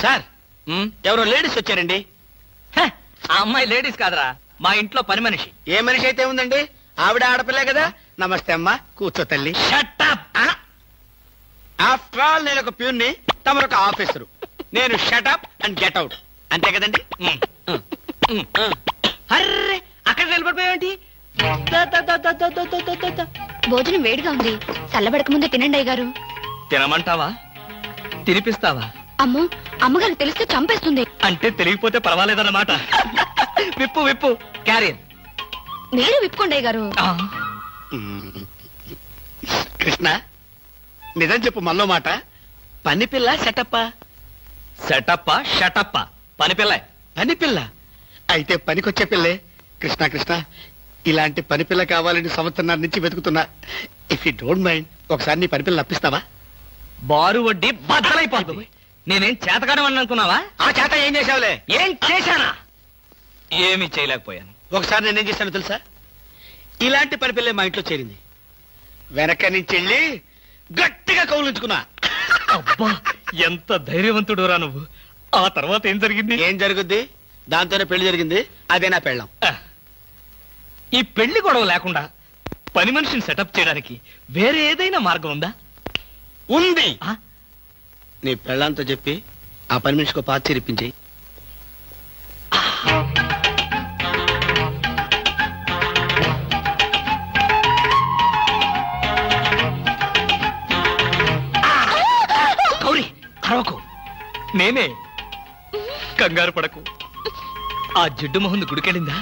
Sir ఎవరో ladies వచ్చారండి. ఆ అమ్మాయి లేడీస్ కాదురా, మా ఇంట్లో పని మనిషి. ఏ మనిషి అయితే ఉందండి, ఆవిడ ఆడపిల్లే కదా. నమస్తే అమ్మా, కూర్చో తల్లి. ఆఫ్టర్ ఆల్ నేను ఒక ప్యూన్ని, తమరొక ఆఫీసరు. నేను షటప్ అండ్ గెట్ అవుట్, అంతే కదండి. అర్రే అక్కడ నిలబడిపోయావేంటి? భోజనం వేడిగా ఉంది, చల్లబడక ముందే తినండి అయ్యగారు. తినమంటావా, తినిపిస్తావా? అమ్మో, అమ్మగారు తెలిస్తే చంపేస్తుంది. అంటే తెలియకపోతే పర్వాలేదన్నమాట. విప్పు విప్పు క్యారియర్. మీరు విప్పుకోండి అయ్యగారు. కృష్ణ, నిజం చెప్పు, మళ్ళో మాట. పని పిల్ల సెటప్పా? సెటప్పా షటప్పా? పని పిల్ల. పని పిల్ల అయితే పనికొచ్చే పిల్లే. కృష్ణ కృష్ణ, ఇలాంటి పని పిల్ల కావాలని సంవత్సరం నుంచి వెతుకుతున్నా. ఇఫ్ యూ డోంట్ మైండ్, ఒకసారి నీ పని పిల్ల అప్పిస్తావా? బారు వడ్డీ బద్దలైపోతుంది. నేనేం చేతకాడమని అనుకున్నావా? ఆ చేత ఏం చేసావులే? ఏం చేశానా? ఏమీ చేయలేకపోయాను. ఒకసారి నేనేం చేశాను తెలుసా? ఇలాంటి పని పిల్లే మా ఇంట్లో చేరింది. వెనక నుంచి వెళ్ళి గట్టిగా కౌలించుకున్నా. అబ్బా, ఎంత ధైర్యవంతుడు రా నువ్వు. ఆ తర్వాత ఏం జరిగింది? ఏం జరుగుద్ది? దాంతోనే పెళ్లి జరిగింది. అదే నా పెళ్ళం. ఈ పెళ్లి గొడవ లేకుండా పని మనిషిని సెటప్ చేయడానికి వేరే ఏదైనా మార్గం ఉందా? ఉంది. నీ పెళ్ళంతో చెప్పి ఆ పని మనిషికి పాత చిరిపించి. గౌరీ, అరవకు. నేనే. కంగారు పడకు. ఆ జిడ్డు మొహంది గుడికెళ్ళిందా?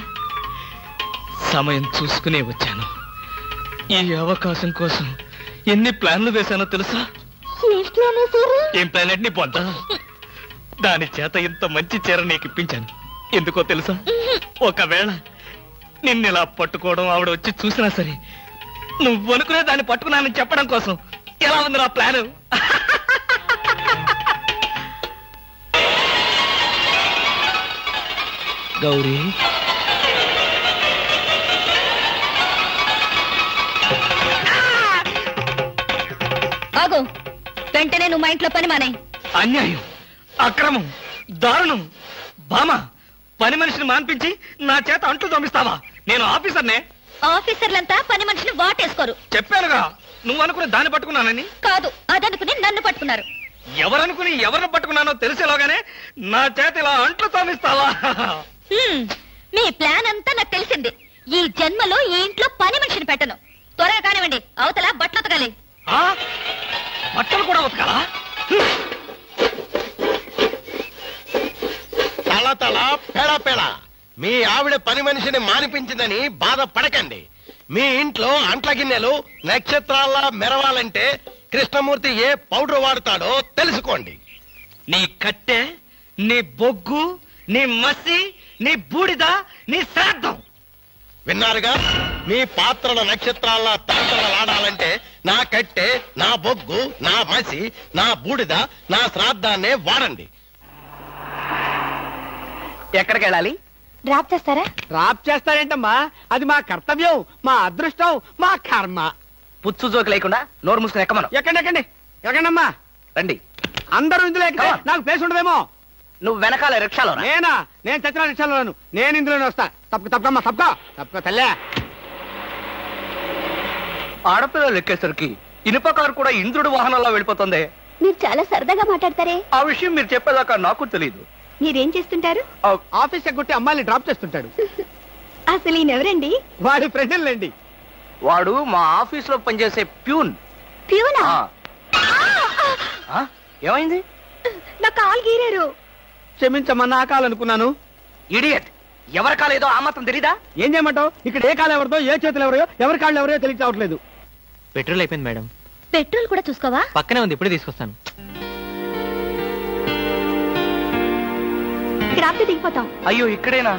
సమయం చూసుకునే వచ్చాను. ఈ అవకాశం కోసం ఎన్ని ప్లాన్లు వేశానో తెలుసా? ఏం ప్లాన్ అంటే నీ పొంత. దాని చేత ఇంత మంచి చీర నీకు ఇప్పించాను. ఎందుకో తెలుసా? ఒకవేళ నిన్నిలా పట్టుకోవడం ఆవిడ వచ్చి చూసినా సరే, నువ్వు అనుకునే దాన్ని పట్టుకున్నానని చెప్పడం కోసం. ఎలా ఉంది నా ప్లాను? గౌరీ, ఆగు. వెంటనే నువ్వు మా ఇంట్లో పని మానే. అన్యాయం, అక్రమం, దారుణం. బామా, పని మనిషిని మాన్పించి నా చేత అంట్లు తోమిస్తావా? నేను ఆఫీసర్నే. ఆఫీసర్లంతా పని మనిషిని వాటేసుకోరు. చెప్పానుగా, నువ్వు అనుకుని దాన్ని పట్టుకున్నానని. కాదు, అదనుకుని నన్ను పట్టుకున్నారు. ఎవరనుకుని ఎవరిని పట్టుకున్నానో తెలిసేలోగానే నా చేత ఇలా అంట్లు తోమిస్తావా? మీ ప్లాన్ అంతా నాకు తెలిసింది. ఈ జన్మలో ఈ ఇంట్లో పని మనిషిని పెట్టను. త్వరగా కానివ్వండి, అవతల బట్టలు ఉతకాలి. బట్టలు కూడా ఉతకాలా? తల తల పెడ పెడ. మీ ఆవిడ పని మనిషిని మానిపించిందని బాధపడకండి. మీ ఇంట్లో అంట్ల గిన్నెలు నక్షత్రాల్లా మెరవాలంటే కృష్ణమూర్తి ఏ పౌడర్ వాడతాడో తెలుసుకోండి. నీ కట్టె, నీ బొగ్గు, నీ మసి, నీ బూడిద, నీ శ్రాద్ధం. విన్నారుగా? మీ పాత్రల నక్షత్రాల్లా తలతలలాడాలంటే నా కట్టె, నా బొగ్గు, నా మసి, నా బూడిద, నా శ్రాద్ధాన్నే వాడండి. ఎక్కడికి వెళ్ళాలి? డ్రాప్ చేస్తారా? డ్రాప్ చేస్తారేంటమ్మా? అది మా కర్తవ్యం, మా అదృష్టం, మా కర్మ. పుచ్చు జోకి లేకుండా నోరు మూసుకుని ఎక్కమను. ఎక్కండి ఎక్కండి ఎక్కండమ్మా. రండి. అందరూ ఇందులో ఎక్కితే నాకు ప్లేస్ ఉండదేమో. నువ్వు వెనకాల రిక్షాలో. నేనా? నేను చచ్చిన రిక్షాలోను. నేను ఇందులోనే వస్తా. తప్పకమ్మా, తప్పక తల్లే. ఆడపిల్లలు ఎక్కేసరికి ఇనుప కారు కూడా ఇంద్రుడు వాహనంలో వెళ్ళిపోతుంది. మీరు చాలా సరదాగా మాట్లాడతారే. ఆ విషయం మీరు చెప్పేదాకా నాకు తెలియదు. మీరేం చేస్తుంటారు? ఆఫీస్ ఎగ్గొట్టి అమ్మాయిని డ్రాప్ చేస్తుంటాడు. అసలు ఈయనెవరండి? వాడి ఫ్రెండ్లండి. వాడు మా ఆఫీస్ లో పనిచేసే ప్యూన్. ప్యూనా? ఏమైంది? నా కాలు గీరారు. క్షమించమ్మా, నా కాలనుకున్నాను. ఇడియట్, ఎవరి కాలేదో ఆ మాత్రం తెలీదా? ఏం చేయమంటావు? ఇక్కడ ఏ కాలు ఎవరిదో, ఏ చేతులు ఎవరో, ఎవరి కాళ్ళు ఎవరో తెలియక రావట్లేదు. పెట్రోల్ అయిపోయింది మేడం. పెట్రోల్ కూడా చూసుకోవా? పక్కనే ఉంది, ఇప్పుడే తీసుకొస్తాను. ఇక్కడ ఆపితే దిగిపోతాం. అయ్యో, ఇక్కడేనా?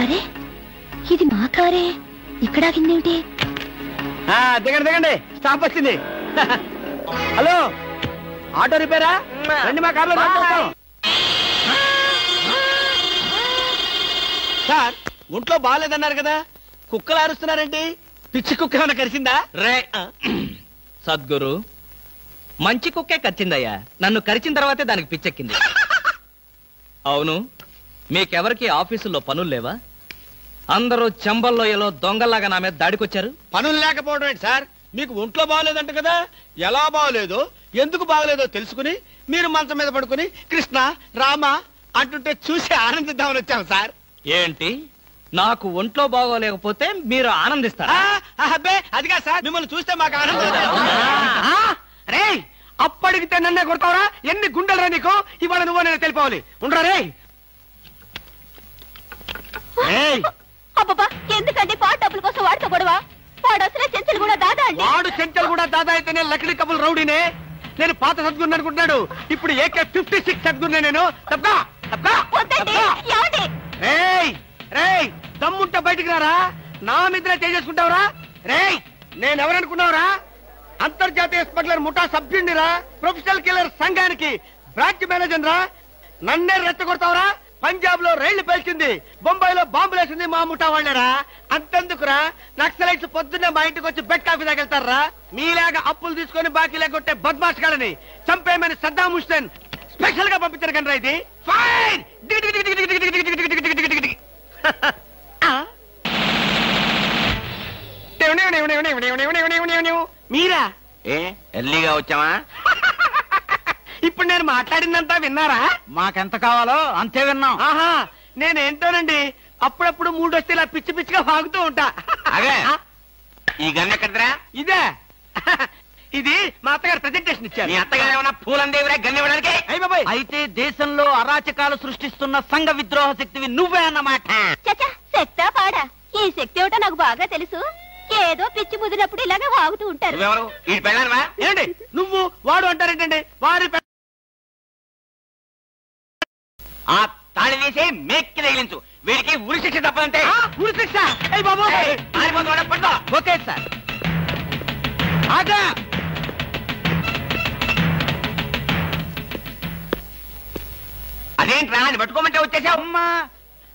అరే, ఇది మా కారే. ఇక్కడ ఆగిందేమిటి? దిగండి దిగండి, స్టాప్ వచ్చింది. హలో, ఆటో రిపేరా? రండి, మా కార్లో సార్. ఒంట్లో బాగాలేదన్నారు కదా, కుక్కలు అరుస్తున్నారేంటి? పిచ్చి కుక్క ఏమైనా కరిసిందా? రే, సద్గురు, మంచి కుక్కే కరిచిందయ్యా. నన్ను కరిచిన తర్వాతే దానికి పిచ్చెక్కింది. అవును, మీకెవరికి ఆఫీసుల్లో పనులు లేవా? అందరూ చెంబల్లోయలో దొంగల్లాగా నా మీద దాడికొచ్చారు. పనులు లేకపోవడం ఏంటి సార్? మీకు ఒంట్లో బాగోలేదంట కదా, ఎలా బాగోలేదో ఎందుకు బాగోలేదో తెలుసుకుని మీరు మంచం మీద పడుకుని కృష్ణ రామ అంటుంటే చూసి ఆనందిద్దామని వచ్చాం సార్. ఏంటి, నాకు ఒంట్లో బాగోలేకపోతే మీరు ఆనందిస్తారా? అబ్బే అదిగా సార్, మిమ్మల్ని చూస్తే మాకు ఆనందం. రే అప్పడిగితే నన్నే కొడతావరా? ఎన్ని గుండెలరా నీకు? ఇవాళ నువ్వు నేను తెలిపోవాలి. ఉండరా రే. అబ్బబ్బా, ఎందుకండి పాట డబ్బుల కోసం వాడితో గొడవ? వాడు అసలే చెంచలు కూడా దాదా అండి. వాడు చెంచలు కూడా దాదా అయితే నేను లక్డీ కబుల్ రౌడీనే. నేను పాత సద్గురు అనుకుంటున్నాడు. ఇప్పుడు AK-56 సద్గురునే నేను. తప్పా తప్పా వద్దండి, ఏమండి? రేయ్ రేయ్, దమ్ముంటే బయటికి రారా. నా మీద చేసుకుంటావురా? రేయ్, నేనెవరనుకున్నావురా? అంతర్జాతీయ స్మగ్లర్ ముఠా సభ్యుడిరా, ప్రొఫెషనల్ కిల్లర్ సంఘానికి బ్రాంచ్ మేనేజర్ రా. నన్నే రెచ్చగొడతావురా? పంజాబ్ లో రైళ్లు పేల్చింది, బొంబాయిలో బాంబులేసింది మా ముఠా వాళ్ళేరా. అంతెందుకురా, నక్సలైట్స్ పొద్దున్నే మా ఇంటికి వచ్చి బెడ్ కాఫీ తాగెళ్తారా? మీలాగా అప్పులు తీసుకొని బాకీ లేకొట్టే బద్మాష్ గాలని చంపేయమని సద్దాం హుస్సేన్ స్పెషల్ గా పంపించారు కనరా. ఇది ఫైన్. మీరా? ఎర్లీగా వచ్చావా? ఇప్పుడు నేను మాట్లాడిందంతా విన్నారా? మాకెంత కావాలో అంతే విన్నాం. ఆహా, నేనేంటోనండి అప్పుడప్పుడు మూడొస్తే ఇలా పిచ్చి పిచ్చిగా వాగుతూ ఉంటా. అదే ఈ గన్ ఎక్కడరా? ఇదే ఇది మా అత్తగారు ప్రెజెంటేషన్ ఇచ్చారు. మీ అత్తగారు ఏమన్నా పూలందేవిరా గన్ ఇవ్వడానికి? అయ్య బాబాయ్, అయితే దేశంలో అరాచకాలు సృష్టిస్తున్న సంఘ విద్రోహ శక్తివి నువ్వే అన్నమాట. చచ్చా, శక్తా పాడా? ఈ శక్తి ఏమిటో నాకు బాగా తెలుసు. ఏదో పిచ్చి ముదిరినప్పుడు ఇలాగే వాగుతూ ఉంటారు. నువ్వెవరు? ఈ పెళ్ళానవా? ఏంటి నువ్వు వాడు అంటారేంటండి? వారి ఆ తాళి తీసి మేక్కి తగిలించు. వీడికి ఉరి శిక్ష తప్పదంటే. ఉరి శిక్ష? అయ్య బాబు, పడుకో. Okay sir. ఆగా. అదేంట్రా, అది పట్టుకోమంటే వచ్చేసావు? అమ్మా,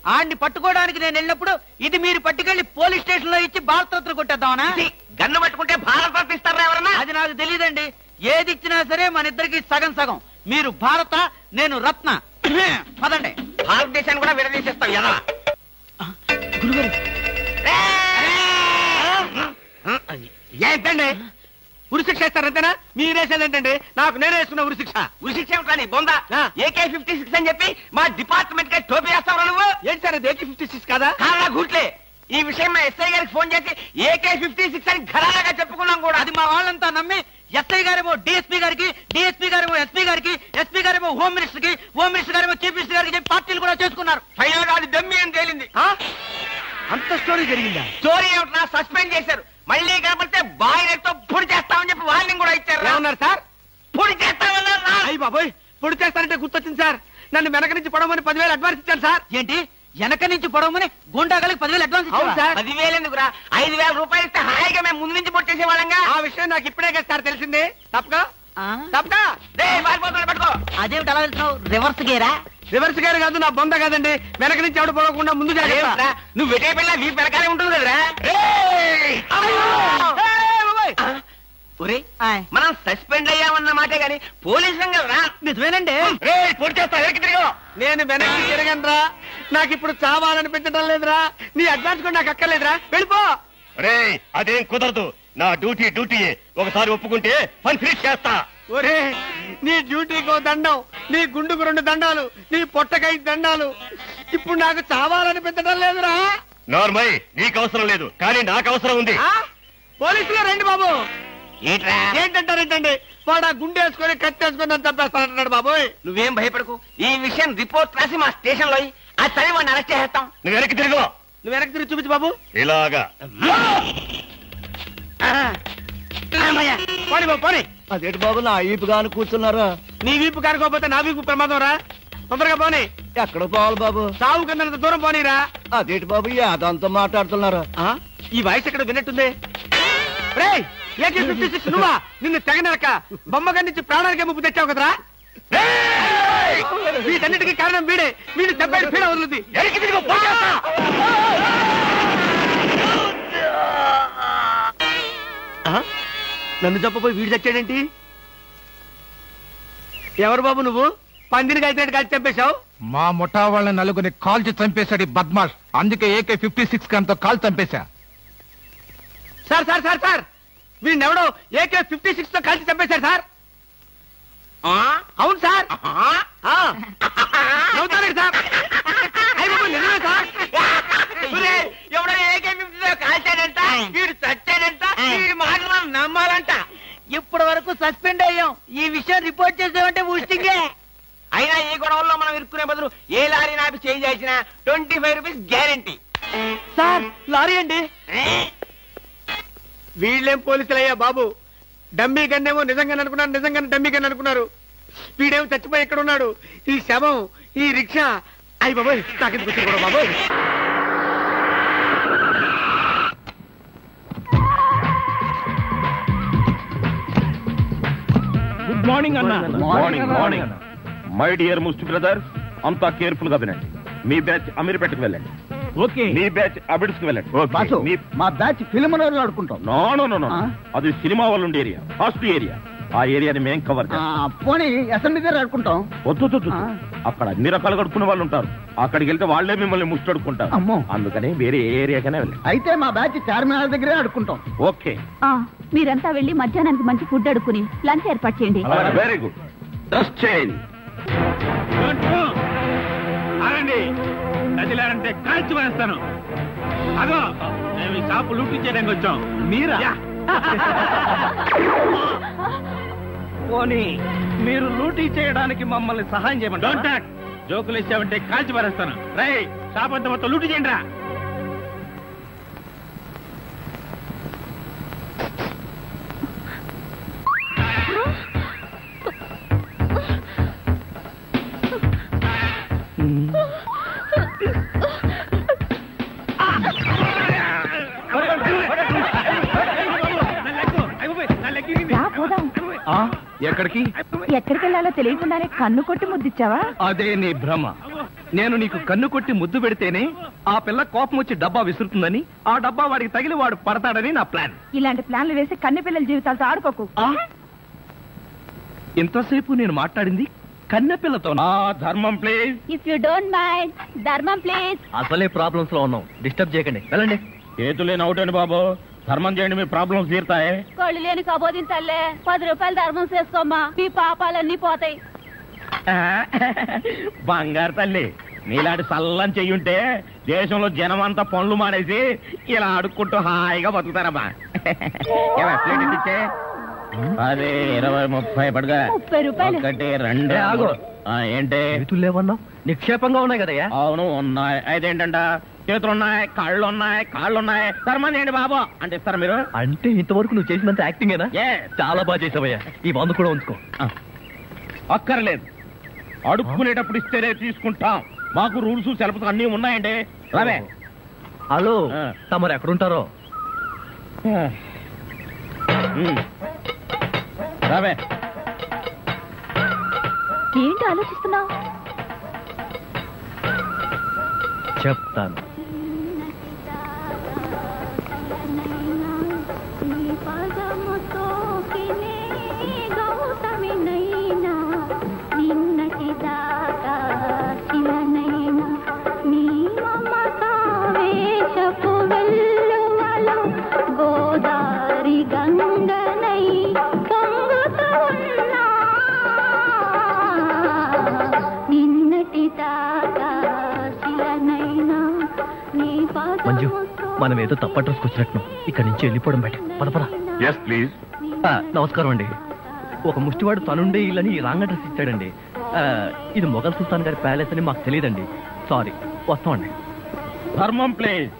ఆడిని పట్టుకోవడానికి నేను వెళ్ళినప్పుడు ఇది మీరు పట్టుకెళ్లి పోలీస్ స్టేషన్ లో ఇచ్చి భారతరత్న కొట్టేద్దామనా? గన్ను పట్టుకుంటే భారత ఇస్తారా ఎవరన్నా? అది నాకు తెలియదండి. ఏది ఇచ్చినా సరే మన ఇద్దరికి సగం సగం. మీరు భారత, నేను రత్న. పదండి. భారతదేశాన్ని కూడా విడదీసేస్తాం ఎలా? గురుగారు, ఏంటండి ఉరి శిక్ష ఇస్తారంతేనా? మీరేసేదేంటండి? నాకు నేనే వేసుకున్న ఉరి శిక్ష. ఉరి శిక్ష ఏమిట్రా నీ బొంద? ఆ. AK-56 అని చెప్పి మా డిపార్ట్మెంట్ కి టోపీ వేస్తావరా నువ్వు? ఏంటి సార్ అది AK-56 కాదా? కాదా గుట్లే. ఈ విషయం మా ఎస్ఐ గారికి ఫోన్ చేసి AK-56 అని ఘరాగా చెప్పుకున్నాం కూడా. అది మా వాళ్ళంతా నమ్మి ఎస్ఐ గారేమో డిఎస్పీ గారికి, డిఎస్పీ గారేమో ఎస్పీ గారికి, ఎస్పీ గారేమో హోమ్ మినిస్టర్ కి, హోమ్ మినిస్టర్ గారేమో చీఫ్ మినిస్టర్ గారికి చెప్పి పార్టీలు కూడా చేసుకున్నారు. ఫైనల్ గా అది దమ్మి అని తేలింది. అంత స్టోరీ జరిగిందా? స్టోరీ ఏమిటా? సస్పెండ్ చేశారు. మళ్ళీ కాబట్టి బాయిలర్తో పొడి చేస్తామని చెప్పి వార్నింగ్ కూడా ఇచ్చారు. ఏమన్నారు సార్? పొడి చేస్తామన్నారు. అయ్యి బాబోయ్, పొడి చేస్తారంటే గుర్తొచ్చింది సార్. నన్ను వెనక నుంచి పడమని 10,000 అడ్వాన్స్ ఇచ్చాను సార్. ఏంటి, వెనక నుంచి పొడవమని గుండాగలకి 10,000 అడ్వాన్స్ అవును ఇచ్చావా? సార్. 10,000 ఎందుకురా? 5,000 రూపాయలు ఇస్తే హాయిగా మేము ముందు నుంచి పొట్టేసే వాళ్ళంగా. ఆ విషయం నాకు ఇప్పుడే కదా సార్ తెలిసింది. తప్పగా ఆ? తప్పగా పారిపోతున్నా పట్టుకో. అదేమిటి అలా వెళ్తున్నావు? రివర్స్ గేరా? రివర్స్ గారు కాదు, నా బొంద కాదండి. వెనక నుంచి ఎవడు పోకుండా ముందు జాగ్రత్త. అదేమిట్రా? నువ్వు వెటే పిల్ల వీ వెనకాలే ఉంటుంది కదరా? ఒరే, ఆయ్. మనం సస్పెండ్ అయ్యామన్న మాటే గాని పోలీసులం కదరా? నిజమేనండి. పొడి చేస్తా వెనక్కి తిరిగా. నేను వెనక్కి తిరగనరా. నాకు ఇప్పుడు చావాలనిపించడం లేదురా. నీ అడ్వాన్స్ కూడా నాకు అక్కర్లేదురా. వెళ్ళిపో. అదేం కుదరదు. నా డ్యూటీ ఒకసారి ఒప్పుకుంటే పని ఫినిష్ చేస్తా. ఒరే, నీ డ్యూటీకో దండం, నీ గుండుకు 2 దండాలు, నీ పొట్టకై దండాలు. ఇప్పుడు నాకు చావాలనిపించడం లేదురా. నార్మల్ నీకు అవసరం లేదు, కానీ నాకు అవసరం ఉంది. పోలీసులు రండి బాబు. ఏంట్రా? ఏంటంటారేంటండి? వాడు ఆ గుండె వేసుకొని కట్టేసుకొని నన్ను చంపేస్తానంటున్నాడు బాబోయ్. నువ్వేం భయపడకు. ఈ విషయం రిపోర్ట్ రాసి మా స్టేషన్ లో ఆ తల్లి వాడిని అరెస్ట్ చేస్తాం. నువ్వు వెనక్కి తిరుగు. నువ్వు వెనక్కి తిరిగి చూపించు బాబు. ఇలాగా పోనీ బాబు పోనీ. అదేంటి బాబు నా ఈపుగాను కూర్చున్నారా? నీ వీపు కారుకోపోతే నా వీపు ప్రమాదం రా. తొందరగా పోనీ. ఎక్కడ పోవాలి బాబు? సాగు కింద దూరం పోనీరా. అదేంటి బాబు అదంతా మాట్లాడుతున్నారా? ఈ వాయిస్ ఎక్కడ విన్నట్టుంది? రేయ్, AK-56 నువ్వా? నిన్ను తెగనరక బొమ్మగా నుంచి ప్రాణానికే ముప్పు తెచ్చావు కదరా. వీటన్నిటికీ కారణం వీడే. వీడు దెబ్బడి పీడ వదులుద్ది. నన్ను చెప్పపోయి వీడు చచ్చాడేంటి? ఎవరు బాబు నువ్వు? పందిని కలిసినట్టు కలిసి చంపేశావు. మా ముఠా వాళ్ళని నలుగురిని కాల్చి చంపేశాడు ఈ బద్మాష్. అందుకే AK-56 గన్తో కాల్ చంపేశా. సార్ సార్ సార్ సార్ వీడినెవడో AK-56 తో కలిసి చంపేశారు సార్. అవును సార్. నవ్వుతారండి సార్. నిజమే సార్. ఎవడో AK-50 కాల్చాడంట, వీడు చచ్చాడంట, వీడి మాటలు నమ్మాలంట. ఇప్పటి వరకు సస్పెండ్ అయ్యాం. ఈ విషయం రిపోర్ట్ చేసామంటే ఊస్టింగే. అయినా ఈ గొడవల్లో మనం ఇరుక్కునే బదులు ఏ లారీ నాపి చేంజ్ చేసినా 25 రూపీస్ గ్యారెంటీ. సార్ లారీ అండి. వీళ్ళేం పోలీసులయ్యా బాబు. డమ్మీ గన్నేమో నిజంగానే అనుకున్నారు, నిజంగానే డమ్మీ గన్ అనుకున్నారు. వీడేమో చచ్చిపోయి ఎక్కడ ఉన్నాడు? ఈ శవం, ఈ రిక్షా. అయ్యి బాబోయ్, నాకెందుకు వచ్చి కూడా బాబోయ్. గుడ్ మార్నింగ్ అన్న. Morning morning. మై డియర్ ముస్టి బ్రదర్స్, అంతా కేర్ఫుల్ గా వినండి. మీ బ్యాచ్ అమీర్పేటకు వెళ్ళండి. ఓకే. మీ బ్యాచ్ అబిడ్స్ కి వెళ్ళండి. మా బ్యాచ్ ఫిల్మ్ ఆడుకుంటాం. నో నో నో నో, అది సినిమా వాళ్ళు ఉండే ఏరియా, ఫస్ట్ ఏరియా. ఆ ఏరియాని మేం కవర్ చేస్తాం. పోనీ అసెంబ్లీ దగ్గర ఆడుకుంటాం. వద్దు, అక్కడ అన్ని రకాలుగా అడుక్కునే వాళ్ళు ఉంటారు. అక్కడికి వెళ్తే వాళ్లే మిమ్మల్ని ముష్టి అడుక్కుంటారు. అమ్మో. అందుకని వేరే ఏరియాకనే వెళ్ళండి. అయితే మా బ్యాచ్ చార్మినార్ దగ్గరే ఆడుకుంటాం. ఓకే. మీరంతా వెళ్ళి మధ్యాహ్నానికి మంచి ఫుడ్ అడుక్కుని లంచ్ ఏర్పాటు చేయండి. Very good. Just change. కదిలారంటే కాల్చి వేస్తాను. అదో మేము ఈ షాపు లూటీ చేయడానికి వచ్చాం. మీరా? పోనీ మీరు లూటీ చేయడానికి మమ్మల్ని సహాయం చేయమంటారు. జోకులు ఇచ్చామంటే కాల్చి పారేస్తాను. రై, షాప్ అంతా మొత్తం లూటీ చేయండి రా. ఎక్కడికి? ఎక్కడికి వెళ్ళాలో తెలియకుండానే కన్ను కొట్టి ముద్దిచ్చావా? అదే నీ భ్రమ. నేను నీకు కన్ను కొట్టి ముద్దు పెడితేనే ఆ పిల్ల కోపం వచ్చి డబ్బా విసురుతుందని, ఆ డబ్బా వాడికి తగిలి వాడు పడతాడని నా ప్లాన్. ఇలాంటి ప్లాన్లు వేసి కన్నె పిల్లల జీవితాలతో ఆడుకోకు. ఇంతసేపు నేను మాట్లాడింది కన్నెపిల్లతో. ధర్మం please. If you don't mind, ధర్మం ప్లీజ్. అసలే ప్రాబ్లమ్స్ లో ఉన్నాం, డిస్టర్బ్ చేయకండి, వెళ్ళండి. చేతులేని అవుటండి బాబు, ధర్మం చేయండి, మీ ప్రాబ్లమ్స్ తీరుతాయి. కొళ్ళు లేని కబోదింతల్లే 10 రూపాయలు ధర్మం చేసుకోమ్మా, మీ పాపాలన్నీ పోతాయి. బంగారు తల్లి, నీలాంటి సల్లని చెయ్యుంటే దేశంలో జనం అంతా పనులు మానేసి ఇలా అడుక్కుంటూ హాయిగా బతుకుతారమ్మా. ప్లేట్ ఇచ్చే అదే 20, 30 పడగా. 30 రూపాయలు. 1, 2 ఆగు. ఏంటి లేవన్నా? నిక్షేపంగా ఉన్నాయి కదయ్యా. అవును ఉన్నాయి. అయితే ఏంటంట, చేతులున్నాయి, కాళ్ళున్నాయి, ధర్మం చేయండి బాబు అంటే ఇస్తారా మీరు? అంటే ఇంతవరకు నువ్వు చేసినంత యాక్టింగేనా? చాలా బాగా చేసావయ్యా. ఈ 100 కూడా ఉంచుకో. అక్కర్లేదు, అడుక్కునేటప్పుడు ఇస్తేనే తీసుకుంటాం. మాకు రూల్స్ సెలవులు అన్నీ ఉన్నాయండి. రావే. హలో, తమరు ఎక్కడుంటారో? రావే. ఏంటి ఆలోచిస్తున్నావు? చెప్తాను. గోదారి గంగనై పొంగుతూ ఉన్నా నిన్నటి దాకా శిలనైనా నీ మంజు, మనం ఏదో తప్ప అడ్రస్కి వచ్చినట్టు ఇక్కడి నుంచి వెళ్ళిపోవడం బయట. పద. Yes please. నమస్కారం అండి. ఒక ముష్టివాడు తనుండే ఇల్లని రాంగ్ అడ్రస్ ఇచ్చాడండి. ఇది మొఘల్ సుల్తాన్ గారి ప్యాలెస్ అని మాకు తెలియదండి. సారీ, వస్తామండి. ధర్మం ప్లీజ్.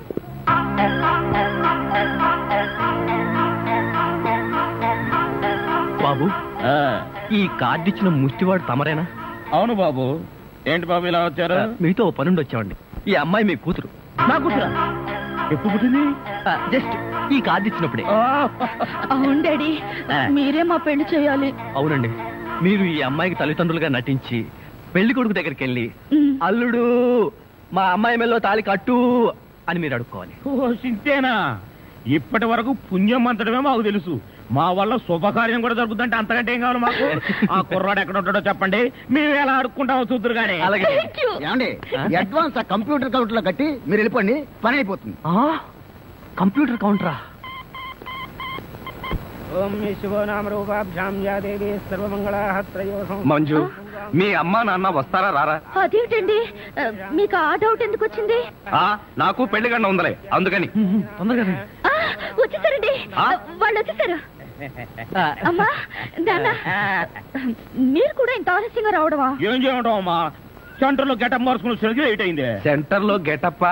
బాబు, ఈ కార్డు ఇచ్చిన ముష్టివాడు తమరేనా? అవును బాబు. ఏంటి బాబు ఇలా వచ్చారు? మీతో ఓ పనుండి వచ్చామండి. ఈ అమ్మాయి మీ కూతురు. నా కూతురా? ఎప్పుడు పుట్టింది? జస్ట్ ఈ కార్డు ఇచ్చినప్పుడే. అవును డాడీ, మీరే మా పెళ్లి చేయాలి. అవునండి, మీరు ఈ అమ్మాయికి తల్లిదండ్రులుగా నటించి పెళ్లి కొడుకు దగ్గరికి వెళ్ళి అల్లుడు మా అమ్మాయి మెల్లో తాళి కట్టు అని మీరు అడుక్కోవాలి. ఓ సింతేనా? ఇప్పటి వరకు పుణ్యం అంతటమే మాకు తెలుసు. మా వల్ల శుభకార్యం కూడా జరుగుతుందంటే అంతకంటే ఏం కావాలి మాకు? ఆ కుర్రాడు ఎక్కడ ఉంటాడో చెప్పండి, మేము ఎలా అడుక్కుంటామో చూద్దరు కానీ. అలాగే. ఏమండి అడ్వాన్స్ ఆ కంప్యూటర్ కౌంటర్ లో కట్టి మీరు వెళ్ళిపోండి, పని అయిపోతుంది. కంప్యూటర్ కౌంటరా? మంజు, మీ అమ్మా నాన్న వస్తారా రారా? అదేమిటండి మీకు ఆ డౌట్ ఎందుకు వచ్చింది? నాకు పెళ్లి గంట ఉందలే, అందుకని. తొందరగా వచ్చేసారండి, వాళ్ళు వచ్చేసారు. అమ్మా నాన్న, మీరు కూడా ఇంత ఆలస్యంగా రావడమా? ఏం చేయమంటావు అమ్మా, సెంటర్ లో గెటప్ మార్చుకుని లేట్ అయింది. సెంటర్ లో గెటప్?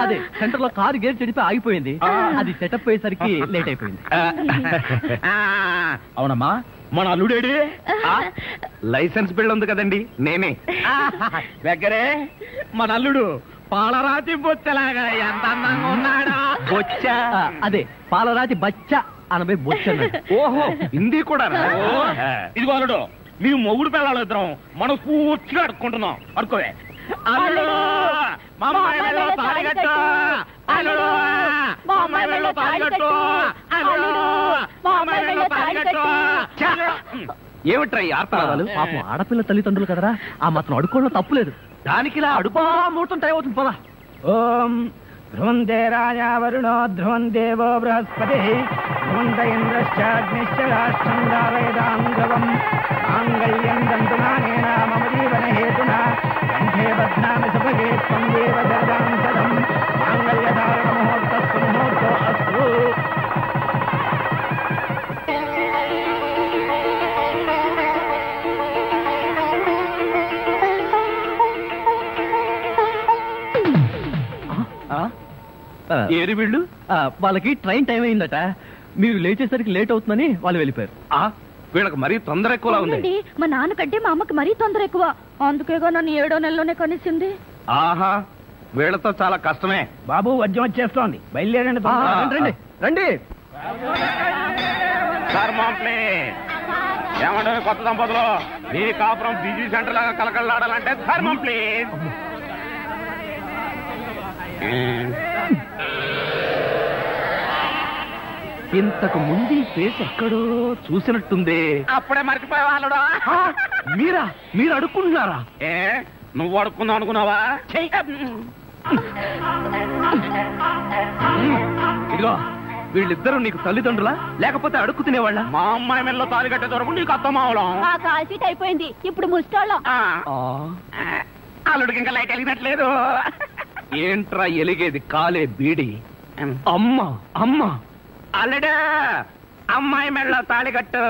అదే, సెంటర్ లో కారు గేర్ చెడిపి ఆగిపోయింది, అది సెటప్ అయ్యేసరికి లేట్ అయిపోయింది. అవునమ్మా, మన అల్లుడేడి? లైసెన్స్ బిల్ ఉంది కదండి, నేనే. దగ్గరే మన అల్లుడు పాలరాతి బొచ్చలాగా ఎంత అందంగా ఉన్నాడా. బొచ్చ? అదే, పాలరాతి బచ్చ అనబై బొచ్చ. ఓహో, హిందీ కూడా. ఇదిగో అల్లుడు, మేము మొగుడు పిల్లలు ఇద్దరం మనం పూర్తిగా అడుక్కుంటున్నాం. అడుకోవే. అల్లుడు, మా అమ్మాయి వెళ్ళో తాళిగట్టు. అల్లుడు, మా అమ్మాయి వెళ్ళో తాళిగట్టు. అల్లుడు, మా అమ్మాయి వెళ్ళో తాళిగట్టు. ఏమిట్రా ఈ ఆర్తనాదాలు? పాపం ఆడపిల్ల తల్లిదండ్రులు కదరా, ఆ మాత్రం అడుక్కోవడం తప్పులేదు. దానికి ఇలా అడుపా ముహూర్తం టైం అవుతుంది పదా. ఓం ధ్రువందే రాజా వరుణో ధ్రువం దేవో బృహస్పతి ధ్రువంత ఇంద్రశ్చాగ్నిశ్చ రాష్ట్రం దారయదాం ధ్రువం మాంగళ్యం దంతునానేన మమ జీవన హేతునా కంఠే బధ్నామి సుభగే త్వం దేవ జగదాం సదం మాంగళ్యధారణ ముహూర్తస్సు ముహూర్తో అస్తు. ఏరి వీళ్ళు? వాళ్ళకి ట్రైన్ టైం అయిందట, మీరు లేచేసరికి లేట్ అవుతుందని వాళ్ళు వెళ్ళిపోయారు. వీళ్ళకి మరీ తొందర ఎక్కువలా ఉంది. అవునండి, మా నాన్నకంటే మా అమ్మకి మరీ తొందర ఎక్కువ, అందుకేగా నన్ను 7వ నెలలోనే కనిసింది. ఆహా, వీళ్ళతో చాలా కష్టమే. బాబు వద్యం వచ్చేస్తోంది, బయలుదేరండి. రండి రండి. ఏమంటే కొత్త దంపతులు, మీ కాపురం బిజీ సెంటర్ లాగా కలకలాడాలంటే ధర్మం ప్లీజ్. ఇంతకు ముందు ఈ ఫేస్ ఎక్కడో చూసినట్టుంది. అప్పుడే మర్చిపోయే వాళ్ళుడా. మీరు అడుక్కుంటున్నారా? ఏ, నువ్వు అడుక్కుందాం అనుకున్నావా? ఇదిగో, వీళ్ళిద్దరూ నీకు తల్లిదండ్రులా లేకపోతే అడుక్కు తినేవాళ్ళ? మా అమ్మాయి మెల్లో తాలి కట్టే దొరకు నీకు అత్తమావలం. ఆ కాల్ సీట్ అయిపోయింది, ఇప్పుడు ముస్టాళ్ళం. అల్లుడికి ఇంకా లైట్ వెలిగినట్లేదు. ఏంట్రా ఎలిగేది? కాలే బీడి. అమ్మా అమ్మా, అల్లుడు అమ్మాయి మెళ్ళో తాళి కట్టు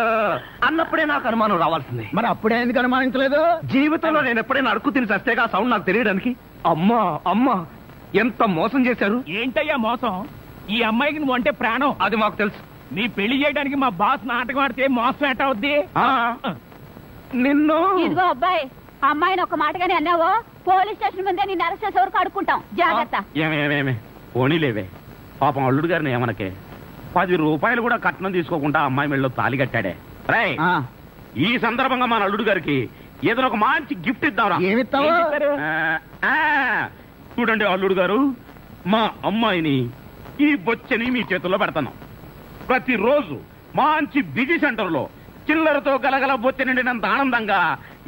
అన్నప్పుడే నాకు అనుమానం రావాల్సింది. మరి అప్పుడే ఎందుకు అనుమానించలేదు? జీవితంలో నేను ఎప్పుడైనా అడుక్కు తిని చస్తేగా సౌండ్ నాకు తెలియడానికి. అమ్మా అమ్మా, ఎంత మోసం చేశారు. ఏంటయ్యా మోసం? ఈ అమ్మాయికి నువ్వు అంటే ప్రాణం. అది మాకు తెలుసు. నీ పెళ్లి చేయడానికి మా బాస్ నాటకం ఆడితే మోసం ఎట్ట అవుద్ది? నిన్ను ఇదిగో అబ్బాయి, అమ్మాయిని ఒక మాటగానే అన్నావో పోలీస్ స్టేషన్ ముందే నిన్ను అరెస్ట్ చేసే వరకు అడుక్కుంటాం, జాగ్రత్త. ఏమేమేమే పోనీలేవే, పాపం అల్లుడు గారిని ఏమనకే. 10 రూపాయలు కూడా కట్నం తీసుకోకుండా అమ్మాయి మెళ్ళలో తాళి కట్టాడే. రై, ఈ సందర్భంగా మన అల్లుడు గారికి ఏదైనా ఒక మంచి గిఫ్ట్ ఇద్దాం. ఏమిస్తావు? చూడండి అల్లుడు గారు, మా అమ్మాయిని ఈ బొచ్చని మీ చేతుల్లో పెడతాను. ప్రతిరోజు మంచి బిజీ సెంటర్ లో చిల్లరతో గలగల బొచ్చ నిండినంత ఆనందంగా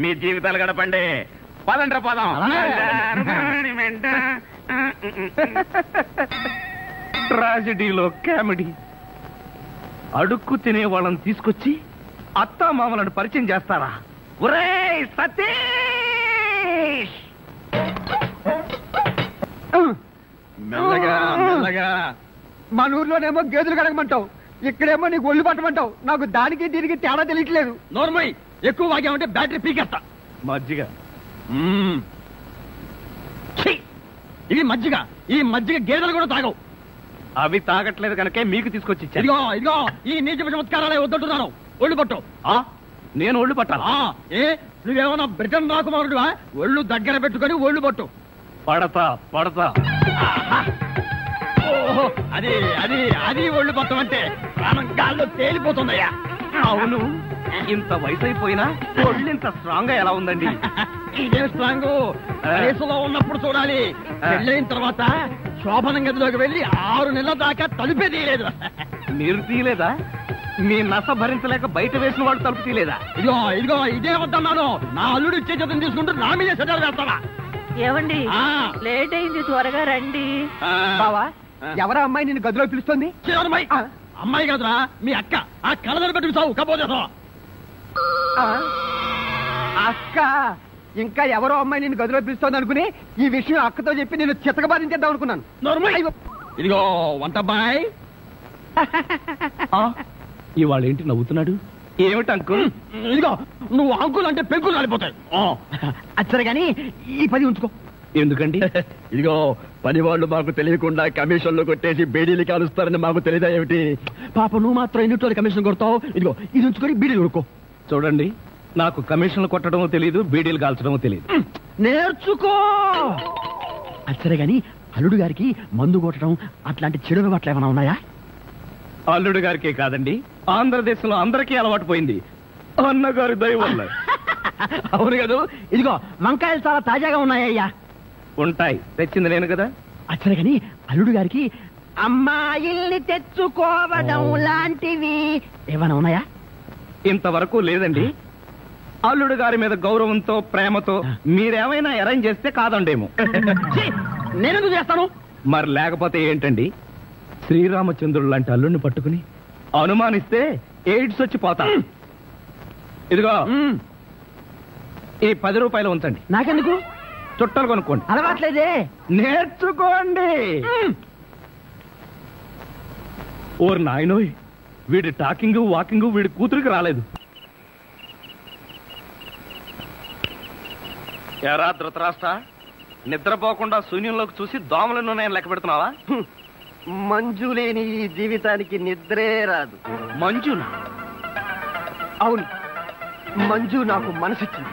మీ జీవితాలు గడపండి. పదండ్ర పదం. ట్రాజడీలో కామెడీ. అడుక్కు తినే వాళ్ళని తీసుకొచ్చి అత్తా మామలను పరిచయం చేస్తారా? ఒరేయ్ సతీష్! మెల్లగా మెల్లగా. మన ఊర్లోనేమో గేదెలు కడగమంటావు, ఇక్కడేమో నీకు ఒళ్ళు పట్టమంటావు. నాకు దానికి దీనికి తేడా తెలియట్లేదు. నోర్మై, ఎక్కువ వాగామంటే బ్యాటరీ పీకేస్తా. మజ్జిగ. ఇది మజ్జిగ. ఈ మజ్జిగ గేదెలు కూడా తాగవు. అవి తాగట్లేదు కనుకే మీకు తీసుకొచ్చి ఇచ్చాను. ఇదిగో ఇదిగో, ఈ నీచ చమత్కారాలే వద్దంటున్నాను. ఒళ్ళు పట్టు. నేను ఒళ్ళు పట్టాలా? ఏ, నువ్వేమన్నా బ్రిటన్ రాకుమారుడువా? ఒళ్ళు దగ్గర పెట్టుకొని ఒళ్ళు పట్టు. పడతా పడతా. ఓహో, అది అది అది ఒళ్ళు పట్టం అంటే ప్రాణం గాల్లో తేలిపోతుందయ్యా. అవును, ఇంత వయసు అయిపోయినా ఒళ్ళు ఇంత స్ట్రాంగ్ గా ఎలా ఉందండి? ఇదే స్ట్రాంగ్ వయసులో ఉన్నప్పుడు చూడాలి. పెళ్ళైన తర్వాత శోభనం గదిలోకి వెళ్ళి 6 నెలల దాకా తలుపే తీయలేదు. మీరు తీయలేదా? మీ నస భరించలేక బయట వేసిన వాడు తలుపు తీలేదా? ఇదిగో ఇదే వద్దన్నాను. నా అల్లుడు ఇచ్చే చేతం తీసుకుంటూ నా మీదే సెటల్ వేస్తావా? ఏమండి లేట్ అయింది, త్వరగా రండి. బావా, ఎవరా అమ్మాయి నిన్ను గదిలో పిలుస్తుంది? అమ్మాయి కదరా మీ అక్క. ఆ కళ్ళ పెట్టి సావు కపోతే అక్క. ఇంకా ఎవరో అమ్మాయి నిన్ను గదిలో పిలుస్తోంది అనుకుని ఈ విషయం అక్కతో చెప్పి నేను చితకబాధించేద్దాం అనుకున్నాను. ఇదిగో వంటబ్బాయ్. ఇవాళ ఏంటి నవ్వుతున్నాడు? ఏమిటి అంకుల్? ఇదిగో నువ్వు అంకుల్ అంటే పెంకులు రాలిపోతాయి. అచ్చరే గాని ఈ 10 ఉంచుకో. ఎందుకండి? ఇదిగో పని వాళ్ళు మాకు తెలియకుండా కమిషన్లు కొట్టేసి బేడీలు కాలుస్తారని మాకు తెలియదా ఏమిటి? పాప నువ్వు మాత్రం ఎన్నిటో కమిషన్ కొడతావు. ఇదిగో ఇది ఉంచుకొని బీడీలు కొడుకో. చూడండి, నాకు కమిషన్లు కొట్టడమో తెలియదు, బీడీలు కాల్చడమో తెలియదు. నేర్చుకో. అచ్చరే గాని అల్లుడు గారికి మందు కొట్టడం అట్లాంటి చెడు అలవాట్లు ఏమైనా ఉన్నాయా? అల్లుడు గారికే కాదండి, ఆంధ్రదేశంలో అందరికీ అలవాటు పోయింది అన్నగారి దయ వల్ల. అవును కదా. ఇదిగో వంకాయలు చాలా తాజాగా ఉన్నాయ్యా. ఉంటాయి, తెచ్చింది నేను కదా. అచ్చరే గాని అల్లుడు గారికి అమ్మాయిల్ని తెచ్చుకోవడం లాంటివి ఏమైనా ఉన్నాయా? ఇంతవరకు లేదండి. అల్లుడు గారి మీద గౌరవంతో ప్రేమతో మీరేమైనా అరేంజ్ చేస్తే కాదండేమో. నేనెందుకు చేస్తాను? మరి లేకపోతే ఏంటండి? శ్రీరామచంద్రుడు లాంటి అల్లుడిని పట్టుకుని అనుమానిస్తే ఎయిడ్స్ వచ్చి పోతా. ఇదిగో ఈ 10 రూపాయలు ఉంచండి. నాకెందుకు? చుట్టలు కొనుక్కోండి. అలవాట్లేదే. నేర్చుకోండి. ఓర్ నాయనోయ్, వీడి టాకింగ్ వాకింగ్ వీడి కూతురికి రాలేదు. ఎరా ధృతరాష్ట్ర, నిద్రపోకుండా శూన్యంలోకి చూసి దోమలను నేను లెక్క పెడుతున్నావా? మంజు లేని ఈ జీవితానికి నిద్రే రాదు. మంజునా? అవును, మంజు నాకు మనసిచ్చింది,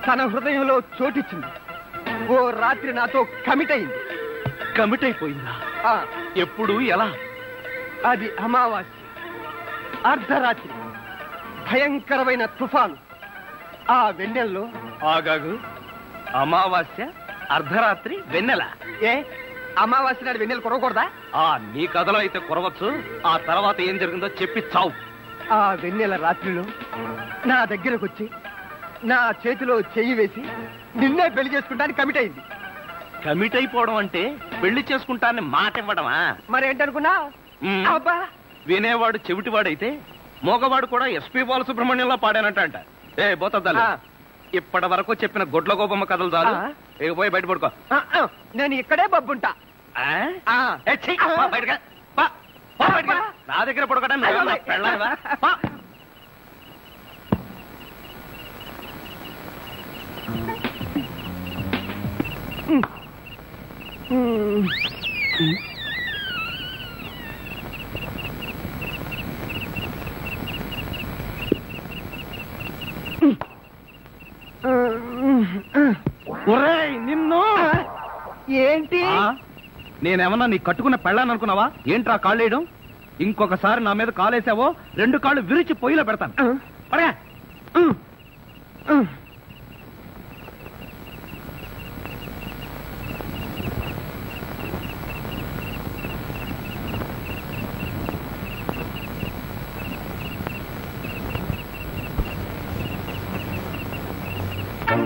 తన హృదయంలో చోటిచ్చింది. ఓ రాత్రి నాతో కమిట్ అయింది. కమిట్ అయిపోయిందా? ఎప్పుడు, ఎలా? అది అమావాస్య, అర్ధరాత్రి, భయంకరమైన తుఫాను. ఆ వెన్నెల్లో ఆగాగు. అమావాస్య, అర్ధరాత్రి, వెన్నెల. ఏ అమావాస్య నాడు వెన్నెల కురవకూడదా? నీ కథలో అయితే కురవచ్చు. ఆ తర్వాత ఏం జరిగిందో చెప్పి చావు. ఆ వెన్నెల రాత్రిలో నా దగ్గరకు వచ్చి నా చేతిలో చెయ్యి వేసి నిన్నే పెళ్లి చేసుకుంటానికి కమిట్ అయింది. కమిట్ అయిపోవడం అంటే పెళ్లి చేసుకుంటానని మాట ఇవ్వడమా? మరేంటనుకున్నా? అబ్బా, వినేవాడు చెవిటివాడైతే మోగవాడు కూడా ఎస్పీ బాలసుబ్రహ్మణ్యంలో పాడానంట. ఏ బోతద్దాలు, ఇప్పటి వరకు చెప్పిన గొడ్ల గోపమ్మ కథలు చాలు. ఇక పోయి బయట పడుకో. నేను ఇక్కడే బబ్బుంటా. నా దగ్గర పడుకోవడం పెళ్ళావా? నిన్ను ఏంటి? నేనేమన్నా నీ కట్టుకున్న పెళ్ళాను అనుకున్నావా? ఏంట్రా కాళ్ళేయడం? ఇంకొకసారి నా మీద కాలేసావో 2 కాళ్ళు విరిచి పొయ్యిలో పెడతాను. పడగా.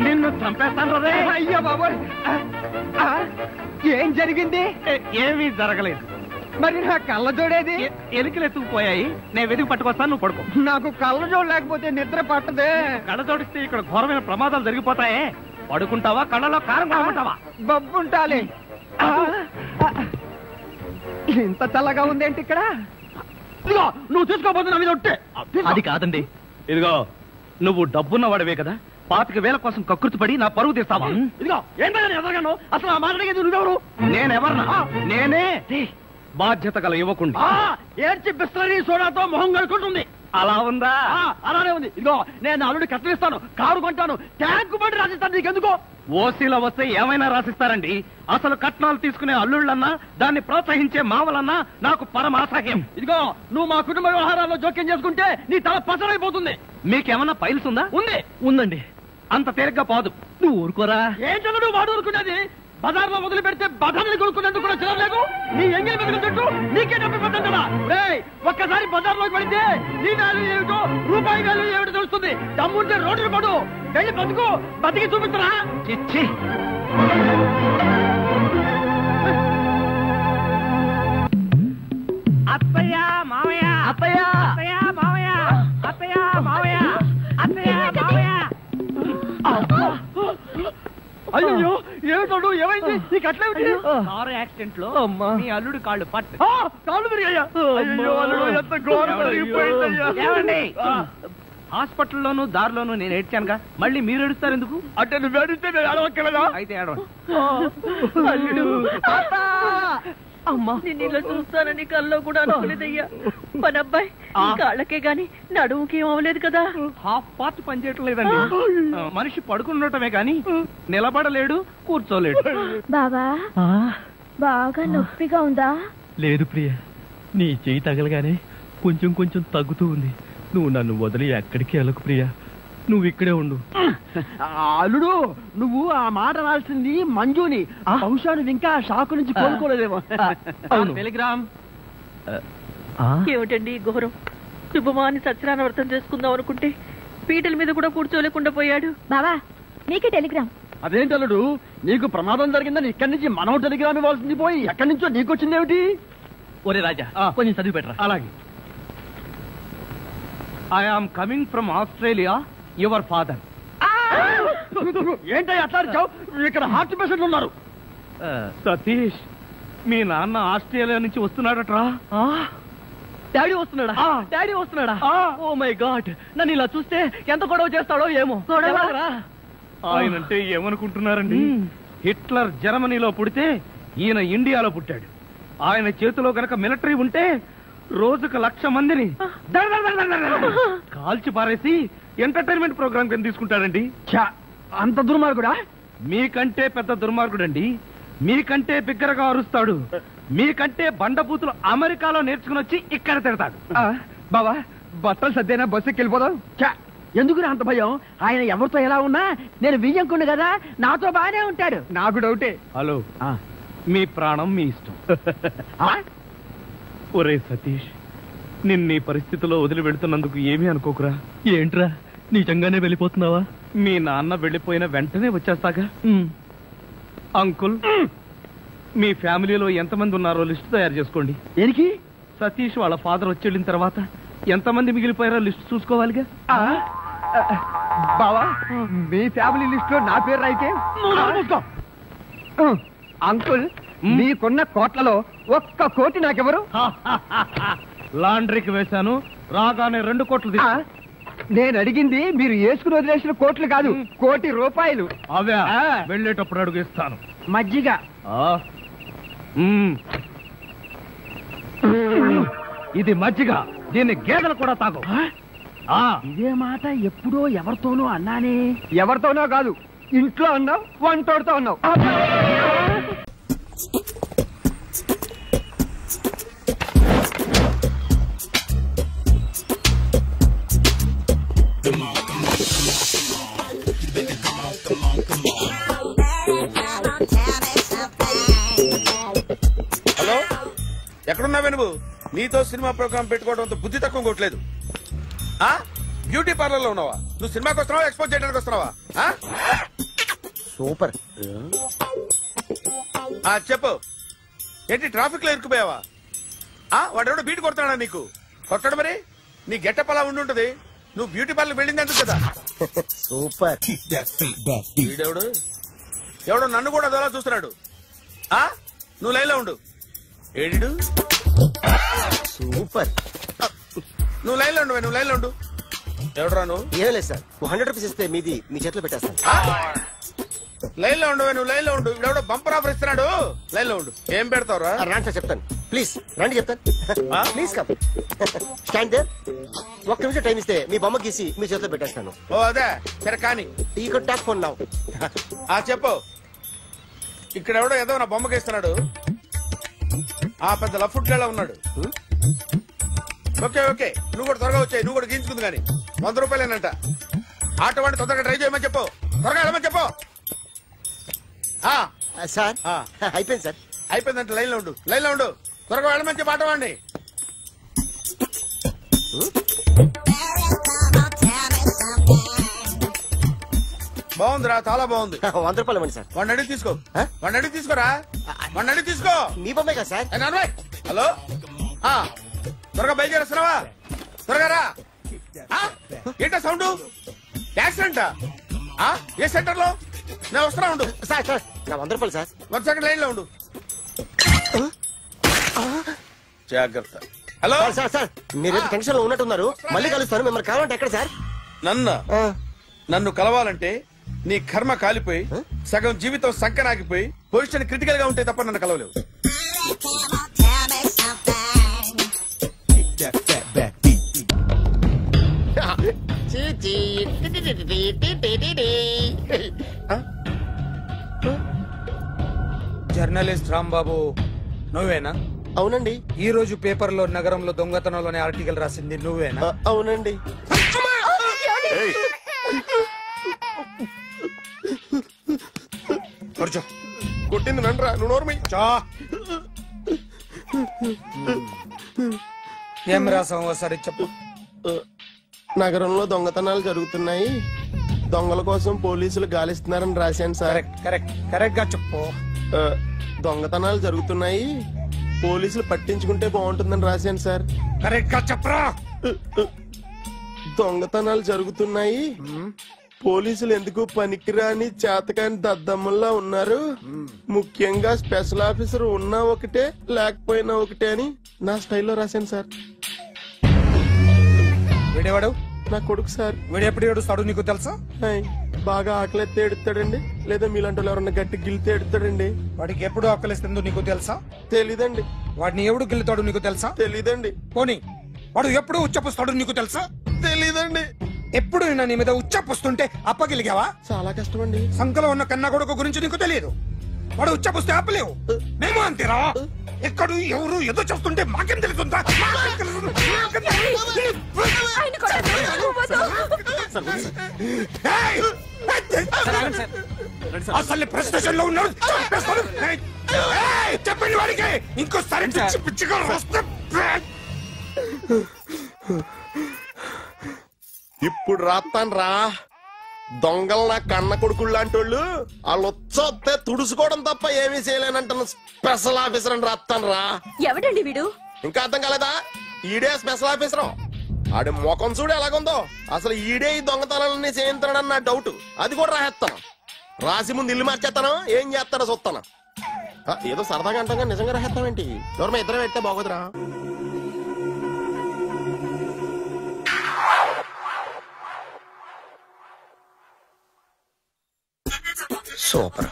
నిన్ను చంపేస్తాను రే. అయ్యో బాబోయ్, ఏం జరిగింది? ఏమీ జరగలేదు. మరి నా కళ్ళ జోడేది? ఎలికలు ఎత్తుకుపోయాయి, నేను వెతికి పట్టుకొస్తాను, నువ్వు పడుకో. నాకు కళ్ళ జోడు లేకపోతే నిద్ర పట్టదే. కళ్ళ జోడిస్తే ఇక్కడ ఘోరమైన ప్రమాదాలు జరిగిపోతాయే. పడుకుంటావా, కళ్ళలో కారం కాకుంటావా? బబ్బుంటాలి. ఇంత చల్లగా ఉందేంటి ఇక్కడ? ఇదిగో నువ్వు చూసుకోబోతు నా మీద ఒట్టే. అది కాదండి. ఇదిగో నువ్వు డబ్బున్న వాడివే కదా, 25,000 కోసం కకృతి పడి నా పరువు తీస్తావా? ఇదిగో ఏంటని ఎదగాను? అసలు ఆ మాట్లాడేది నువ్వెవరు? నేనెవరన్నా? నేనే బాధ్యత గల యువకుండి. ఏడ్చి బిస్లరీ సోడాతో మొహం కడుకుంటుంది. అలా ఉందా? అలానే ఉంది. ఇదిగో నేను అల్లుడు కట్టలిస్తాను, కారు కొంటాను, ట్యాంకు బండి రాసిస్తాను. నీకెందుకో? ఓసీలో వస్తే ఏమైనా రాసిస్తారండి. అసలు కట్నాలు తీసుకునే అల్లుళ్ళన్నా, దాన్ని ప్రోత్సహించే మామలన్నా నాకు పరమాసహ్యం. ఇదిగో నువ్వు మా కుటుంబ వ్యవహారాల్లో జోక్యం చేసుకుంటే నీ తల పసరైపోతుంది. మీకేమన్నా ఫైల్స్ ఉందా? ఉంది. ఉందండి. అంత తేలిగ్గా పాదు. నువ్వు ఊరుకోరా. ఏంటో నువ్వు వాడు ఊరుకునేది? బజార్లో మొదలు పెడితే బజార్ని కొనుక్కునేందుకు కూడా చిరలేదు. నీ ఎంగిలి బతుకుతుంటూ నీకే డబ్బు పడ్డం కదా. ఒక్కసారి బజార్లోకి పడితే నీ వాల్యూ ఏమిటో రూపాయి వాల్యూ ఏమిటో తెలుస్తుంది. దమ్ముంటే రోడ్డు పడు, వెళ్ళి బతుకు, బతికి చూపిస్తున్నా. చిచ్చి అత్తయ్య మావయ్య అత్తయ్య అత్తయ్య మావయ్య అత్తయ్య మావయ్య అత్తయ్య మావయ్య. అయ్యో ఏమిటోడు, ఏమైంది నీకు? అట్లేమిటి? కారు యాక్సిడెంట్ లో మీ అల్లుడు కాళ్ళు పట్టు. కాళ్ళు విరిగాయ్యా? అయ్యో అల్లుడు, ఎంత ఘోరం జరిగిపోయిందయ్యా. ఏమండి, హాస్పిటల్లోనూ దారిలోనూ నేను ఏడ్చానుగా, మళ్ళీ మీరు ఏడుస్తారు ఎందుకు? అంటే నువ్వు ఏడిస్తే నేను ఏడవక్కలేదా? అయితే ఏడవండి. అమ్మా నిన్ను ఇలా చూస్తానని కల్లో కూడా అనుకోలేదయ్యా. పనబ్బాయి కాళ్ళకే గాని నడుముకి ఏం అవ్వలేదు కదా? హాఫ్ పార్ట్ పనిచేయటం లేదండి. మనిషి పడుకుండటమే గాని నిలబడలేడు, కూర్చోలేడు. బాబా బాగా నొప్పిగా ఉందా? లేదు ప్రియ, నీ చెయ్యి తగలగానే కొంచెం కొంచెం తగ్గుతూ ఉంది. నువ్వు నన్ను వదిలి ఎక్కడికి వెళ్ళకు ప్రియ, నువ్వు ఇక్కడే ఉండు. అల్లుడు, నువ్వు ఆ మాట రాల్సింది మంజుని. బహుశా నువ్వు ఇంకా షాకు నుంచి కోలుకోలేదేమో. టెలిగ్రామ్. ఏమిటండి ఘోరం? శుభమాని సత్యనారాయణ వ్రతం చేసుకుందాం అనుకుంటే పీటల మీద కూడా కూర్చోలేకుండా పోయాడు. బాబా నీకే టెలిగ్రామ్. అదేంటి అల్లుడు, నీకు ప్రమాదం జరిగిందని ఇక్కడి నుంచి మనం టెలిగ్రామ్ ఇవ్వాల్సింది పోయి ఎక్కడి నుంచో నీకు వచ్చిందేమిటి? ఒరే రాజా, కొంచెం చదివి పెట్టరా. అలాగే. I am coming from Australia, your father. ఏంటో అట్లా అరిచావు? ఇక్కడ హార్ట్ పేషెంట్లు ఉన్నారు. సతీష్, మీ నాన్న ఆస్ట్రేలియా నుంచి వస్తున్నాడట్రా. డాడీ వస్తున్నాడా? డాడీ వస్తున్నాడా? ఓ మై గాడ్, నన్ను ఇలా చూస్తే ఎంత గొడవ చేస్తాడో ఏమో. ఆయనంటే ఏమనుకుంటున్నారండి? హిట్లర్ జర్మనీలో పుడితే ఈయన ఇండియాలో పుట్టాడు. ఆయన చేతిలో గనక మిలిటరీ ఉంటే రోజుకు 1,00,000 మందిని కాల్చి పారేసి ఎంటర్టైన్మెంట్ ప్రోగ్రామ్ కింద తీసుకుంటాడండి. అంత దుర్మార్గుడా? మీకంటే పెద్ద దుర్మార్గుడండి. మీకంటే బిగ్గరగా అరుస్తాడు. మీకంటే బండబూతులు అమెరికాలో నేర్చుకుని వచ్చి ఇక్కడ తిడతాడు. బావా, బట్టలు సర్దేనా బస్సుకి వెళ్ళిపోదాం. ఎందుకు అంత భయం? ఆయన ఎవరితో ఎలా ఉన్నా నేను వియ్యంకుండు కదా, నాతో బాగానే ఉంటాడు. నాకు డౌటే. హలో, మీ ప్రాణం మీ ఇష్టం. ఒరే సతీష్, నిన్నీ పరిస్థితిలో వదిలి వెళ్తున్నందుకు ఏమీ అనుకోకురా. ఏంట్రా, నిజంగానే వెళ్ళిపోతున్నావా? మీ నాన్న వెళ్ళిపోయిన వెంటనే వచ్చేస్తాగా. అంకుల్, మీ ఫ్యామిలీలో ఎంతమంది ఉన్నారో లిస్ట్ తయారు చేసుకోండి. దేనికి? సతీష్ వాళ్ళ ఫాదర్ వచ్చి వెళ్ళిన తర్వాత ఎంతమంది మిగిలిపోయారో లిస్ట్ చూసుకోవాలిగా. బావా, మీ ఫ్యామిలీ లిస్ట్ లో నా పేరు రాయితే? అంకుల్, మీకున్న కోట్లలో 1 కోటి నాకెవరు? లాండ్రీకి వేశాను, రాగానే 2 కోట్లు. నేను అడిగింది మీరు వేసుకుని వదిలేసిన కోట్లు కాదు, 1 కోటి రూపాయలు. అవే వెళ్ళేటప్పుడు అడుగు ఇస్తాను. మజ్జిగ. ఇది మజ్జిగ, దీన్ని గేదెలు కూడా తాగు. ఇదే మాట ఎప్పుడో ఎవరితోనో అన్నానే. ఎవరితోనో కాదు, ఇంట్లో అన్నావు, వంటోడుతో అన్నావు. హలో, ఎక్కడున్నావే నువ్వు? నీతో సినిమా ప్రోగ్రామ్ పెట్టుకోవడంతో బుద్ధి తక్కువ కొట్టలేదు. బ్యూటీ పార్లర్ లో ఉన్నావా? నువ్వు సినిమాకి వస్తున్నావా, ఎక్స్పోజ్ చేయడానికి వస్తున్నావా? సూపర్. చెప్పు, ఏంటి ట్రాఫిక్ లో ఇరుక్కుపోయావా? వాడెవడో బీట్ కొడతాడా నీకు? కొట్టడు మరి, నీ గెట్టప్ అలా ఉండుంటది. నువ్వు బ్యూటీ పార్లర్ వెళ్ళింది ఎందుకు కదా? సూపర్. వీడెవడు? ఎవడో నన్ను కూడా అదోలా చూస్తున్నాడు. నువ్వు లైన్లో ఉండు. ఏడు సూపర్. నువ్వు లైన్లో ఉండు, నువ్వు లైన్లో ఉండు. ఎవడరా నువ్వు? ఏం లేదు సార్, 100 రూపీస్ ఇస్తే మీది మీ చేతిలో పెట్టేస్తాను. లైన్ లో ఉండు, నువ్వు లైన్ లో ఉండు. ఎవడో బంపర్ ఆఫర్ ఇస్తున్నాడు, లైన్ లో ఉండు. ఏం పెడతావురా? రాండి సార్, చెప్తాను. ప్లీజ్ రండి, చెప్తాను. Please come. Stand there. 1 నిమిషం టైం ఇస్తే మీ బొమ్మ గీసి మీ చేతిలో పెట్టేస్తాను. ఓ అదే సరే, కానీ ఈ కుడ్ టాక్ ఫోన్ నౌ. చెప్పు. ఇక్కడ ఎవడో ఏదో నా బొమ్మకి ఇస్తున్నాడు. పెద్ద లఫుట్లా ఉన్నాడు. ఓకే ఓకే, నువ్వు కూడా త్వరగా వచ్చాయి. నువ్వు కూడా గీంచుకుంది కానీ 100 రూపాయలేనంట. ఆటో వాడిని తొందరగా ట్రై చేయమని చెప్పు, త్వరగా వెళ్ళమని చెప్పు. సార్ అయిపోయింది సార్. అయిపోయిందంటే లైన్ లో ఉండు, లైన్ లో ఉండు. త్వరగా వెళ్ళమంచి పాట వాడండి. బాగుందిరా, చాలా బాగుంది. 100 రూపాయలు ఇవ్వండి సార్. 1 అడిగి తీసుకో, 1 అడిగి తీసుకోరా, 1 అడిగి తీసుకో. మీ బొమ్మే కదా సార్. హలో, త్వరగా బయలుదేరేస్తున్నావా? త్వరగా రా. ఏంటా సౌండ్? యాక్సిడెంటా? ఏ సెంటర్ లో? నేను వస్తున్నా ఉండు. సార్ సార్ నా 100 రూపాయలు సార్. 1 సెకండ్ లైన్ లో ఉండు. జాగ్రత్త. హలో సార్ సార్ మీరు టెన్షన్ లో ఉన్నట్టున్నారు, మళ్ళీ కలుస్తాను. మిమ్మల్ని కావాలంటే ఎక్కడ సార్? నన్ను కలవాలంటే నీ కర్మ కాలిపోయి సగం జీవితం సంకనాగిపోయి పొజిషన్ క్రిటికల్ గా ఉంటే తప్ప నన్ను కలవలేవు. జర్నలిస్ట్ రాంబాబు నువ్వేనా? అవునండి. ఈ రోజు పేపర్ లో నగరంలో దొంగతనంలోనే ఆర్టికల్ రాసింది నువ్వేనా? అవునండి. కొట్టింది నండ్రా, నువ్వు నోర్మి. ఏం రాసావు ఒకసారి చెప్పు. నగరంలో దొంగతనాలు జరుగుతున్నాయి, దొంగల కోసం పోలీసులు గాలిస్తున్నారని రాశాను సార్. కరెక్ట్ గా చెప్పు. దొంగతనాలు జరుగుతున్నాయి, పోలీసులు పట్టించుకుంటే బాగుంటుందని రాశాను సార్. కరెక్ట్ గా చెప్పరా. దొంగతనాలు జరుగుతున్నాయి, పోలీసులు ఎందుకు పనికిరాని చేతకాని దద్దమ్మల్లా ఉన్నారు, ముఖ్యంగా స్పెషల్ ఆఫీసర్ ఉన్నా ఒకటే లేకపోయినా ఒకటే అని నా స్టైల్లో రాశాను సార్. వీడేవాడు? నా కొడుకు సార్. వీడు ఎప్పుడు ఏడుస్తాడు నీకు తెలుసా? బాగా ఆకలిస్తే ఎడుతాడండి, లేదా మీలాంటి ఎవరన్నా గట్టి గిల్లితే ఎడుతాడండి. వాడికి ఎప్పుడు ఆకలిస్తుందో నీకు తెలుసా? తెలీదండి. వాడిని ఎవడు గిల్లుతాడు నీకు తెలుసా? తెలీదండి. పోనీ వాడు ఎప్పుడు ఉచ్చపుస్తాడు నీకు తెలుసా? తెలీదండి. ఎప్పుడు నిన్న నీ మీద ఉచ్చపుస్తుంటే అప్పగిలిగావా? చాలా కష్టం అండి. సంకలో ఉన్న కన్నా కొడుకు గురించి నీకు తెలియదు. వాడు ఉచ్చపుస్తే ఆపలేవు. మేము అంతేరా. ఎక్కడు ఎవరు ఏదో చెప్తుంటే మాకేం తెలుస్తుందా? అసలు ప్రెస్ స్టేషన్ లో ఉన్నాడు. చెప్పండి వాడికి ఇంకోసారి పిచ్చి పిచ్చిగా వస్తే. ఇప్పుడు రాత్తాను రా. దొంగలు నా కన్న కొడుకులు లాంటి వాళ్ళు వాళ్ళు వచ్చొస్తే తుడుచుకోవడం తప్ప ఏమీ చేయలేనంటున్న స్పెషల్ ఆఫీసర్ అని రాత్తాను రా. ఎవడండి వీడు? ఇంకా అర్థం కాలేదా? ఈడే స్పెషల్ ఆఫీసర్. ఆడి ముఖం చూడు ఎలాగుందో. అసలు ఈడే ఈ దొంగతనాలన్నీ చేయించాడని నా డౌట్. అది కూడా రాసేస్తాను. రాసి ముందు ఇల్లు మార్చేస్తాను, ఏం చేస్తాడో చూస్తాను. ఏదో సరదాగా అంటాగా నిజంగా రాసేస్తామేంటి? ఎవరన్నా ఇద్దరు పెడితే బాగోదురా. సూపర్.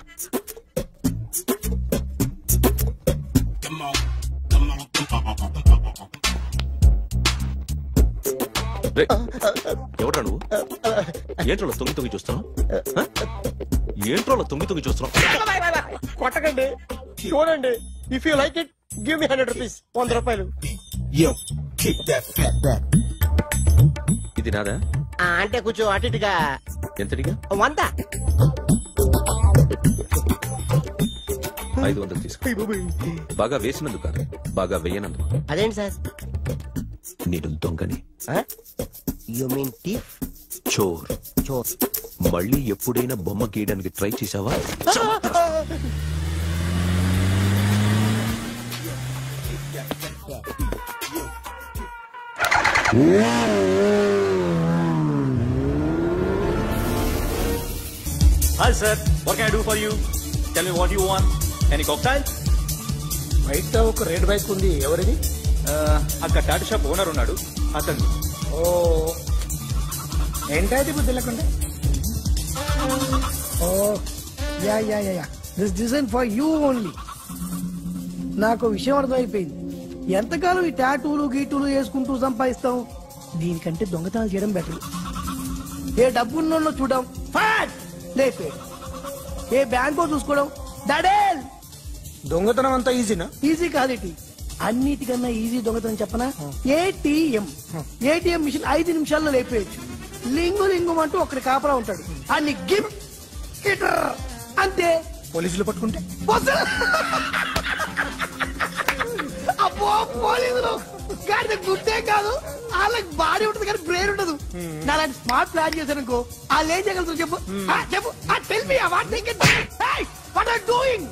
ఎవడ్రా నువ్వు? ఏంట్రోలో తొంగి తొంగి చూస్తున్నావు? ఏంట్రోలో తొంగి తొంగి చూస్తున్నావు? కొట్టకండి, చూడండి. If you like it give me 100 rupees. 100 రూపాయలు. ఇది నాదా? అంటే కొంచెం అటు ఇటుగా. ఎంతడిగా? 100. 500 తీసుకో. బాగా వేసినందుకు కాదు, బాగా వేయనందుకు. అదేంటి సార్? నేను దొంగని. You mean thief? చోర్. చోర్. మళ్ళీ ఎప్పుడైనా బొమ్మ గీయడానికి ట్రై చేసావా? Hi sir, what can I do for you? Tell me what you want. Any cocktail? బయట ఒక రెడ్ బైక్ ఉంది, ఎవరిది? అక్కడ టాటా షాప్ ఓనర్ ఉన్నాడు, అతను. ఓ ఏంటది బుద్ధి లేకుండా? ఓ yeah yeah yeah this design for you only. నాకు విషయం అర్థమైపోయింది. ఎంతకాలం ఈ టాటూలు గీటూలు వేసుకుంటూ సంపాదిస్తాం? దీనికంటే దొంగతనాలు చేయడం బెటర్. ఏ డబ్బున్నోళ్ళు చూడడం ఫాట్ లేపే, ఏ బ్యాంకో చూసుకోవడం దడేల్. దొంగతనం అంతా ఈజీనా? ఈజీ కాదేటి, అన్నిటికన్నా ఈజీ దొంగతనం చెప్పనా? ఏటీఎం. ఏటీఎం మిషన్ 5 నిమిషాల్లో లేపేయచ్చు. లింగు లింగు అంటూ ఒకటి కాపలా ఉంటాడు, అన్ని గిమ్ అంతే పోలీసులు పట్టుకుంటే అబ్బో పోలీసులు గాడి గుట్టే కాదు, వాళ్ళకి బాడీ ఉంటుంది కానీ బ్రెయిన్ ఉండదు. నాలాంటి స్మార్ట్ ప్లాన్ చేశానుకో వాళ్ళు ఏం చేయగలుగుతారు చెప్పు? చెప్పు, tell me what they can do. Hey, what are doing?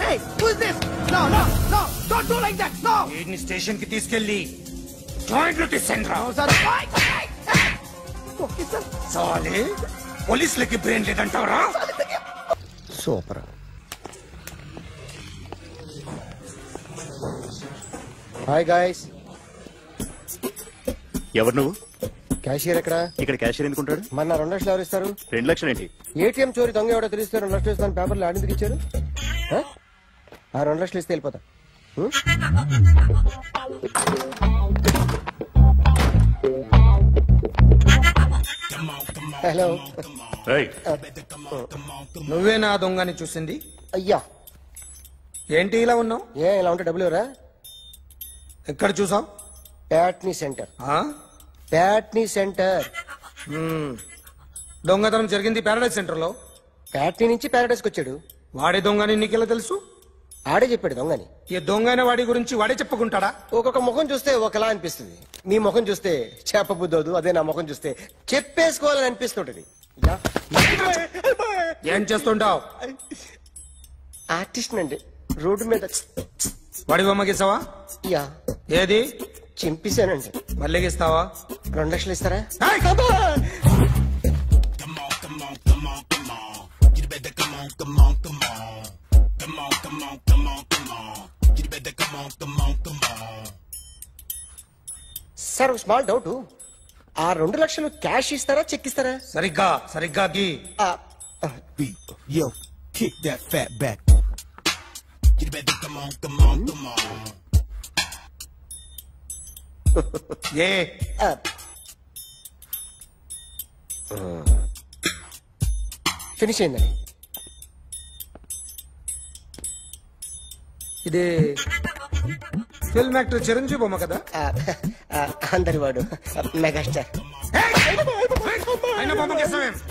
Hey, who is this? No no no, don't do like that. No, వీడిని స్టేషన్ కి తీసుకెళ్ళి జాయింట్లు తీసుకెళ్ళరా. Sir okay sir. చాలే, పోలీసులకి బ్రెయిన్ లేదంటారా? సూపర్. Hi guys. ఎవరు నువ్వు? క్యాషియర్ ఎక్కడ? ఇక్కడ క్యాషియర్ ఎందుకుంటాడు? మన 2 లక్షలు ఎవరు ఇస్తారు? 2 లక్షలు ఏంటి? ఏటీఎం చోరీ దొంగ ఎవడో తెలిస్తే 2 లక్షలు ఇస్తాను పేపర్లు ఆడిందుకు ఇచ్చారు. ఆ 2 లక్షలు ఇస్తే వెళ్ళిపోతా. హలో, నువ్వేనా దొంగని చూసింది? అయ్యా ఏంటి ఇలా ఉన్నావు? ఇలా ఉంటే డబ్బులు ఎవరా? ఎక్కడ చూసావు? ప్యాట్నీ సెంటర్. ప్యాట్నీ సెంటర్. దొంగతనం జరిగింది ప్యారడైజ్ సెంటర్ లో. ప్యాట్నీ నుంచి ప్యారడైజ్ కి వచ్చాడు. వాడే దొంగని నీకెలా తెలుసు? ఆడే చెప్పాడు దొంగని. ఈ దొంగైన వాడి గురించి వాడే చెప్పుకుంటాడా? ఒక్కొక్క ముఖం చూస్తే ఒకలా అనిపిస్తుంది. నీ ముఖం చూస్తే చెప్పబుద్దోదు, అదే నా ముఖం చూస్తే చెప్పేసుకోవాలని అనిపిస్తుంటది. ఏం చేస్తుంటావు? ఆర్టిస్ట్ అండి. రోడ్డు మీద వాడి బొమ్మ గీసావా? యా. ఏది? చింపేశానండి. మళ్ళీ గీస్తావా? 2 లక్షలు ఇస్తారా? సార్ ఒక స్మాల్ డౌట్, ఆ 2 లక్షలు క్యాష్ ఇస్తారా చెక్ ఇస్తారా? సరిగ్గా సరిగ్గా గీ. Yo, kick that fat back. You better come on, come on, come on. A finish అయిందండి. ఇది ఫిల్మ్ యాక్టర్ చిరంజీవి బొమ్మ కదా? అందరి వాడు మెగాస్టార్.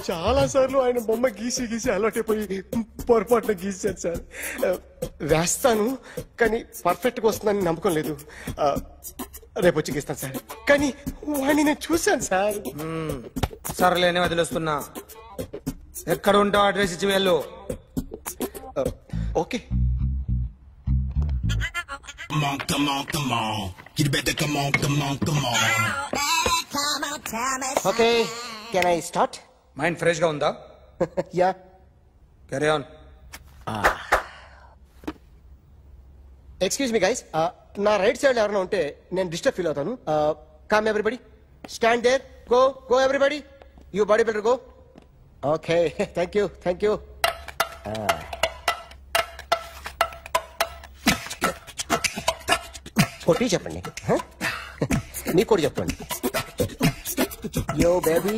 చాలా సార్లు ఆయన బొమ్మ గీసి గీసి అలవాటైపోయి పొరపాటున గీసాను సార్. వేస్తాను కానీ పర్ఫెక్ట్ గా వస్తుందని నమ్మకం లేదు. రేపు వచ్చి గీస్తాను సార్. కానీ వాడిని నేను చూశాను సార్. సర్లేని వదిలేస్తున్నా. ఎక్కడ ఉంటావు అడ్రస్ ఇచ్చి వెళ్ళు. Okay. Come on, come on, come on. You better come on, come on, come on. Okay, can I start? Mind fresh గా ఉందా? Yeah. Carry on. Excuse me guys, నా రైట్ సైడ్ ఎవరైనా ఉంటే నేను డిస్టర్బ్ ఫీల్ అవుతాను. Come everybody, stand there, go go everybody, you body builder go. Okay, thank you thank you. కొట్టి చెప్పండి, మీకు కూడా చెప్పండి. Yo baby.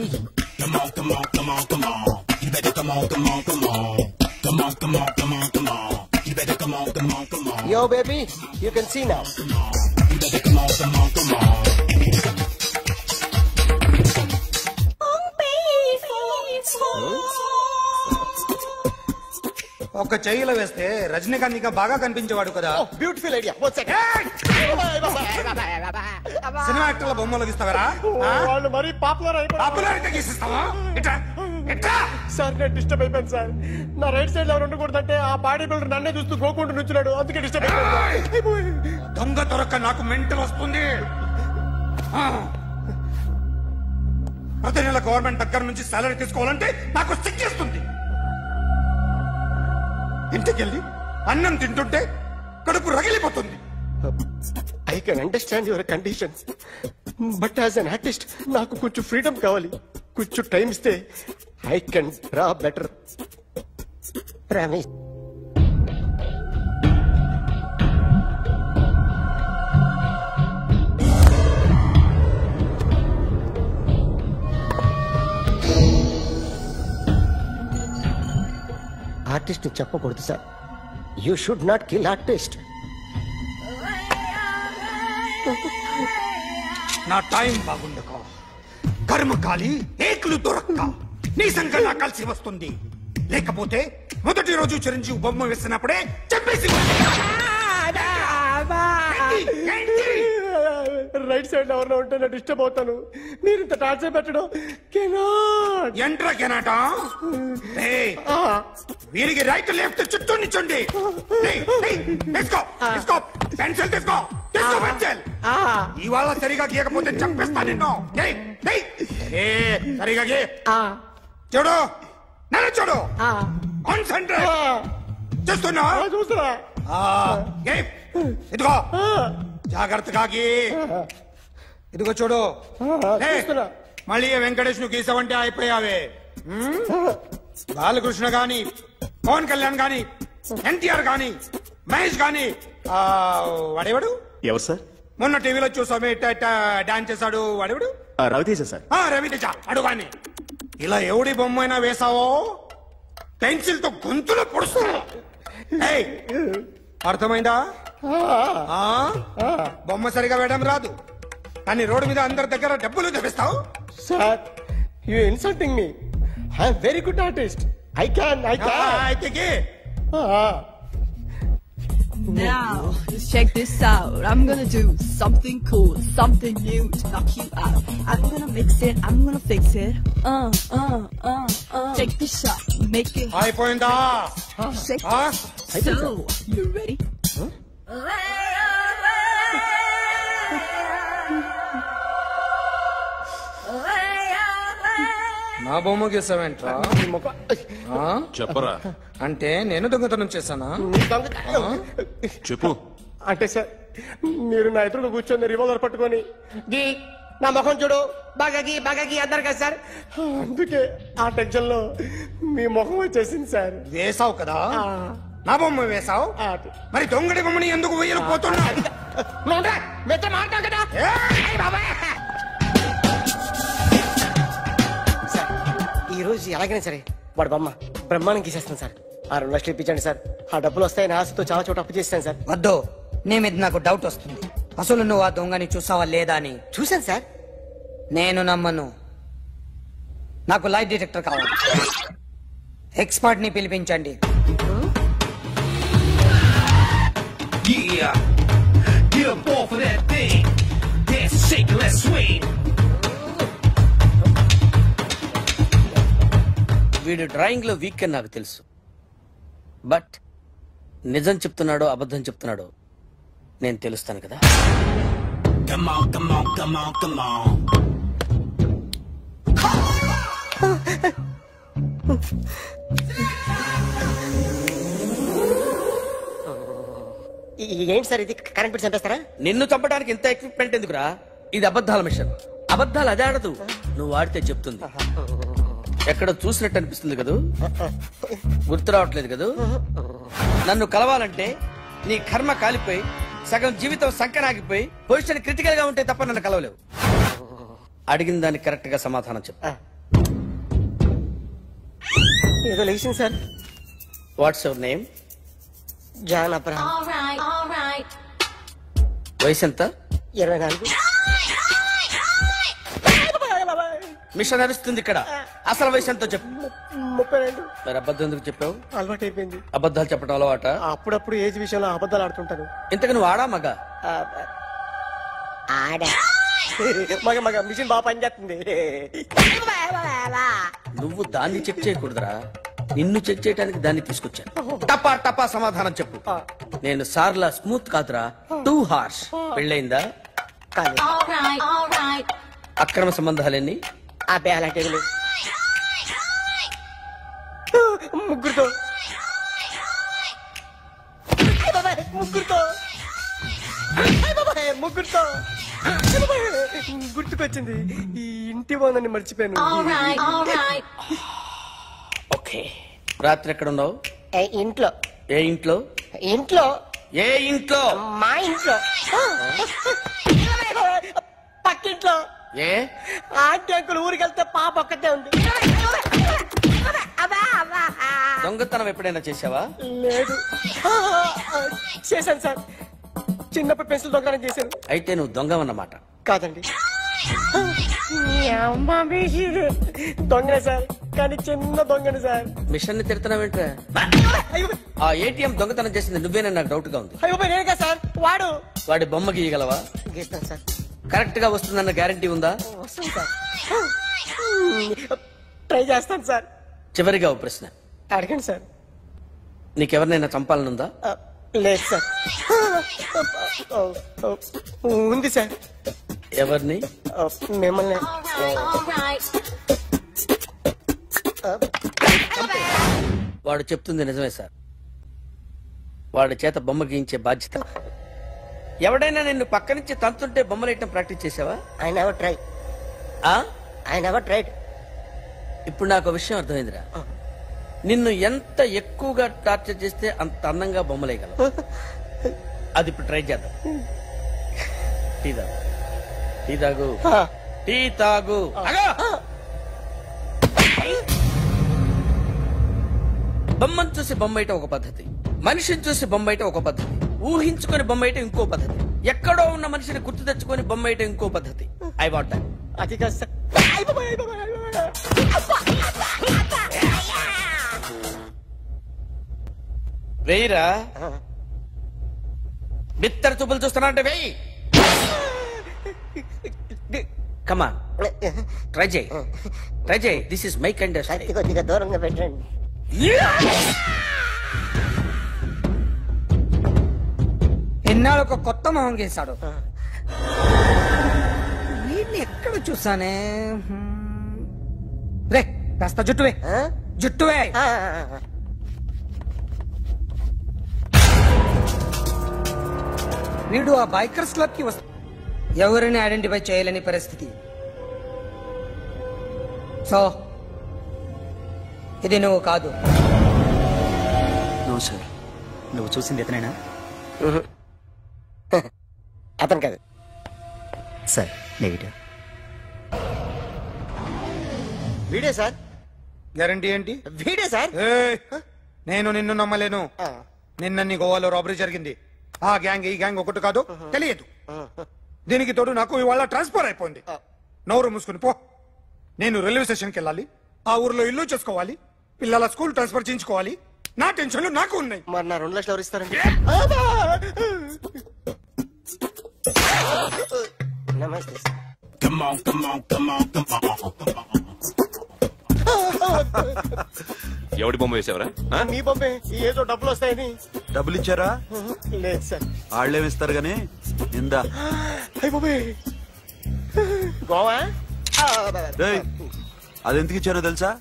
Come on, come on, come on, come on. You better come on, come on, come on. Come on, come on, come on, come on. You better come on, come on, come on. Yo baby, you can see now. You better come on, come on, come on. ఒక చెయ్యిలో వేస్తే రజనీకాంత్ ఇంకా బాగా కనిపించేవాడు కదా. Beautiful idea. Cinema యాక్టర్ల బొమ్మలు గీస్తావరా? వాళ్ళు మరీ popularity గీసిస్తావా? Sir నేను disturb అయిపోయాను సార్. నా రైట్ సైడ్ ఎవరు ఉండకూడదంటే ఆ బాడీ బిల్డర్ నన్నే చూస్తూ గోకుంటూ నుంచున్నాడు, అందుకే డిస్టర్బ్ అయిపోయాను. దొంగ దొరక్క నాకు మెంటల్ వస్తుంది. ప్రతి నెల గవర్నమెంట్ దగ్గర నుంచి సాలరీ తీసుకోవాలంటే నాకు సిగ్గేస్తుంది. ఇంటికెళ్ళి అన్నం తింటుంటే కడుపు రగిలిపోతుంది. I can understand your conditions, but as an artist నాకు కొంచెం ఫ్రీడమ్ కావాలి. కొంచెం టైం ఇస్తే I can draw better. Promise. Artist చెప్పకూడదు sir. You should not kill artist. నా టైం బాగుండక కర్మ కాలి ఏకులు దొరక్క నీ సంఘం నా కలిసి వస్తుంది. లేకపోతే మొదటి రోజు చిరంజీవి బొమ్మ వేస్తున్నప్పుడే చెప్పేసి రైట్ సైడ్ ఎవరిలో ఉంటే నేను డిస్టర్బ్ అవుతాను. మీరు ఇంత టార్చర్ పెట్టడం ఎంట్రా కెనాట. వీరికి రైట్ లెఫ్ట్ చుట్టూ నిచ్చండి. పెన్సిల్ తీసుకో, పెన్సిల్. ఇవాళ సరిగా గీయకపోతే చంపేస్తా నిన్ను. సరిగా గీ. చూడు, నన్ను చూడు. కాన్సంట్రేట్ చూస్తున్నా. ఇదిగో జాగ్రత్తగా గీ. ఇదిగో చూడు. మళ్ళీ వెంకటేష్ ను గీసావంటే అయిపోయావే. బాలకృష్ణ గాని, పవన్ కళ్యాణ్ గాని, ఎన్టీఆర్ గాని, మహేష్ గాని, వాడేవాడు ఎవరు సార్? మొన్న టీవీలో చూసామే డాన్స్ చేశాడు వాడేవాడు? రవితేజ సార్. రవితేజ అడుగాని. ఇలా ఎవడి బొమ్మ అయినా వేసావో పెన్సిల్ తో గొంతులో పొడుస్తా. అర్థమైందా? బొమ్మ సరిగా వేయడం రాదు కానీ రోడ్డు మీద అందరి దగ్గర డబ్బులు తెప్పిస్తావు. Sir, you insulting me. I'm very good artist. I can. Now, just check this out. I'm gonna do something cool, something new to knock you out. I'm gonna mix it, I'm gonna fix it. Take the shot, make it. అయిపోయిందా? So, you ready? నా బొమ్మ గీసావేంట్రా? చెప్పరా. అంటే నేను దొంగతనం చేశానా? చెప్పు. అంటే సార్, మీరు నా ఎదురు కూర్చొని రివాల్వర్ పట్టుకొని గీ నా ముఖం చూడు బాగా గీ అన్నారు కదా సార్. అందుకే ఆ టెన్షన్ లో మీ ముఖం వచ్చేసింది సార్. వేసావు కదా, నా బొమ్మ వేసావు. మరి దొంగడి బొమ్మని ఎందుకు వేయలేకపోతున్నా? మాట్లాడు కదా. ఈ రోజు ఎలాగైనా సరే వాడు బొమ్మ బ్రహ్మాండం గీసేస్తాను సార్. ఆ 2 లక్షలు ఇప్పించండి సార్. ఆ డబ్బులు వస్తాయని ఆశతో చాలా చోట అప్పు చేస్తాను సార్. వద్దు, నీ మీద నాకు డౌట్ వస్తుంది. అసలు నువ్వు ఆ దొంగని చూసావా లేదా అని. చూశాను సార్. నేను నమ్మను. నాకు లైట్ డిటెక్టర్ కావాలి. ఎక్స్పర్ట్ ని పిలిపించండి. వీడు డ్రాయింగ్ లో వీక్ అని నాకు తెలుసు. బట్ నిజం చెప్తున్నాడో అబద్ధం చెప్తున్నాడో నేను తెలుస్తాను కదా. ఏంటి సార్ ఇది? కరెంట్ బిల్ చంపేస్తారా? నిన్ను చంపడానికి ఇంత ఎక్విప్మెంట్ ఎందుకురా? ఇది అబద్ధాల మిషన్. అబద్ధాలు అదే ఆడదు, నువ్వు ఆడితే చెప్తుంది. ఎక్కడ చూసినట్టు అనిపిస్తుంది కదూ? గుర్తు రావట్లేదు కదూ? నన్ను కలవాలంటే నీ కర్మ కాలిపోయి సగం జీవితం సంకరాగిపోయి పొజిషన్ క్రిటికల్ గా ఉంటే తప్ప నన్ను కలవలేవు. అడిగిన దానికి కరెక్ట్ గా సమాధానం చెప్పు. ఏదో లేచింది sir. What's your name? John Abraham. వయసు ఎంత? 24. మిషన్ నడుస్తుంది ఇక్కడ. అసలు వయసు ఎంతో చెప్పు. 32. మరి అబద్ధం ఎందుకు చెప్పావు? అలవాటు అయిపోయింది. అబద్ధాలు చెప్పడం అలవాట? అప్పుడప్పుడు ఏజ్ విషయంలో అబద్ధాలు ఆడుతుంటాను. ఇంతకు నువ్వు ఆడా మగ? మగ మిషన్ బాగా పనిచేస్తుంది. నువ్వు దాన్ని చెక్ చేయకూడదురా, నిన్ను చెక్ చేయడానికి దాన్ని తీసుకొచ్చాను. టపా టపా సమాధానం చెప్పు. నేను సార్లా స్మూత్ కాదురా, టూ హార్ష్. పెళ్ళయిందా? అక్రమ సంబంధాలన్నీ? అబ్బే అలాంటి ముగ్గురుతో గుర్తుకొచ్చింది. ఈ ఇంటి బాగుందని మర్చిపోయాను. ఓకే, రాత్రి ఎక్కడ ఉన్నావు? ఇంట్లో. ఏ ఇంట్లో? ఇంట్లో. ఏ ఇంట్లో? మా ఇంట్లో. పక్కింట్లో. ఏ ఆంటీ అంకుల్ ఊరికి వెళ్తే పాప ఒక్కతే ఉంది. దొంగతనం ఎప్పుడైనా చేసావా? లేదు. చేశాను సార్, చిన్నప్పుడు పెన్సిల్ దొంగతనం చేశాను. అయితే నువ్వు దొంగవన్నమాట. కాదండి, దొంగనే సార్. కానీ చిన్న దొంగని సార్. మిషన్ ని తిడుతున్నావేంట్రా? ఆ ఏటీఎం దొంగతనం చేసింది నువ్వేనని నాకు డౌట్ గా ఉంది. అయ్యో నేనే కదా సార్. వాడి బొమ్మ గీయగలవా? గీస్తాను సార్. కరెక్ట్ గా వస్తుందన్న గ్యారంటీ ఉందా? వస్తుంది సార్. ట్రై చేస్తాను సార్. చివరిగా ఓ ప్రశ్న అడగండి సార్. నీకెవరినైనా చంపాలనుందా? లేదు సార్. ఉంది సార్. ఎవరిని? మిమ్మల్ని. వాడు చెప్తుంది నిజమే సార్. వాడి చేత బొమ్మ గీయించే బాధ్యత. ఎవడైనా నిన్ను పక్క నుంచి తంతుంటే బొమ్మలేయటం ప్రాక్టీస్ చేసావా? I never try. I never tried. ఇప్పుడు నాకు విషయం అర్థమైందిరా. నిన్ను ఎంత ఎక్కువగా టార్చర్ చేస్తే అంత అందంగా బొమ్మలేయగలవు. అది ఇప్పుడు ట్రై చేద్దాం. టీ తాగు. టీ తాగు. టీ తాగు. బొమ్మను చూసి బొమ్మయటం ఒక పద్ధతి, మనిషిని చూసి బొమ్మయటం ఒక పద్ధతి, ఊహించుకొని బొమ్మయటం ఇంకో పద్ధతి, ఎక్కడో ఉన్న మనిషిని గుర్తు తెచ్చుకొని బొమ్మయటం ఇంకో పద్ధతి. I want that. అది కాదు సార్. వెయ్యిరా. బిత్తర చూపులు చూస్తున్నా అంటే వెయ్యి. కమా ట్రై చేయి. ట్రై చేయి. This is my kind of style. కొద్దిగా దూరంగా పెట్టండి. ఎన్నాళ్ళు ఒక కొత్త మొహం గీశాడు. వీడిని ఎక్కడ చూసానే? రే కాస్త జుట్టువే. జుట్టువే. వీడు ఆ బైకర్స్ క్లబ్ కి వస్తా ఎవరిని ఐడెంటిఫై చేయలేని పరిస్థితి. సో ఇది నువ్వు కాదు. No sir. నువ్వు చూసింది ఎతనేనా? అతను కాదు సార్. నెగిటివ్. వీడే సార్. గ్యారంటీ ఏంటి? వీడే సార్. నేను నిన్ను నమ్మలేను. నిన్న గోవాలో రాబరీ జరిగింది. ఆ గ్యాంగ్ ఈ గ్యాంగ్ ఒకటి కాదు, తెలియదు. దీనికి తోడు నాకు ఇవాళ ట్రాన్స్ఫర్ అయిపోయింది. నోరు మూసుకుని పో. నేను రైల్వే స్టేషన్కి వెళ్ళాలి, ఆ ఊర్లో ఇల్లు చేసుకోవాలి, పిల్లల స్కూల్ ట్రాన్స్ఫర్ చేయించుకోవాలి. నా టెన్షన్లు నాకు ఉన్నాయి. మరి నా 2 లక్షలు ఎవరు ఇస్తారండి? నమస్తే sir. Come on, come on, come on, come on. ఎవడి బొమ్మ వేసావరా? నీ బొమ్మే. ఏదో డబ్బులు వస్తాయని. డబ్బులు ఇచ్చారా? లేదు సార్. వాళ్ళేమిస్తారు గానీ ఇందా. గోవా అదెందుకు ఇచ్చారో తెలుసా?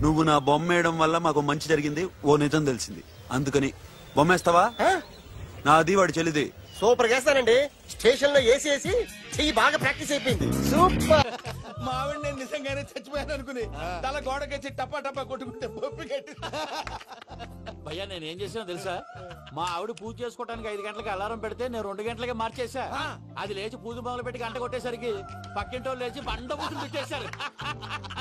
నువ్వు నా బొమ్మ వేయడం వల్ల మాకు మంచి జరిగింది, ఓ నిజం తెలిసింది. అందుకని బొమ్మేస్తావా? నాది వాడి చెల్లిది. సూపర్ చేస్తానండి. స్టేషన్ లో ఏసీ వేసి చెయ్యి బాగా ప్రాక్టీస్ అయిపోయింది. సూపర్. మా ఆవిడ నేను నిజంగానే చచ్చిపోయాను అనుకుని తల గోడకొచ్చి టపా టపా కొట్టుకుంటే బొప్పి కట్టి. భయ్యా నేనేం చేసానో తెలుసా? మా ఆవిడ పూజ చేసుకోవడానికి 5 గంటలకి అలారం పెడితే నేను 2 గంటలకి మార్చేసా. అది లేచి పూజ మొదలు పెట్టి గంట కొట్టేసరికి పక్కింటి వాళ్ళు లేచి బండ పూజలు పెట్టేశారు.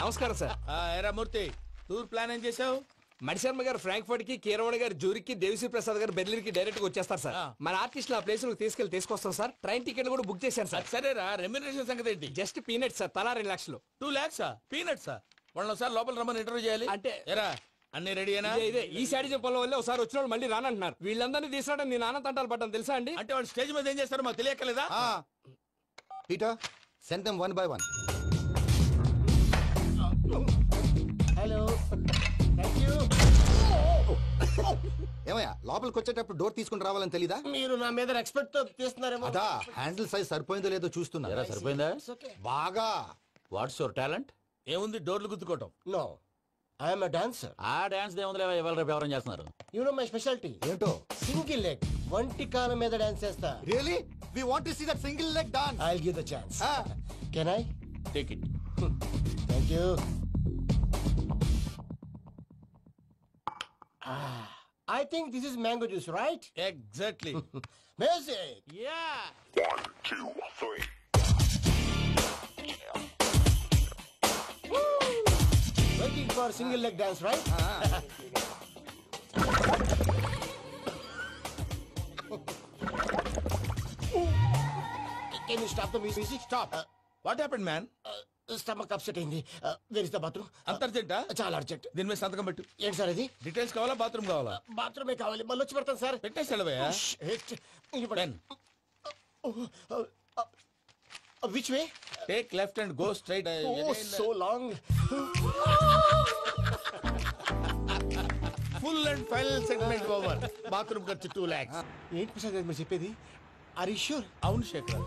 నమస్కారం సార్. ఏరా మూర్తి, టూర్ ప్లాన్ ఏం చేసావు? మణిశర్మ గారు ఫ్రాంక్ఫర్ట్ కి, కీరవాడ గారు జూరికి, దేవిశ్రీ ప్రసాద్ గారు బెర్లిన్ కి డైరెక్ట్ గా వచ్చేస్తారు సార్. మన ఆర్టిస్ట్ ఆ ప్లేస్ తీసుకొస్తాం సార్. ట్రైన్ టికెట్ కూడా బుక్ చేశాను సార్. సరేరా, రెమ్యూనరేషన్ సంగతి ఏంటి? Just peanuts sir. తలా 2 లక్షలు. 2 lakhs పీనట్స్. వాళ్ళని సార్ లోపల రమ్మని ఇంటర్వ్యూ చేయాలి అంటే. ఎరా అన్ని రెడీనా? ఇదే ఈ శాడీ పొలం వల్ల ఒకసారి వచ్చిన వాళ్ళు మళ్ళీ రానంటున్నారు. వీళ్ళందరినీ తీసుకురావడం నేను నాన్న తంటాలు పడ్డాను తెలుసా అండి. అంటే వాళ్ళు స్టేజ్ మీద ఏం చేస్తారో మాకు తెలియక్కలేదా? Peter, send them one by one. Hello. Thank you. ఏమయ్యా లోపలికి వచ్చేటప్పుడు డోర్ తీసుకుని రావాలని తెలీదా? మీరు నా మీద ఎక్స్పెక్ట్ తో తీస్తున్నారేమో. అదా హ్యాండిల్ సైజ్ సరిపోయిందో లేదో చూస్తున్నా. సరిపోయిందా? బాగా. What's your talent? ఏముంది డోర్లు గుద్దుకోవటం. No, I am a dancer. ఆ డాన్స్ దేవుందిలే, ఇవాళ రేపు ఎవరైనా చేస్తున్నారు. You know my speciality. ఏంటో? సింగిల్ లెగ్, వంటి కాలం మీద డాన్స్ చేస్తా. Really? We want to see that single leg dance. I will give the chance. Can I take it? Thank you. I think this is mango juice, right? Exactly. Music. Yeah. 1, 2, 3. Waiting for single leg dance, right? Can you stop the music? Stop. What happened, man? Stomach upset అయింది. Where is the bathroom? అంత అర్జెంటా? చాలా urgent. దీని మీద సంతకం పెట్టు. ఏంటి sir ఇది? డీటెయిల్స్ కావాలా బాత్రూమ్ కావాలా? బాత్రూమే కావాలి. మళ్ళీ వచ్చి పెడతాను సార్. పెట్టేసి వెళ్ళవయ్యా. Which way? Take left and go straight. So long. Full and final segment over. Bathroom ఖర్చు 2 lakhs. ఏంటి ప్రసాద్ గారు మీరు చెప్పేది? Are you sure? అవును శేఖర్,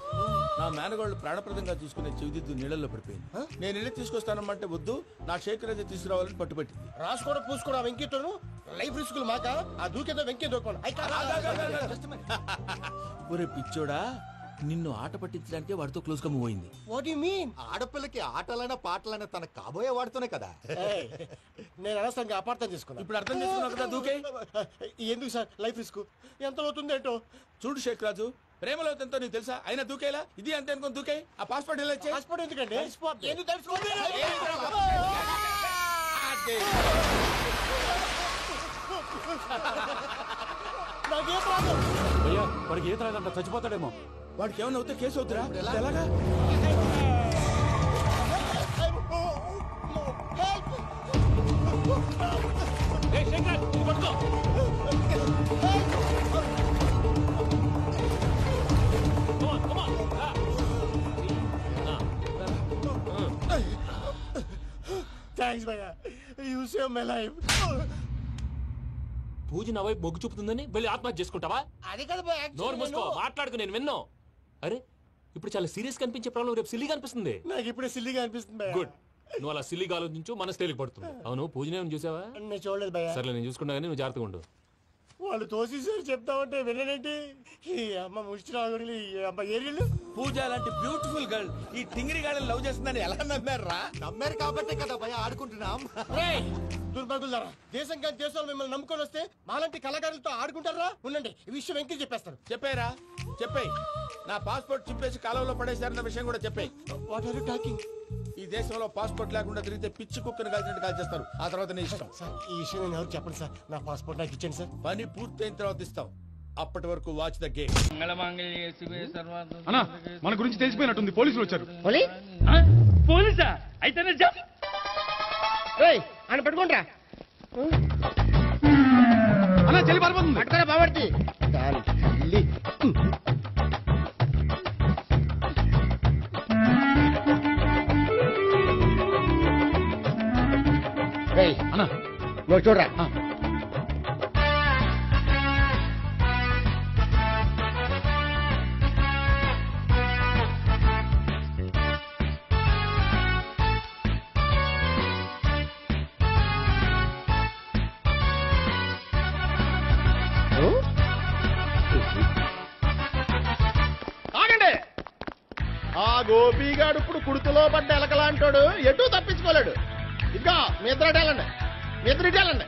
నా మేనగోళ్ళు ప్రాణప్రదంగా చూసుకునే చెవిదిద్దు నీళ్ళల్లో పడిపోయింది. నేను ఇల్లు తీసుకొస్తానమ్మంటే వద్దు, నా శేఖర్ అయితే తీసుకురావాలని పట్టుబట్టింది. రాసుకోవడం పూసుకోవడం వెంకీతోను లైఫ్ రిస్కులు మాక. ఆ దూకేదో వెంకీ దూకోండి. ఒరే పిచ్చోడా, నిన్ను ఆట పట్టించడానికి వాడితో క్లోజ్ గా మూవ్ అయింది. What you mean? ఆడపిల్లకి ఆటలైనా పాటలైనా తన కాబోయే వాడుతూనే కదా. నేను అనవసరంగా అపార్థం చేసుకున్నా. ఇప్పుడు అర్థం చేసుకున్నావు కదా దూకే. ఎందుకు సార్ లైఫ్ రిస్క్? ఎంత అవుతుంది ఏంటో చూడు శేఖర్ రాజు, ప్రేమలో ఎంతో నీకు తెలుసా? అయినా దూకేలా ఇది అంతే అనుకుని దూకే. ఆ పాస్పోర్ట్ ఎలా ఇచ్చే? పాస్పోర్ట్ ఎందుకండి? ఎందుకు తెలుసుకోండి. నాకేం రాదు. భయ్యా వాడికి ఈత రాదంట, చచ్చిపోతాడేమో. వాడికి ఏమన్నా అవుతే కేసు అవుతురా? ఎలాగా? థ్యాంక్స్ భయ్యా, యు సేవ్ మై లైఫ్. పూజ నా వైపు మొగ్గు చూపుతుందని వెళ్ళి ఆత్మహత్య చేసుకుంటావా? అది కదా భయ్యా. నోరు మూసుకో, మాట్లాడుకు, నేను విన్నో. అరే ఇప్పుడు చాలా సీరియస్ కనిపించే ప్రాబ్లం రేపు సిల్లీగా అనిపిస్తుంది. నాకు ఇప్పుడే సిల్లీగా అనిపిస్తుంది భయ్యా. గుడ్, నువ్వు అలా సిల్లీగా ఆలోచించు, మనసు తేలిక పడుతుంది. అవును పూజనే చూసావా? నేను చూడలేదు భయ్యా. సరే నేను చూసుకున్నా కానీ నువ్వు జాగ్రత్తగా ఉండు. వాళ్ళు తోసేసారు చెప్తామంటే విననేంటి? ఈ అమ్మ ముష్టి రాగుడి అమ్మ ఏరియలు. పూజ లాంటి బ్యూటిఫుల్ గర్ల్ ఈ టింగిరి గాళ్ళని లవ్ చేస్తుందని ఎలా నమ్మారా? నమ్మారు కాబట్టే కదా భయ ఆడుకుంటున్నాం. దుర్భగులారా, దేశం కానీ దేశంలో మిమ్మల్ని నమ్ముకొని వస్తే మాలాంటి కళాకారులతో ఆడుకుంటారా? ఉండండి, ఈ విషయం వెంకీ చెప్పేస్తాను. చెప్పారా? చెప్పాయి. నా పాస్పోర్ట్ చింపేసి కాలంలో పడేశారన్న విషయం కూడా చెప్పాయి. What are you talking? ఈ దేశంలో పాస్పోర్ట్ లేకుండా తిరిగితే పిచ్చి కుక్కను కాల్చినట్టు కాల్చేస్తారు. ఆ తర్వాత నీ ఇష్టం. సార్ ఈ విషయం నేను ఎవరు చెప్పండి సార్. నా పాస్పోర్ట్ నాకు ఇచ్చేయండి సార్. పని పూర్తయిన తర్వాత ఇస్తాం. అప్పటి వరకు వాచ్ ద గేమ్. అన్నా మన గురించి తెలిసిపోయినట్టుంది, పోలీసులు వచ్చారు. పోలీసా? అయితే ఆయన పట్టుకుంటా. అన్నా చెల్లి పారిపోతుంది. పట్టుకోరా బాబర్తి. అన్నా నువ్వు చూడరా. ఆగండి. ఆ గోపిగాడు ఇప్పుడు కుడుతులో పడ్డ ఎలకలాంటాడు, ఎటు తప్పించుకోలేడు. ఇంకా మీ ఇద్దరు ఇటెళ్ళండి, మీ ఇద్దరు ఇటెళ్ళండి.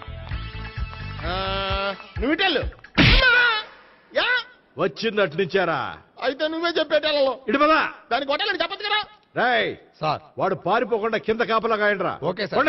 నువ్వు ఇటెళ్ళు. వచ్చింది అటు నుంచారా? అయితే నువ్వే చెప్పేటెళ్ళలో ఇటు పదా. దానికి కొట్టాలని చెప్పదు కదా. రై సార్, వాడు పారిపోకుండా కింద కాపలా కాయండిరా. Okay sir.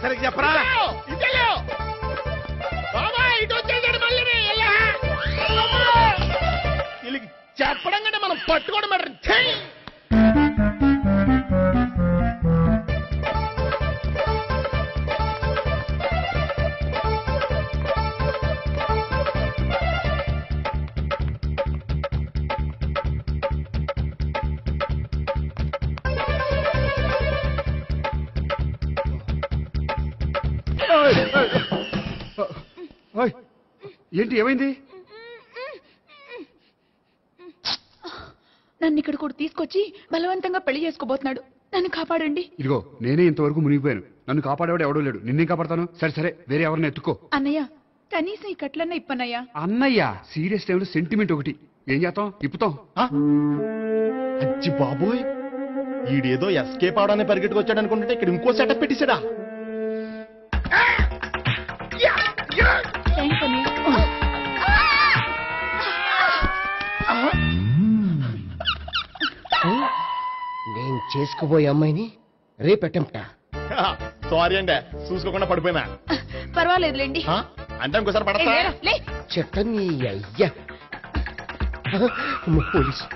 సరిగ్గా చెప్పరా చెప్పడం కంటే మనం పట్టుకోవడం బెటర్. ఏంటి ఏమైంది? నన్ను ఇక్కడ కూడా తీసుకొచ్చి బలవంతంగా పెళ్లి చేసుకోబోతున్నాడు. నన్ను కాపాడండి. ఇదిగో నేనే ఇంతవరకు మునిగిపోయాను. నన్ను కాపాడేవాడు ఎవడో లేడు. నిన్నే కాపాడతాను. సరే సరే వేరే ఎవరిని ఎత్తుకో. అన్నయ్య కనీసం ఈ కట్లన్నా ఇప్పన్నయ్యా. అన్నయ్య సీరియస్ టైంలో సెంటిమెంట్ ఒకటి. ఏం చేస్తాం? ఇప్పుతాం. అచ్చి బాబోయ్, ఈడేదో ఎస్కేప్ అవడానికి పరిగెట్టుకు వచ్చాడు అనుకుంటే ఇక్కడ ఇంకో సెటప్ పెట్టేశాడా? నేను చేసుకోబోయే అమ్మాయిని రేపెట్టంట. సారీ అండి, చూసుకోకుండా పడిపోయినా. పర్వాలేదులేండి. అంటే ఇంకోసారి పడతా. చెట్టని అయ్యా పోలీసు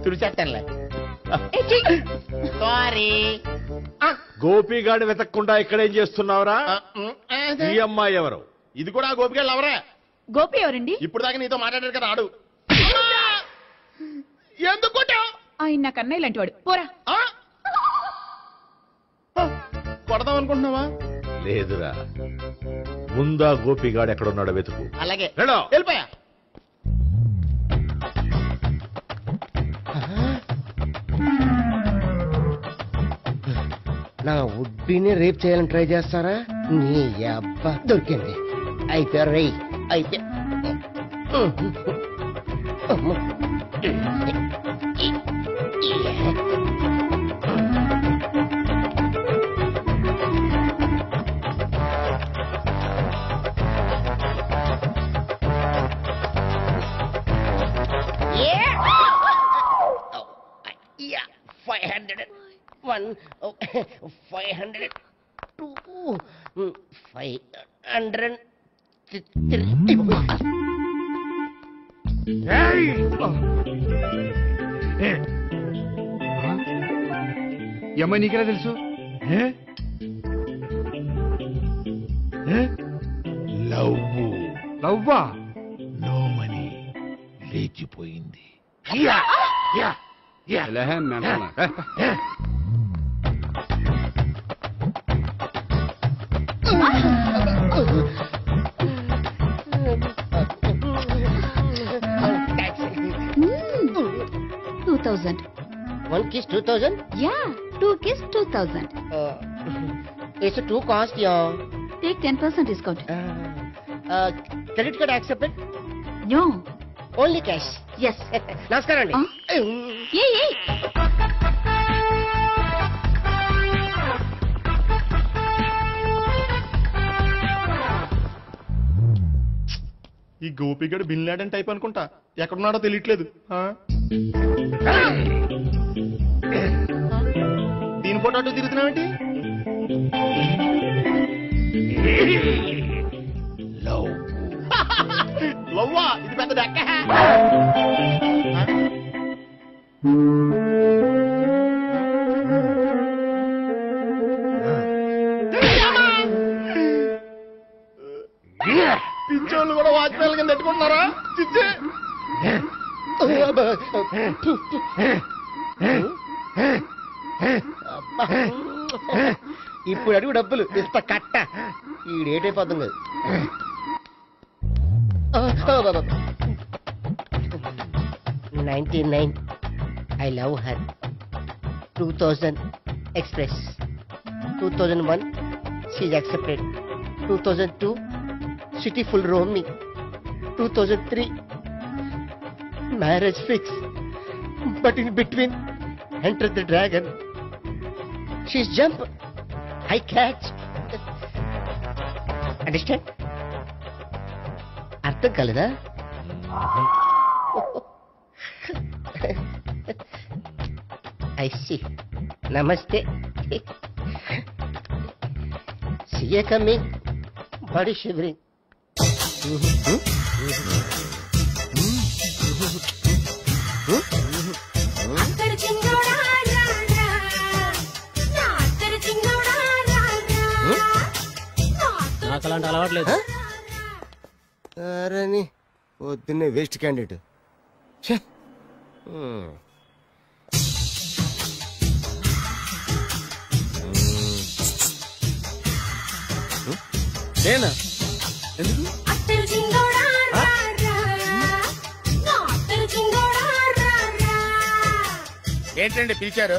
తుడిచేస్తానులే. సారీ. గోపిగాడు వెతక్కుండా ఇక్కడేం చేస్తున్నావురా? ఈ అమ్మాయి ఎవరు? ఇది కూడా గోపిగాడు ఎవరే? గోపి ఎవరండి? ఇప్పుడు దాకా నీతో మాట్లాడారు కదా ఆడు. ఎందుకు ఆయన నాకు అన్నయ్య లాంటి వాడు. పోరా. కొడదాం అనుకుంటున్నావా? లేదురా, ముందా గోపిగాడు ఎక్కడున్నాడో వెతుకు. అలాగే వెళ్ళిపోయా. నా ఉడ్బీని రేప్ చేయాలని ట్రై చేస్తారా? నీ అబ్బా దొరికింది. అయితే రై అయితే ఈ అమ్మాయి నీకెలా తెలుసు? లవ్వా? నో మనీ లేచిపోయింది. One kiss 2000? Yeah, 2 kiss 2000. It's too cost, yeah. Take 10% discount. Credit card accepted? No. Only cash. Yes. Namaskaram andi. Hey. ఈ గోపిగడు బిన్ లాడెన్ టైప్ అనుకుంటా. ఎక్కడున్నాడో తెలియట్లేదు. దీని ఫోటో అటు తిరుగుతున్నావేంటి? లవ్వా? ఇది పెద్ద డెక్క. పిచ్చోళ్ళు కూడా వాచ్మెన్ కింద పెట్టుకుంటున్నారా? ఇప్పుడు అడుగు డబ్బులు ఇస్తా కట్ట. ఈ డేట్ అయిపోతుంది కదా. 99 I love her. 2000 express. 2001 she's accepted. 2002 city full roaming. 2003 marriage fix. But in between enter the dragon. She's jump, I catch. Understand? అర్థం కాలేదా? I see. నమస్తే. CA coming. Body shivering. నాకు అలాంటి అలవాట్లేదు. అరే పొద్దున్నే వేస్ట్ క్యాండిడేట్. నేనా? ఎందుకు? ఏంటండి పిలిచారు?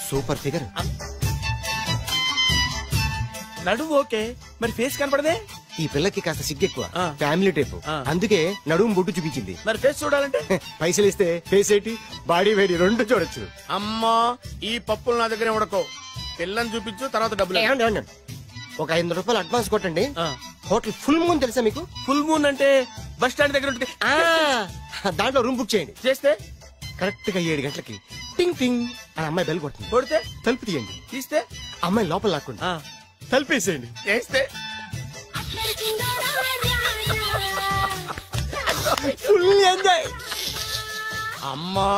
Super figure. నడుము ఓకే, మరి ఫేస్ కనపడదే. ఈ పిల్లకి కాస్త సిగ్గెక్కువ, ఫ్యామిలీ టైప్, అందుకే నడుము బొట్టు చూపించింది. మరి ఫేస్ చూడాలంటే పైసలు ఇస్తే ఫేస్ ఏంటి బాడీ వేడి రెండు చూడొచ్చు. అమ్మా ఈ పప్పులు నా దగ్గర ఉడకో. పిల్లని చూపించు, తర్వాత డబ్బులు. ఒక 500 రూపాయలు అడ్వాన్స్ కొట్టండి. హోటల్ ఫుల్ మూన్ తెలుసా మీకు? ఫుల్ మూన్ అంటే బస్ స్టాండ్ దగ్గర ఉంటుంది. దాంట్లో రూమ్ బుక్ చేయండి. చేస్తే కరెక్ట్ గా 7 గంటలకి టింగ్ టింగ్ అని అమ్మాయి బెల్ కొడుతుంది. కొడితే తలుపు తీయండి. తీస్తే అమ్మాయి లోపల లాక్కుండి తలుపేసేయండి. చేస్తే ఫుల్ ఎంజాయ్. అమ్మా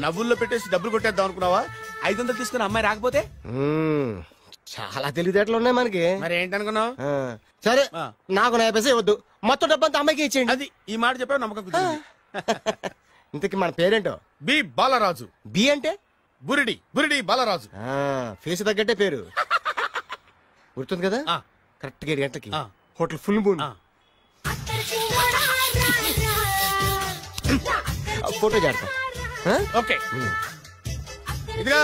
నవ్వుల్లో పెట్టేసి డబ్బులు కొట్టేద్దాం అనుకున్నావా? 500 తీసుకుని అమ్మాయి రాకపోతే? చాలా తెలివితేటలు ఉన్నాయి మనకి. మరి ఏంటనుకున్నావు? సరే నాకు 50 పైసలు వద్దు, మొత్తం డబ్బంతా అమ్మాయికి ఇచ్చేయండి. అది ఈ మాట చెప్పావు, నమ్మకం కుదిరింది. ఇంతకీ మన పేరేంటో? బి బాలరాజు. బి అంటే బురిడి. బురిడి బాలరాజు. ఫేస్ తగ్గట్టే పేరు గుర్తుంది కదా? కరెక్ట్ గా 7 గంటలకి హోటల్ ఫుల్ మూన్. ఫోటో చేడతా. ఓకే ఇదిగా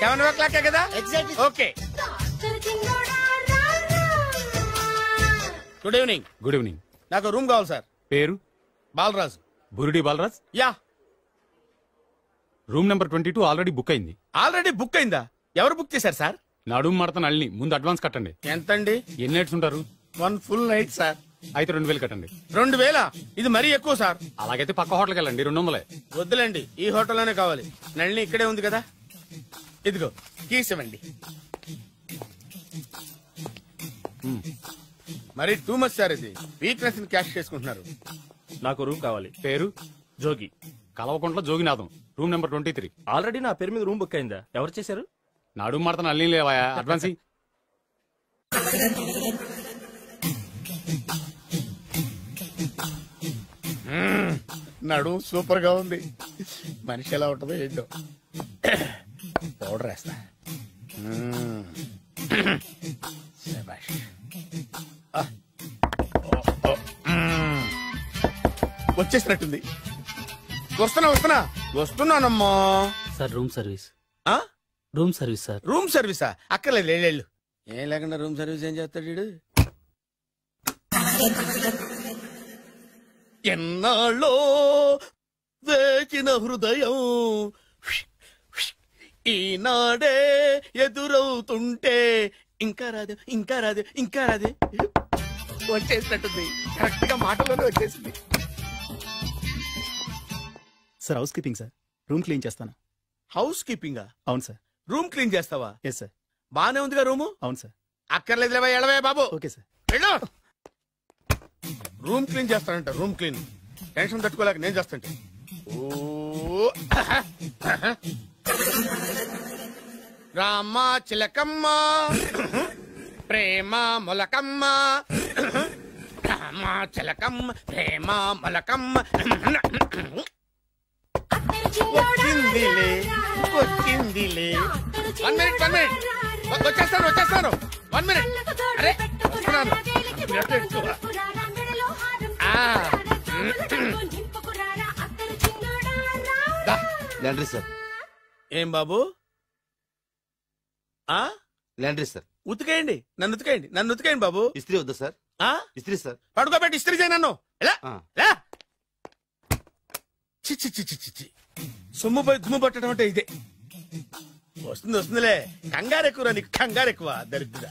7 o'clock కదా? Okay. Good evening. Good evening. నాకు రూమ్ కావాలి సార్. పేరు? Balaraju. Burudi Balaraj. Yeah. Room number 22 already book అయింది. ఆల్రెడీ బుక్ అయిందా? ఎవరు బుక్ చేశారు సార్? నడుము మడత నల్లి. ముందు అడ్వాన్స్ కట్టండి. ఎంతండి? ఎన్ని నైట్స్ ఉంటారు? 1 full night సార్. అయితే 2000 కట్టండి. 2000? ఇది మరీ ఎక్కువ సార్. అలాగైతే పక్క హోటల్కి వెళ్ళండి, 200. వద్దులేండి, ఈ హోటల్లోనే కావాలి. నళిని ఇక్కడే ఉంది కదా. ఇదిగో కీస్ ఇవ్వండి. మరి టూ మచ్ సార్, ఇది వీక్నెస్ ని క్యాష్ చేసుకుంటున్నారు. నాకు రూమ్ కావాలి. పేరు? జోగి. కలవకుంట్ల జోగినాథం. Room number 23. ఆల్రెడీ నా పేరు మీద రూమ్ బుక్ అయిందా? ఎవరు చేశారు? నడుము మడత నల్లి లేవా? అడ్వాన్స్. నడు సూపర్ గా ఉంది. మనిషి ఎలా ఉంటుందో ఏంటో. పౌడర్ వేస్తా. వచ్చేసినట్టుంది. వస్తున్నానమ్మా. Sir room service. Room service sir. రూమ్ సర్వీసా? అక్కర్లేదు, లేళ్ళు. ఏం లేకుండా రూమ్ సర్వీస్ ఏం చేస్తాడు వీడు? ఎన్నాళ్ళో వేచిన హృదయం ఈనాడే ఎదురవుతుంటే ఇంకా రాదు, ఇంకా రాదు, ఇంకా రాదు. వచ్చేసినట్టుంది. కరెక్ట్ గా మాటలోనే వచ్చేసింది. Sir house keeping sir. Room clean చేస్తాను. హౌస్ కీపింగా? అవును సార్. రూమ్ క్లీన్ చేస్తావా? Yes sir. బానే ఉందిగా రూము? అవును సార్. అక్కర్లేదు, ఎడవే బాబు. Okay sir. వెళ్ళు. రూమ్ క్లీన్ చేస్తానంట. రూమ్ క్లీన్ టెన్షన్ తట్టుకోలేక నేను చేస్తాంటే. రామ చిలకమ్మ ప్రేమ మొలకమ్మ, రామ చిలకమ్మ ప్రేమ మొలకమ్మ. వచ్చిందిలే వచ్చిందిలే. 1 minute 1 minute. వచ్చేస్తాను 1 minute. అరే వస్తున్నాను. Laundry sir. ఏం బాబు? Laundry sir. ఉతికేయండి, నన్ను ఉతికేయండి, నన్ను ఉతికేయండి బాబు. ఇస్త్రీ వద్దా సార్? ఇస్త్రీ సార్. పడుకోబెట్టి ఇస్త్రీ చేయి నన్ను. సొమ్ము పోయి దుమ్ము పట్టడం అంటే ఇదే. వస్తుందిలే. కంగారు ఎక్కువ, నీకు కంగారు ఎక్కువ. దరిద్ర.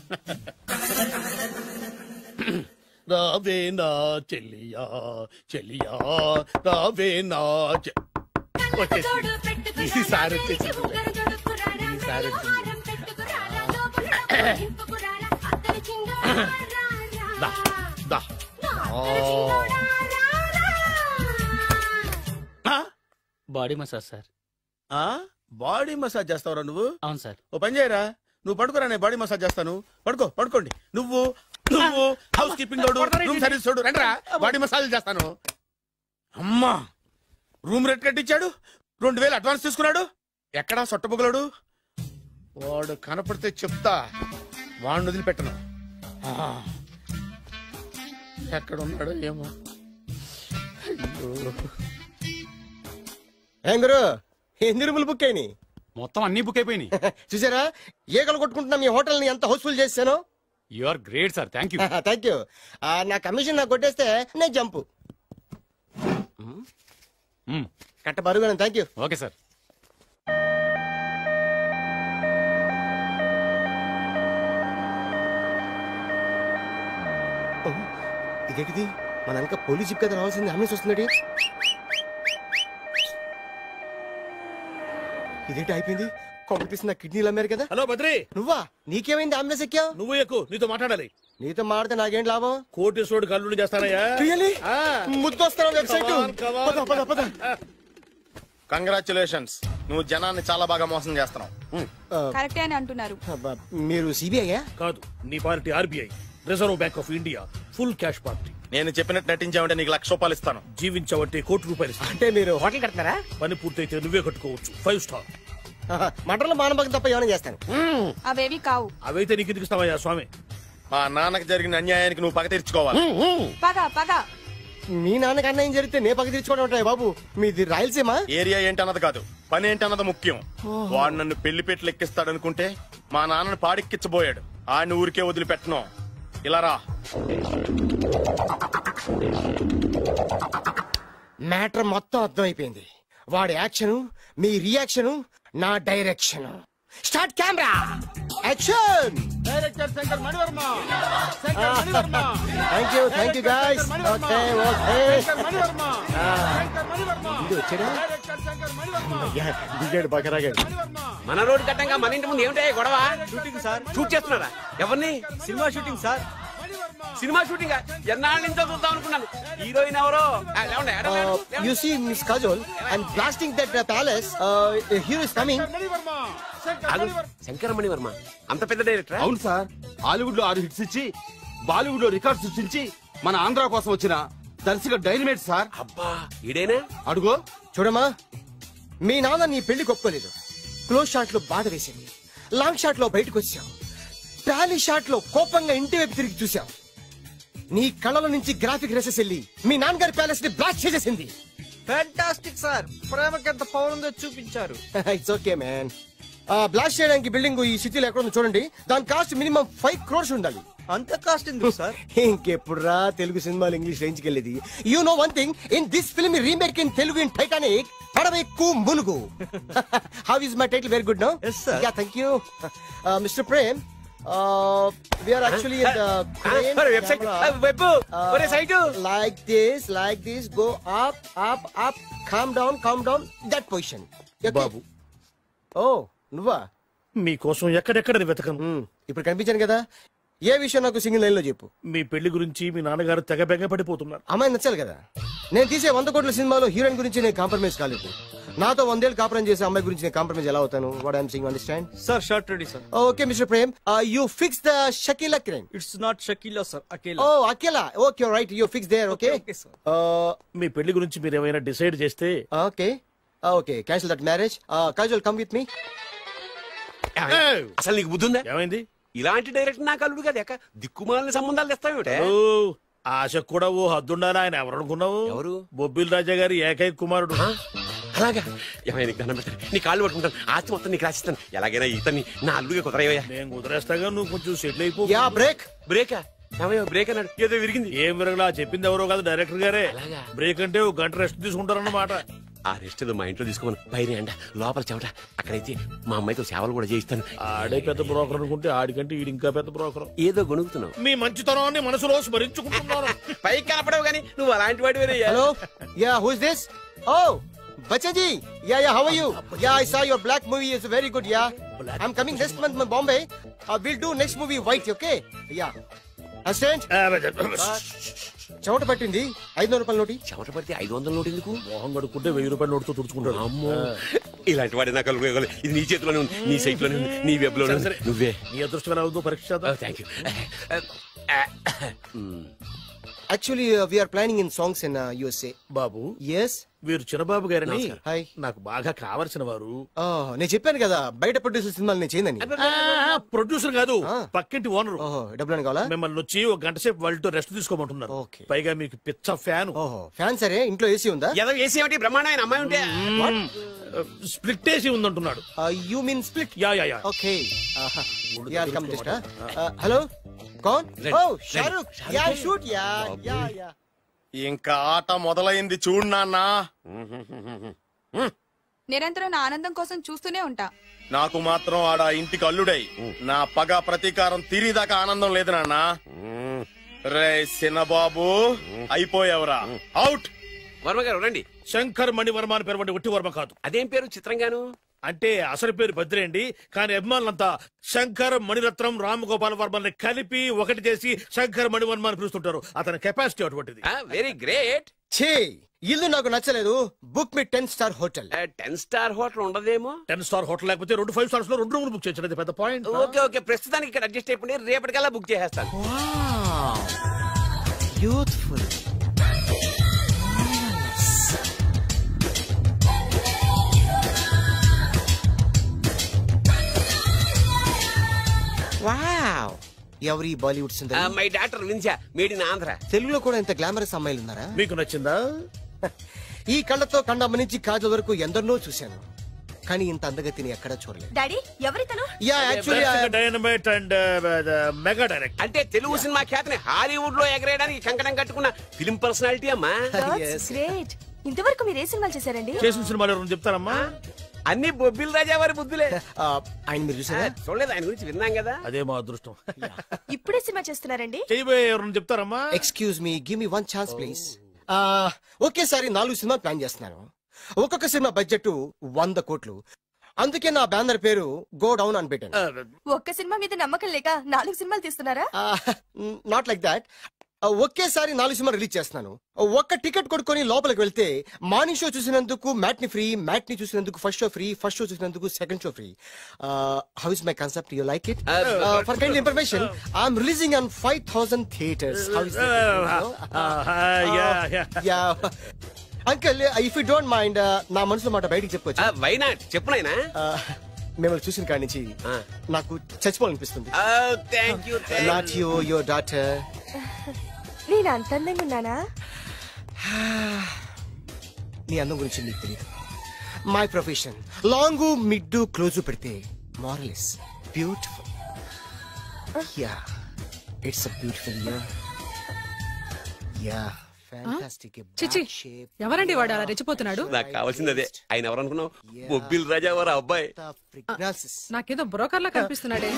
రావే నా చెల్లియా చెల్లియా రావే నా. వచ్చేసి ఈసారి వచ్చేసి body massage sir. Body massage చేస్తావురా నువ్వు? అవును సార్. ఓ పని చేయరా, నువ్వు పడుకోరా, నేను బాడీ మసాజ్ చేస్తాను. పడుకోండి. నువ్వు హౌస్ కీపింగ్ తోడు, రూమ్ సర్వీస్ తోడు, రండిరా బాడీ మసాజ్ చేస్తాను. అమ్మా, రూమ్ రేట్ కట్టించాడు, 2000 అడ్వాన్స్ తీసుకున్నాడు. ఎక్కడా సొట్టబుగలాడు? వాడు కనపడితే చెప్తా, వాడిని వదిలిపెట్టను. ఎక్కడ ఉన్నాడు ఏమో. ఏం గురు, ఎన్ని రూములు బుక్ అయినాయి? మొత్తం అన్ని బుక్ అయిపోయినాయి. చూసారా ఈగలు కొట్టుకుంటున్నా మీ హోటల్ ని ఎంత హౌస్ఫుల్ చేశాను. You are great sir. Thank you. Thank you. నా కమిషన్ నాకు కొట్టేస్తే నేను జంపు కట్ట బరుగా. Thank you. Okay sir. ఇదేంటిది, మన వెనక పోలీస్ జిప్ కదా రావాల్సింది, అంబులెన్స్ వస్తున్నాడు. ఇదేంటి అయిపోయింది, కొంపతీసి నా కిడ్నీలు అమ్మారు కదా. హలో బద్రి, నువ్వా? నీకేమైంది, అంబులెన్స్ ఎక్కావు? నువ్వు ఎక్కువ, నీతో మాట్లాడాలి. నీతో మాడితే నాకేం లాభం? కోటేశ్వరుడు కల్లుడు చేస్తానయ్యా. ముద్దొస్తాను వెబ్సైట్. కంగ్రాచులేషన్స్, నువ్వు జనాన్ని చాలా బాగా మోసం చేస్తున్నావు. కరెక్టే అని అంటున్నారు. మీరు సిబిఐయా? కాదు, నీ party RBI, reserve bank of India, full cash party. నేను చెప్పినట్టు నటించావంటే నీకు ₹1,00,000 ఇస్తాను. జీవించావంటే ₹1,00,00,000 ఇస్తాను. అంటే మీరు హోటల్ కడతారా? పని పూర్తయితే నువ్వే కట్టుకోవచ్చు, 5 స్టార్. మటన్లో మానభంగం తప్ప ఏమైనా చేస్తాను. అవేవి కావు. అవైతే నీకు ఎందుకు ఇస్తావయ్యా స్వామి? మా నాన్నకి జరిగిన అన్యాయానికి నువ్వు పగ తీర్చుకోవాలి. పగ మీ నాన్నకి అన్యాయం జరిగితే నే పగ తీర్చుకోవడం ఉంటాయి బాబు. మీది రాయలసీమ. ఏరియా ఏంటన్నది కాదు, పని ఏంటన్నది ముఖ్యం. వాడు నన్ను పెళ్లి పెట్లు ఎక్కిస్తాడనుకుంటే మా నాన్నను పాడెక్కించబోయాడు. ఆడిని ఊరికే వదిలిపెట్టను. ఇలా రా. మ్యాటర్ మొత్తం అర్థమైపోయింది. వాడి యాక్షన్, మీ రియాక్షన్, నా direction. Start camera, action. Director Shankar Mani Varma. Thank you guys. Okay దిగాడు, బాగా రాగాడు. మన రోడ్డు కట్టంగా మన ఇంటి ముందు ఏమిటాయి గొడవ? Shooting sir. షూట్ చేస్తున్నారా? ఎవరిని? Cinema shooting sir. Cinema shooting ఎన్నాళ్ళ నుంచో చూద్దాం అనుకున్నాను. హీరోయిన్ ఎవరో? You see Miss Kajol, I'm blasting that palace. Hero is coming. Shankara Mani Varma అంత పెద్ద డైరెక్టర్? అవును సార్. హాలీవుడ్ లో 6 హిట్స్ ఇచ్చి బాలీవుడ్ లో రికార్డ్ సృష్టించి మన ఆంధ్ర కోసం వచ్చిన దర్శక డైనమేట్ సార్. అబ్బా, ఈడేనా? అడుగో చూడమ్మా, మీ నాన్న నీ పెళ్లి ఒప్పుకోలేదు. క్లోజ్ షాట్ లో బాధ వేసింది, లాంగ్ షాట్ లో బయటకు వచ్చావు, టాలీ షాట్ లో కోపంగా ఇంటి వైపు తిరిగి చూసావు. నీ కళ్ళల నుంచి గ్రాఫిక్ రెసెస్ వెళ్ళి మీ నాన్నగారి ప్యాలెస్ ని బ్లాస్ట్ చేసేసింది. ఫ్యాంటాస్టిక్ సార్, ప్రేమకి ఎంత పవర్ ఉందో చూపించారు. It's okay man. బ్లాస్ట్ చేయడానికి బిల్డింగ్ ఈ సిటీలో ఎక్కడ ఉందో చూడండి. దాని కాస్ట్ మినిమం 5 crores ఉండాలి. అంత కాస్ట్ ఎందుకు సార్? ఇంకెప్పుడు రా తెలుగు సినిమాలు ఇంగ్లీష్ రేంజ్ కి వెళ్ళేది. You know one thing, in this film remake in Telugu in Titanic, పడవెక్కు మునుగు. How is my title? Very good no. Yes sir. Yeah, thank you. Mr. Prem, we are actually in the crane website. like this, go up, calm down, that position. Okay? Babu, Oh, నువ్వా? మీకోసం ఎక్కడెక్కడ వెతకను. ఇప్పుడు కనిపించాను కదా. ఏ విషయం నాకు single line లో చెప్పు. మీ పెళ్లి గురించి మీ నాన్నగారు తెగ బెగ పడిపోతున్నారు. అమ్మాయి నచ్చాలి కదా. నేను తీసే 100 కోట్ల సినిమాలో హీరోయిన్ గురించి నేను కాంప్రమైజ్ కాలేదు. నాతో 100 ఏళ్ళు కాపురం చేసే అమ్మాయి గురించి నేను కాంప్రమైజ్ ఎలా అవుతాను? What I'm sing, understand? Sir shot ready sir. Okay mister Prem, you fix the Shakeela crime. It's not Shakeela sir, Akela. Oh Akela. Okay right, you fix there. Okay మీ పెళ్లి గురించి మీరు ఏమైనా డిసైడ్ చేస్తే. Okay cancel that marriage. Kajal come with me. అసలు నీకు బుద్ధి ఉందా? ఏమైంది? ఇలాంటి డైరెక్టర్ నాకు అల్లుడు కదా, దిక్కుమాలని సంబంధాలు తెస్తావేమిటే? ఆశ కూడా ఓ హద్దుండాలి. ఆయన ఎవరు అనుకున్నావు? ఎవరు? బొబ్బిల్ రాజా గారి ఏకైక కుమారుడు. అలాగా? ఏమైనా దండం పెడతాను, నీ కాళ్ళు పట్టుకుంటాను, ఆస్తి మొత్తం నీకు రాసిస్తాను. ఎలాగైనా ఇతన్ని నా అల్లుడిగా కుదరయ్యా. నేను కుదిరేస్తాగా, నువ్వు కొంచెం సెటిల్ అయిపో. బ్రేకా? బ్రేక్ అన్నాడు, ఏదో విరిగింది. ఏం విరగలా? చెప్పింది ఎవరో కాదు, డైరెక్టర్ గారే. బ్రేక్ అంటే 1 గంట రెస్ట్ తీసుకుంటారన్నమాట. ఆ రెస్ట్ ఏదో మా ఇంట్లో తీసుకోమని. పైన అంట, లోపల చెమట. అక్కడైతే మా అమ్మాయితో సేవలు కూడా చేయిస్తాను. ఆడే పెద్ద బ్రోకర్ అనుకుంటే ఆడికంటే ఈడు ఇంకా పెద్ద బ్రోకర్. ఏదో గొనుగుతున్నావు. మీ మంచితనాన్ని మనసులో స్మరించుకుంటున్నాను. పైకి కనపడవు కానీ నువ్వు అలాంటి వాడి. Hello, yeah who is this? Oh Bachchan ji, yeah how are you? Yeah I saw your Black movie is very good. Yeah I'm coming next month in Bombay. We'll do next movie White, okay? Yeah. Assistant. చెమట పట్టింది 500 రూపాయల నోటి. చెమట పడితే 500 note ఎందుకు? మోహం కడుక్కుంటే 1000 రూపాయల నోటుతో తుడుచుకుంటాడు. అమ్మో, ఇలాంటి వాడి నాకు ఇది నీ చేతిలోనే ఉంది, నీ సైట్ లోనే ఉంది, నీ వెబ్ లోనే ఉంది. నువ్వే నీ అదృష్టం అవుతూ పరీక్ష. Thank you. Actually, we are planning in songs in USA. Babu. Yes. వీరు చిన్నబాబు గారని హాయ్. నాకు బాగా కావలసిన వారు. నేను చెప్పాను కదా బయట ప్రొడ్యూసర్ సినిమాలు నేను చేయనని. ప్రొడ్యూసర్ కాదు, పక్కింటి ఓనర్. డబ్బులు కావాలా? మిమ్మల్ని వచ్చి ఒక గంట సేపు వాళ్ళతో రెస్ట్ తీసుకోమంటున్నారు. పైగా మీకు పిచ్చ ఫ్యాన్. ఫ్యాన్ సరే, ఇంట్లో ఏసీ ఉందా? ఏసీ ఏమిటి, బ్రహ్మాండమైన అమ్మాయి ఉంటే స్ప్లిట్ ఏసీ ఉందంటున్నాడు. You mean split? Yeah yeah yeah. Okay. Hello, కౌన్? Oh Shahrukh. Yeah shoot. Yeah yeah yeah. ఇంకా ఆట మొదలైంది చూడు నాన్న. నిరంతరం నా ఆనందం కోసం చూస్తూనే ఉంటా. నాకు మాత్రం ఆడ ఇంటికి అల్లుడై నా పగ ప్రతీకారం తీరిదాకా ఆనందం లేదు నాన్న. రే చిన్నబాబు, అయిపోయావురా, అవుట్. వర్మ గారు రండి. శంకర్ మణివర్మ అని పేరు, ఒట్టి వర్మ కాదు. అదేం పేరు చిత్రంగాను? అంటే అసలు పేరు బద్రి అండి, కానీ అభిమానులంతా శంకర్ మణిరత్నం రామగోపాల్ వర్మని కలిపి ఒకటి చేసి శంకర్ మణివర్మ అని పిలుస్తుంటారు. అతని కెపాసిటీ అటువంటిది. Very great. ఛీ, ఇల్లు నాకు నచ్చలేదు. బుక్ మీ 10 స్టార్ హోటల్. 10 స్టార్ హోటల్ ఉండదేమో. 10 స్టార్ హోటల్ లేకపోతే 2 5 స్టార్స్ లో 2 రూములు బుక్ చేయొచ్చు. పెద్ద పాయింట్. ఓకే ఓకే, ప్రస్తుతానికి ఇక్కడ అడ్జస్ట్ అయిపోయి రేపటికల్లా బుక్ చేసేస్తాను. బ్యూటిఫుల్. వావ్, ఎవరి బాలీవుడ్ సుందరి? మై డాక్టర్ విన్సా, మేడ్ ఇన్ ఆంధ్ర. తెలుగులో కూడా ఇంత గ్లామరస్ అమ్మాయిలు ఉన్నారా? మీకు నచ్చిందా? ఈ కళ్ళతో కండమ్మ నుంచి కాజల్ వరకు ఎందరినో చూశాను, కానీ ఇంత అందగతిని ఎక్కడా చూడలేదు. డాడీ, ఎవరితను? Yeah, actually dynamite and mega direct. అంటే తెలుగు సినిమా ఖ్యాతిని హాలీవుడ్ లో ఎగరేయడానికి కంకణం కట్టుకున్న ఫిల్మ్ పర్సనాలిటీ అమ్మా. గ్రేట్. ఇంతవరకు మీరు ఏ సినిమాలు చేశారండి? చేసిన సినిమాలు ఎవరు చెప్తారమ్మా? అన్ని బొబ్బిల్ రాజా వారి బుద్ధులే. ఆయన మీరు చూసారా? చూడలేదు, ఆయన గురించి విన్నాం కదా. అదే మా అదృష్టం. ఇప్పుడే సినిమా చేస్తున్నారండి? చేయబోయే ఎవరు చెప్తారమ్మా? Excuse me, give me 1 chance please. ఒకేసారి 4 సినిమా ప్లాన్ చేస్తున్నాను. ఒక్కొక్క సినిమా బడ్జెట్ 100 కోట్లు. అందుకే నా బ్యానర్ పేరు గో డౌన్ అని పెట్టాను. ఒక్క సినిమా మీద నమ్మకం లేక 4 సినిమాలు తీస్తున్నారా? Not like that. ఒకేసారి 4 సినిమా రిలీజ్ చేస్తున్నాను. ఒక్క టికెట్ కొనుక్కొని లోపలికి వెళ్తే మార్నింగ్ షో చూసినందుకు మ్యాట్ని ఫ్రీ, మ్యాట్ని చూసినందుకు first show free, first show చూసినందుకు second show free. How is my concept? You like it? For kind information, I'm releasing on 5000 theatres. How is it? Uncle, if you don't mind, నా మనసులో మాట బయటికి చెప్పుకోవచ్చు? Why not, చెప్పు నాయనా. మిమ్మల్ని చూసిన కాడి నుంచి నాకు చచ్చిపోవాలనిపిస్తుంది. Not you, your daughter. నేను అంత అందంగా ఉన్నానా? నీ అందం గురించి నీకు తెలియదు. My profession long mid close పెడితే moral is beautiful. Yeah, it's a beautiful year. Yeah, చిచి, ఎవరండి వాడు అలా రెచ్చిపోతున్నాడు? నాకు కావాల్సింది అదే. ఆయన ఎవరనుకున్నావు? బొబ్బిల్ రాజా వారు అబ్బాయి. నాకేదో బ్రోకర్ లా కనిపిస్తున్నాడే.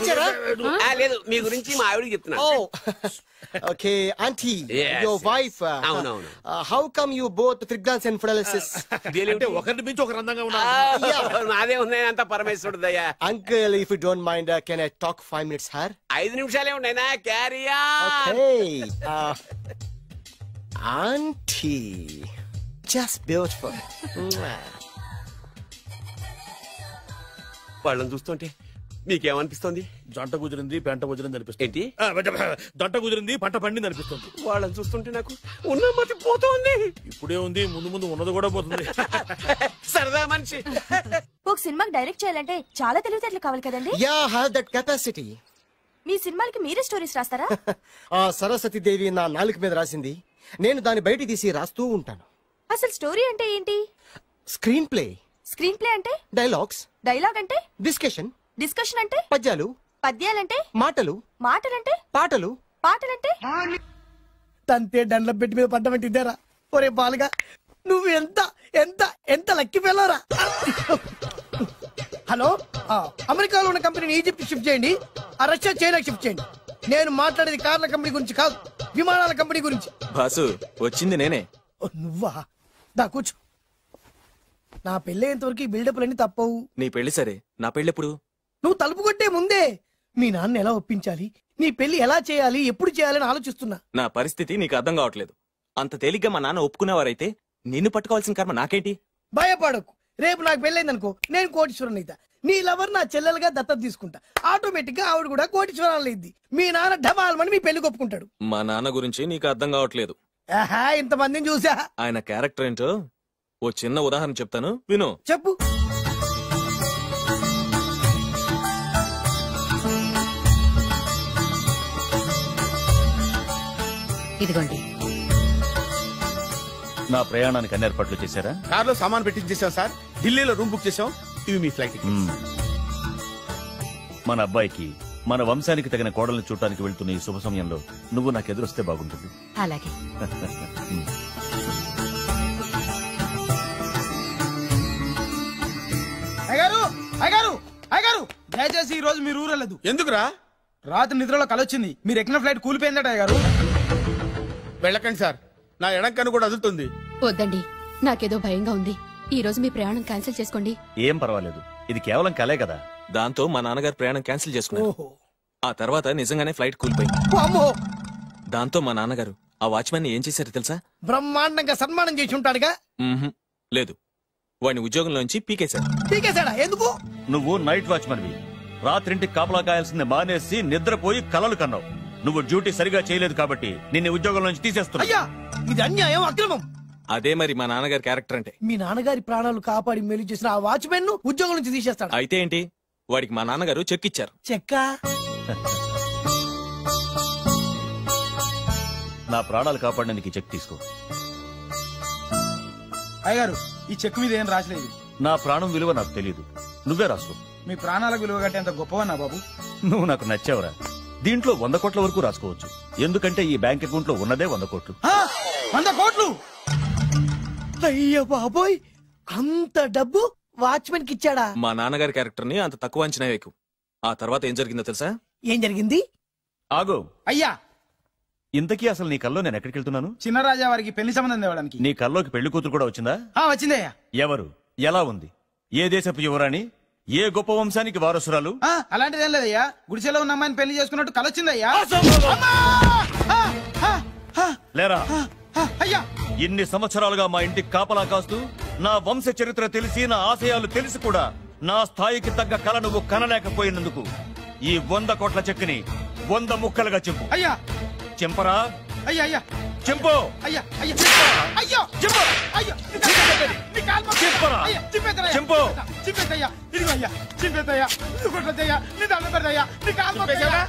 లేదు, మీ గురించి మా ఆవిడకి చెప్తున్నా. Okay aunty, your wife. How come you both fragrance and ఫిడాలిసిస్? అంటే ఒకరిని మించి ఒకరు అందంగా ఉన్నారు. నాదే ఉంది అంత పరమేశ్వరుడు దయ్యా. Uncle, if you don't mind, can I talk 5 minutes sir? 5 నిమిషాలే ఉన్నాయినా, carry on. Okay aunty, just beautiful. వాళ్ళని చూస్తుంటే మీకేమనిపిస్తుంది? జంట కుదిరింది, పెంట కుదిరింది అనిపిస్తుంది. ఏంటి? జంట కుదిరింది, పంట పండింది అనిపిస్తుంది. వాళ్ళని చూస్తుంటే నాకు ఉన్న మతి పోతుంది. ఇప్పుడే ఉంది, ముందు ముందు ఉన్నది కూడా పోతుంది. సరదా మనిషి. ఒక సినిమాకి డైరెక్ట్ చేయాలంటే చాలా తెలివితేటలు కావాలి కదండి? Yeah, have that capacity. మీ సినిమాలకి మీరే స్టోరీస్ రాస్తారా? సరస్వతి దేవి నా నాలుక మీద రాసింది, నేను దాన్ని బయట తీసి రాస్తూ ఉంటాను. అసలు స్టోరీ అంటే ఏంటి? Screen play. స్క్రీన్ ప్లే అంటే? డైలాగ్స్. డైలాగ్ అంటే? డిస్కషన్. డిస్కషన్ అంటే? పద్యాలు. పద్యాలంటే? మాటలు. మాటలంటే? పాటలు. పాటలంటే? తంతే దండ్ల పెట్టి మీద పడ్డమంటే ఇద్దారా? ఒరే బాలుగా, నువ్వు ఎంత ఎంత ఎంత లక్కీ పిల్లరా. హలో, అమెరికాలో ఉన్న కంపెనీని ఈజిప్ట్ షిఫ్ట్ చేయండి, రష్యా చైనాకి షిఫ్ట్ చేయండి. నేను మాట్లాడేది కార్ల కంపెనీ గురించి కాదు, విమానాల కంపెనీ గురించి. బాసు, వచ్చింది నేనే. నువ్వా? దా కూర్చో. నా పెళ్ళేంతవరకు ఈ బిల్డప్లన్నీ తప్పవు. నీ పెళ్లి సరే, నా పెళ్ళెప్పుడు? నువ్వు తలుపు కొట్టే ముందే మీ నాన్న ఎలా ఒప్పించాలి, నీ పెళ్లి ఎలా చేయాలి, ఎప్పుడు చేయాలని ఆలోచిస్తున్నా. నా పరిస్థితి నీకు అర్థం కావట్లేదు. అంత తేలిగ్గా మా నాన్న ఒప్పుకునేవారైతే నిన్ను పట్టుకోవాల్సిన కర్మ నాకేంటి? భయపడకు, రేపు నాకు పెళ్ళైందనుకో నేను కోటీశ్వరుని అయితా. నీ లవర్ నా చెల్లెలుగా దత్తత తీసుకుంటా. ఆటోమేటిక్ గా ఆవిడ కూడా కోటీశ్వరాలు అయింది. మీ నాన్న ఢమాల్మని మీ పెళ్లి ఒప్పుకుంటాడు. మా నాన్న గురించి నీకు అర్థం కావట్లేదు. ఆహా, ఇంతమందిని చూసా. ఆయన క్యారెక్టర్ ఏంటో ఓ చిన్న ఉదాహరణ చెప్తాను విను. చెప్పు. ఇదిగోండి. నా ప్రయాణానికి అన్ని ఏర్పాట్లు చేశారా? కార్లో సామాన్ పెట్టించేసాం సార్. ఢిల్లీలో రూమ్ బుక్ చేసాం. ఇవి మీ ఫ్లైట్ టికెట్స్. మన అబ్బాయికి మన వంశానికి తగిన కోడల్ని చూడటానికి వెళ్తున్న ఈ శుభ సమయంలో నువ్వు నాకు ఎదురొస్తే బాగుంటుంది. అలాగే. అయ్యగారు, అయ్యగారు, అయ్యగారు, దయచేసి ఈ రోజు మీరు ఊరలేదు. ఎందుకురా? రాత్రి నిద్రలో కలొచ్చింది. మీరు ఎక్కిన ఫ్లైట్ కూలిపోయిందట అయ్యగారు. వెళ్ళకండి సార్, నా ఎడంకన్ను కూడా అదులుతుంది. వద్దండి, నాకేదో భయంగా ఉంది. ఈ రోజు మీ ప్రయాణం క్యాన్సిల్ చేసుకోండి. ఏం పర్వాలేదు, ఇది కేవలం కలే కదా. దాంతో మా నాన్నగారు ప్రయాణం క్యాన్సిల్ చేసుకున్నారు. ఆ తర్వాత నిజంగానే ఫ్లైట్ కూలిపోయింది. దాంతో మా నాన్నగారు ఆ వాచ్మెన్ ఏం చేశారు తెలుసా? బ్రహ్మాండంగా సన్మానం చేసి ఉంటాడుగా. లేదు, వాడిని ఉద్యోగంలోంచి పీకేశారు. పీకేశాడా? ఎందుకు? నువ్వు నైట్ వాచ్మన్వి. రాత్రింటికి కాపలా కాయాల్సింది మానేసి నిద్రపోయి కలలు కన్నావు. నువ్వు డ్యూటీ సరిగా చేయలేదు కాబట్టి నిన్ను ఉద్యోగం నుంచి తీసేస్తున్నా. అయ్యా, ఇది అన్యాయం, అక్రమం. అదే మరి మా నాన్నగారి క్యారెక్టర్ అంటే. మీ నాన్నగారి ప్రాణాలు కాపాడి మేలు చేసిన ఆ వాచ్మెన్ ను ఉద్యోగం నుంచి తీసేస్తాడు. అయితే ఏంటి, వాడికి మా నాన్నగారు చెక్ ఇచ్చారు. చెక్క? నా ప్రాణాలు కాపాడడానికి చెక్ తీసుకో. అయ్యగారు, ఈ చెక్ మీద ఏం రాసలేదు. నా ప్రాణం విలువ నాకు తెలియదు, నువ్వే రాసుకో. మీ ప్రాణాలకు విలువ కట్టేంత గొప్పవన్నా బాబు. నువ్వు నాకు నచ్చావురా. దీంట్లో 100 కోట్ల వరకు రాసుకోవచ్చు. ఎందుకంటే ఈ బ్యాంక్ అకౌంట్ లో ఉన్నదే 100 కోట్లు. 100 కోట్లు? అయ్యో బాబోయ్, అంత డబ్బు వాచ్మెన్ కి ఇచ్చాడా? మా నాన్నగారి క్యారెక్టర్ ని అంత తక్కువ అంచనా వేయకు. ఆ తర్వాత ఏం జరిగిందో తెలుసా? ఏం జరిగింది? ఆగో. అయ్యా, ఇంతకీ అసలు నీ కల్లో నేను ఎక్కడికి వెళ్తున్నాను? చిన్నరాజా వారికి పెళ్లి సంబంధం తేవడానికి. నీ కల్లోకి పెళ్లి కూతురు కూడా వచ్చిందా? వచ్చిందయ్యా. ఎవరు? ఎలా ఉంది? ఏ దేశపు యువరాణి? ఏ గొప్ప వంశానికి వారసురాలు? అలాంటిదేం లేదయ్యా. గుడిసెలో ఉన్న అమ్మాయిని పెళ్లి చేసుకున్నట్టు కలొచ్చిందయ్యా. లేరా? అయ్యా, ఇన్ని సంవత్సరాలుగా మా ఇంటికి కాపలా కాస్తూ నా వంశ చరిత్ర తెలిసి నా ఆశయాలు తెలిసి కూడా నా స్థాయికి తగ్గ కళ నువ్వు కనలేకపోయినందుకు ఈ 100 కోట్ల చెక్కుని 100 ముక్కలుగా చింపు. అయ్యా. చింపరా? అయ్యా, అయ్యా, చింపు. అయ్యా, అయ్యా, అయ్యో, చింపు. అయ్యో, చింపరా? చింపు. చింపేదయ్యా, ఇదిగో అయ్యా, చింపేదయ్యా, కొట్టదయ్యా, నీ దండం పెడదయ్యా, నీ కాలు మొక్కుదయ్యా,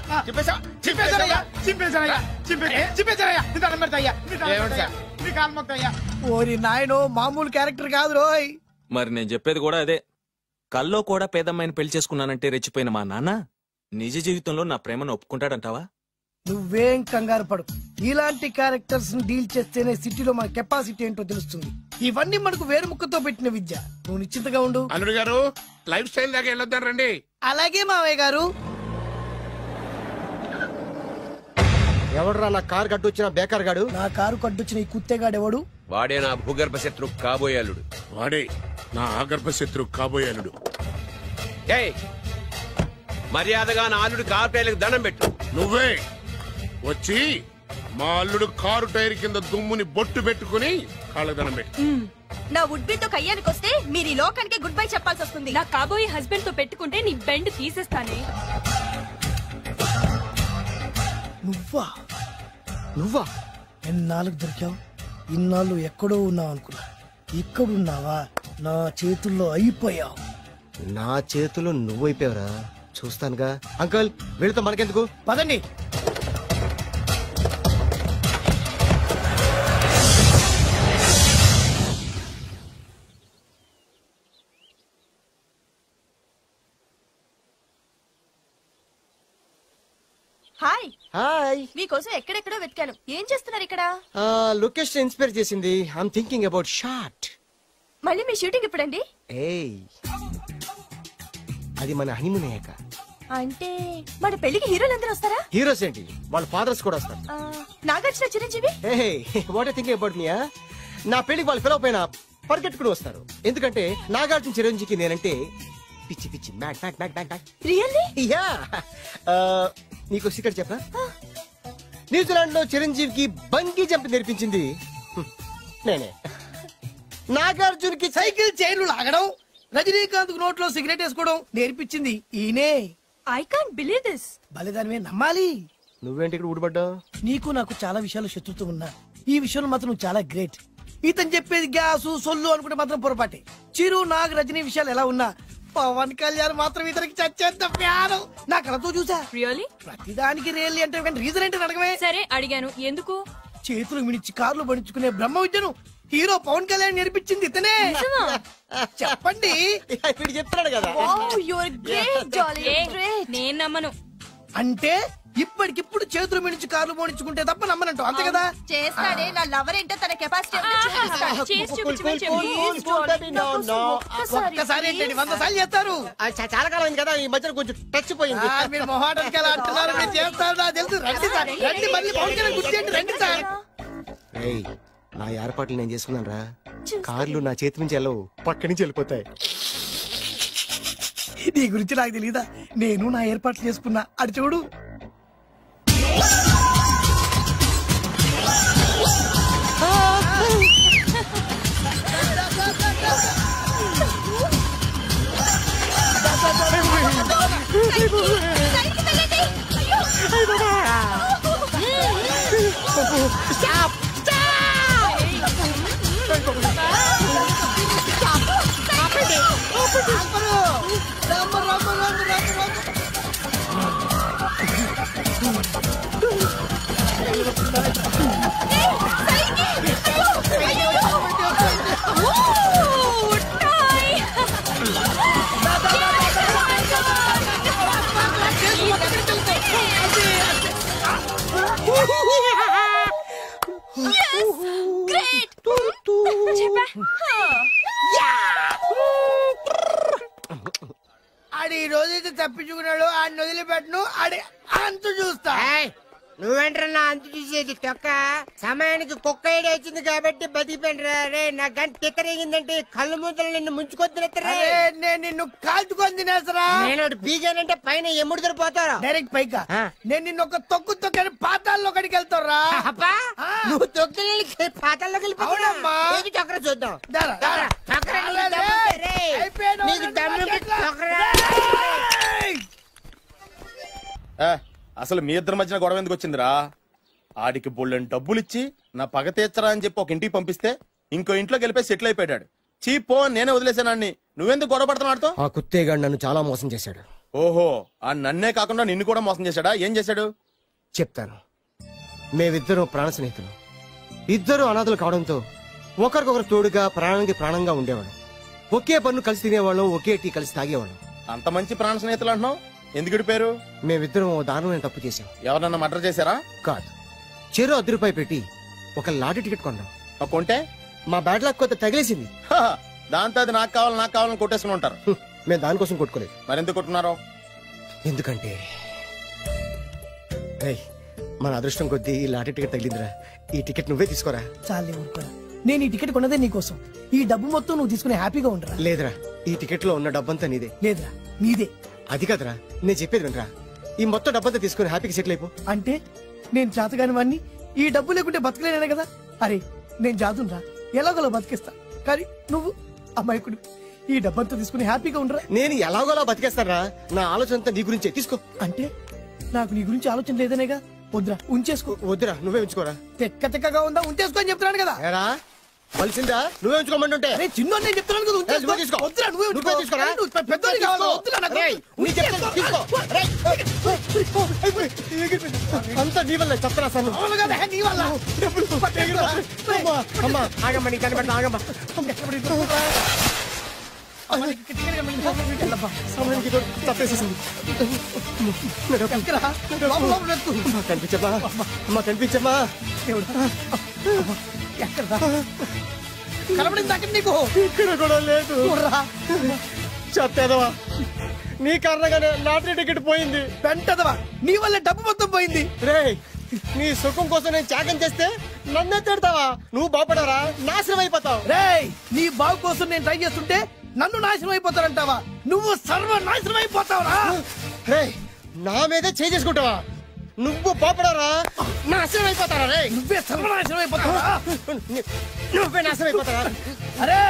చింపేదయ్యా, చింపేదయ్యా, చింపేదయ్యా, నీ దండం పెడదయ్యా, నీ కాలు మొక్కుదయ్యా. ఓరి నాయనో, మామూలు క్యారెక్టర్ కాదు రోయ్. మరి నేను చెప్పేది కూడా అదే. కల్లో కూడా పేదమ్మాయిని పెళ్లి చేసుకున్నానంటే రెచ్చిపోయిన మా నాన్న నిజ జీవితంలో నా ప్రేమను ఒప్పుకుంటాడంటావా? నువ్వేం కంగారు పడు. ఇలాంటి క్యారెక్టర్స్ ని డీల్ చేస్తేనే సిటీలో మన కెపాసిటీ ఏంటో తెలుస్తుంది. ఇవన్నీ మనకు వేరు ముక్కతో పెట్టిన విద్య. నువ్వు నిశ్చింతగా ఉండు. అల్లుడు గారు, లైఫ్ స్టైల్ దాకా వెళ్ళొద్దాం రండి. అలాగే మావయ్య గారు. ఎవడరా నా కారు కట్టొచ్చిన బేకార్ గాడు? నా కారు కట్టొచ్చిన ఈ కుత్తేగాడు ఎవడు? వాడే నా భూగర్భ శత్రు కాబోయాలుడు. వాడే నా ఆగర్భ శత్రు కాబోయాలుడు. మర్యాదగా నా అల్లుడు కారు టైర్లకు దండం పెట్టు. నువ్వే వచ్చి మా అల్లుడు కారు టైర్ కింద దుమ్ముని బొట్టు పెట్టుకుని కాళ్ళ దండం పెట్టు. నా వుడ్బితో కయ్యానికి వస్తే మీరు ఈ లోకానికి గుడ్ బై చెప్పాల్సి వస్తుంది. నా కాబోయే హస్బెండ్ తో పెట్టుకుంటే నీ బెండ్ తీసేస్తానే. నువ్వా? నువ్వా? ఎన్నాళ్ళకు దొరికావు? ఇన్నాళ్ళు ఎక్కడో ఉన్నావు అనుకున్నా. ఇక్కడున్నావా? నా చేతుల్లో అయిపోయావు. నా చేతుల్లో నువ్వైపోయావురా. చూస్తానుగా. అంకల్, వీళ్ళతో మనకెందుకు? పదండి. హాయ్. హాయ్. మీకోసం ఎక్కడెక్కడో వెతికాను. ఏం చేస్తున్నారు ఇక్కడ? లొకేషన్ ఇన్స్పైర్ చేసింది. I'm thinking about shot. మళ్ళీ మీ షూటింగ్ ఎప్పుడండి? ఏయ్, అది మన హనీమూన్ అయ్యాక. అంటే మన పెళ్లికి హీరోలందరూ వస్తారా? హీరోస్ ఏంటి, వాళ్ళ ఫాదర్స్ కూడా వస్తారు. Nagarjuna, Chiranjeevi. What I thinking about me? నా పెళ్లికి వాళ్ళు పిలవపోయినా పరిగెట్టుకుని వస్తారు. ఎందుకంటే నాగార్జున చిరంజీవికి నేనంటే పిచ్చి పిచ్చి mad mad mad mad mad. Really? Yeah. నీకు సీక్రెట్ చెప్పా? న్యూజిలాండ్ లో చిరంజీవికి బంకీ జంప్ నేర్పించింది నేనే. నాగార్జున్ కి సైకిల్ చైన్లు లాగడం, రజనీకాంత్ నోట్లో సిగరెట్ వేసుకోవడం నేర్పించింది ఈయనే. I can't believe this. బలిదానమే నమ్మాలి. నువ్వేంటి ఇక్కడ ఊడిపడ్డావు? నీకు నాకు చాలా విషయాలు శత్రుత్వం ఉన్నా ఈ విషయంలో మాత్రం నువ్వు చాలా గ్రేట్. ఇతను చెప్పేది గ్యాసు సొల్లు అనుకుంటే మాత్రం పొరపాటే. చిరు నాగ్ రజనీ విషయాలు ఎలా ఉన్నా పవన్ కళ్యాణ్ మాత్రం ఇతనికి చచ్చేంత ప్యారం నా కళతో చూసా. రియల్లీ? ప్రతిదానికి రియల్లీ అంటే రీజన్ ఏంటి అడగమే. సరే అడిగాను, ఎందుకు? చేతులు మిడిచి కార్లు పడించుకునే బ్రహ్మ విద్యను హీరో పవన్ కళ్యాణ్ నేర్పించింది ఇతనే. చెప్పండి. ఇప్పుడు చెప్తున్నాడు కదా. నేను నమ్మను. అంటే ఇప్పటికిప్పుడు చేతులు మిడిచి కార్లు పోనించుకుంటే తప్ప నమ్మనంటావు, అంతే కదా? చేస్తాడే. నా లవర్ ఏంటో తన కెపాసిటీ ఒక్కసారి ఏంటండి 100 సార్లు చేస్తారు. చాలా కాలం కదా, ఈ మధ్యన కొంచెం టచ్ పోయింది. మీరు మొహాటానికి ఎలా అంటున్నారు? మీరు చేస్తారు నాకు తెలుసు. రండి సార్, రండి. మళ్ళీ పవన్ కళ్యాణ్ గుర్తు చేయండి. రండి సార్. నా ఏర్పాట్లు నేను చేసుకున్నాను రా. కార్లు నా చేతి నుంచి వెళ్ళవు, పక్క నుంచి వెళ్ళిపోతాయి. నీ గురించి నాకు తెలీదా? నేను నా ఏర్పాట్లు చేసుకున్నా. అడి చూడు. ఆడి ఈ రోజైతే తప్పించుకున్నాడు. ఆడిని వదిలిపెట్టను. ఆడి అంతు చూస్తా. నువ్వేంట్రన్నా అంతు చూసేది తొక్క? సమయానికి కుక్క ఐడియా వచ్చింది కాబట్టి బతికిపోయినరా రే. నా గంట తిక్కరేగిందంటే కళ్ళు ముద్దలు నిన్ను ముంచుకొద్దురా. నేను నిన్ను కాల్చుకొని తినేసరా. నేను బీగానంటే పైన ఎముడు దొరిపోతారా? డైరెక్ట్ పైగా నేను నిన్ను ఒక తొక్కని పాతాల్లో కడికి వెళ్తారా. నువ్వు తొక్కి పాతాల్లోకి వెళ్ళిపోతావమ్మా. చక్ర చూద్దాం. అసలు మీ ఇద్దరి మధ్యన గొడవ ఎందుకు వచ్చిందిరా? ఆడికి బొళ్ళని డబ్బులు ఇచ్చి నా పగ తీర్చరా అని చెప్పి ఒక ఇంటికి పంపిస్తే ఇంకో ఇంట్లో గెలిపే సెటిల్ అయిపోయాడు. చీపో నేనే వదిలేసానాన్ని. నువ్వెందుకు గొడవ పడుతున్నాడుతో? ఆ కుత్తేగాడు నన్ను చాలా మోసం చేశాడు. ఓహో, ఆ నన్నే కాకుండా నిన్ను కూడా మోసం చేశాడా? ఏం చేశాడు చెప్తాను. మేమిద్దరం ప్రాణ స్నేహితులు. ఇద్దరు అనాథలు కావడంతో ఒకరికొకరు తోడుగా ప్రాణానికి ప్రాణంగా ఉండేవాడు. ఒకే పన్ను కలిసి తినేవాళ్ళం, ఒకే టీ కలిసి తాగేవాళ్ళం. అంత మంచి ప్రాణ స్నేహితులు అంటున్నావు, ఎందుకు పేరు? మేమిద్దరం దారుణమైన తప్పు చేశాం. ఎవరన్నా మర్డర్ చేశారా? కాదు, చెరో ₹10 పెట్టి ఒక లాటరీ టికెట్ కొన్నాం. కొంటే మా బ్యాడ్ లక్ కొత్త తగిలేసింది. దాంతో అది నాకు కావాలని కొట్టేసుకుని ఉంటారు. మేము దానికోసం కొట్టుకోలేదు. మరెందుకు కొట్టున్నారో? ఎందుకంటే మన అదృష్టం కొద్దీ ఈ లాటరీ టికెట్ తగిలిందిరా. ఈ టికెట్ నువ్వే తీసుకోరా. చాలే ఊరుకోరా. నేను ఈ టికెట్ కొన్నదే నీకోసం. ఈ డబ్బు మొత్తం నువ్వు తీసుకుని హ్యాపీగా ఉండరా. లేదురా, ఈ టికెట్ లో ఉన్న డబ్బంతా నీదే. లేదురా, నీదే. అది కదరా, నేను చెప్పేది వినరా. ఈ మొత్తం డబ్బంతా తీసుకుని హ్యాపీగా సెటిల్ అయిపో. అంటే నేను చేతగాని వాడిని, ఈ డబ్బు లేకుంటే బతకలేనే కదా. అరే నేను జాదునరా, ఎలాగోలా బతికేస్తా. కానీ నువ్వు అమాయకుడు. ఈ డబ్బంతా తీసుకుని హ్యాపీగా ఉండరా. నేను ఎలాగోలా బతికేస్తారా? నా ఆలోచన అంతా నీ గురించే. తీసుకో. అంటే నాకు నీ గురించి ఆలోచన లేదనేగా. వద్దురా, ఉంచేసుకో. వద్దురా, నువ్వే ఉంచుకోరా. తెక్కగా ఉందా, ఉంచేసుకో అని చెప్తున్నాను కదా. కలిసిందా? నువ్వే ఉంచుకోమంటుంటే చిన్న నేను చెప్తున్నాను కదా. తీసుకో. వద్దురా, నువ్వే తీసుకోరా. పెద్దోని కావాలి. వద్దురా నాకు. అంతా నీ వల్ల చెప్తారా సార్? నీ వల్ల. అమ్మా ఆగమ్మా, నీకు కనిపెడతా. ఆగమ్మా. కనిపించమ్మా, అమ్మా కనిపించమ్మా. కనబడింది అక్కడ నీకు. ఇక్కడ కూడా లేదు. చెప్పేదవా, నీ కారణంగానే లాటరీ టికెట్ పోయింది. వెంటదవా, నీ వల్ల డబ్బు మొత్తం పోయింది. రే, నీ సుఖం కోసం నేను త్యాగం చేస్తే నన్నే తిడతావా? నువ్వు బాగుపడరా, నాశనం అయిపోతావు. రే, నీ బాగు కోసం నేను ట్రై చేస్తుంటే నన్ను నాశనం అయిపోతారంటావా? నువ్వు సర్వ నాశనం అయిపోతావురా. నా మీదే చేసుకుంటావా? నువ్వు పాపడారా నాశనం అయిపోతారా రే? నువ్వే సర్వనాశనం అయిపోతావా? నువ్వే నాశనం అయిపోతారా? అరే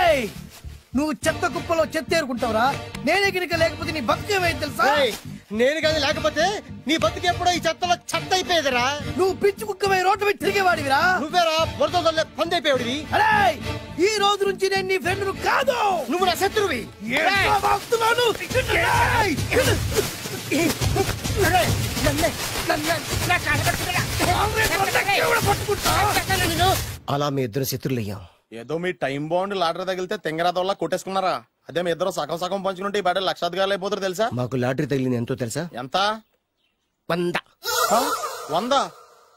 నువ్వు చెత్త కుప్పలో చెత్త ఏరుకుంటావురా. నేనే గిరిక లేకపోతే నీ బతుకేమైంది తెలుసా? నేను కానీ లేకపోతే నీ బతుకు ఎప్పుడో ఈ చెత్తలో చెత్త అయిపోయేదిరా. నువ్వు పిచ్చి కుక్కమై రోడ్డు మీద తిరిగేవాడివిరా. నువ్వేరా బురదలే పంది అయిపోయాడివి. అరే ఈ రోజు నుంచి నేను నీ ఫ్రెండ్ కాదు, నువ్వు నా శత్రువి. అలా మీ ఇద్దరు శత్రులయ్యాం. ఏదో మీ టైం బాండ్ లాటరీ తగిలితే తెంగరాదోళ్ళ కొట్టేసుకున్నారా? అదే మీ ఇద్దరు సగం సగం పంచుకుంటే ఈ బయట లక్షాధికారులు అయిపోతారు తెలుసా? మాకు లాటరీ తగిలింది ఎంతో తెలుసా? ఎంత? 100. 100?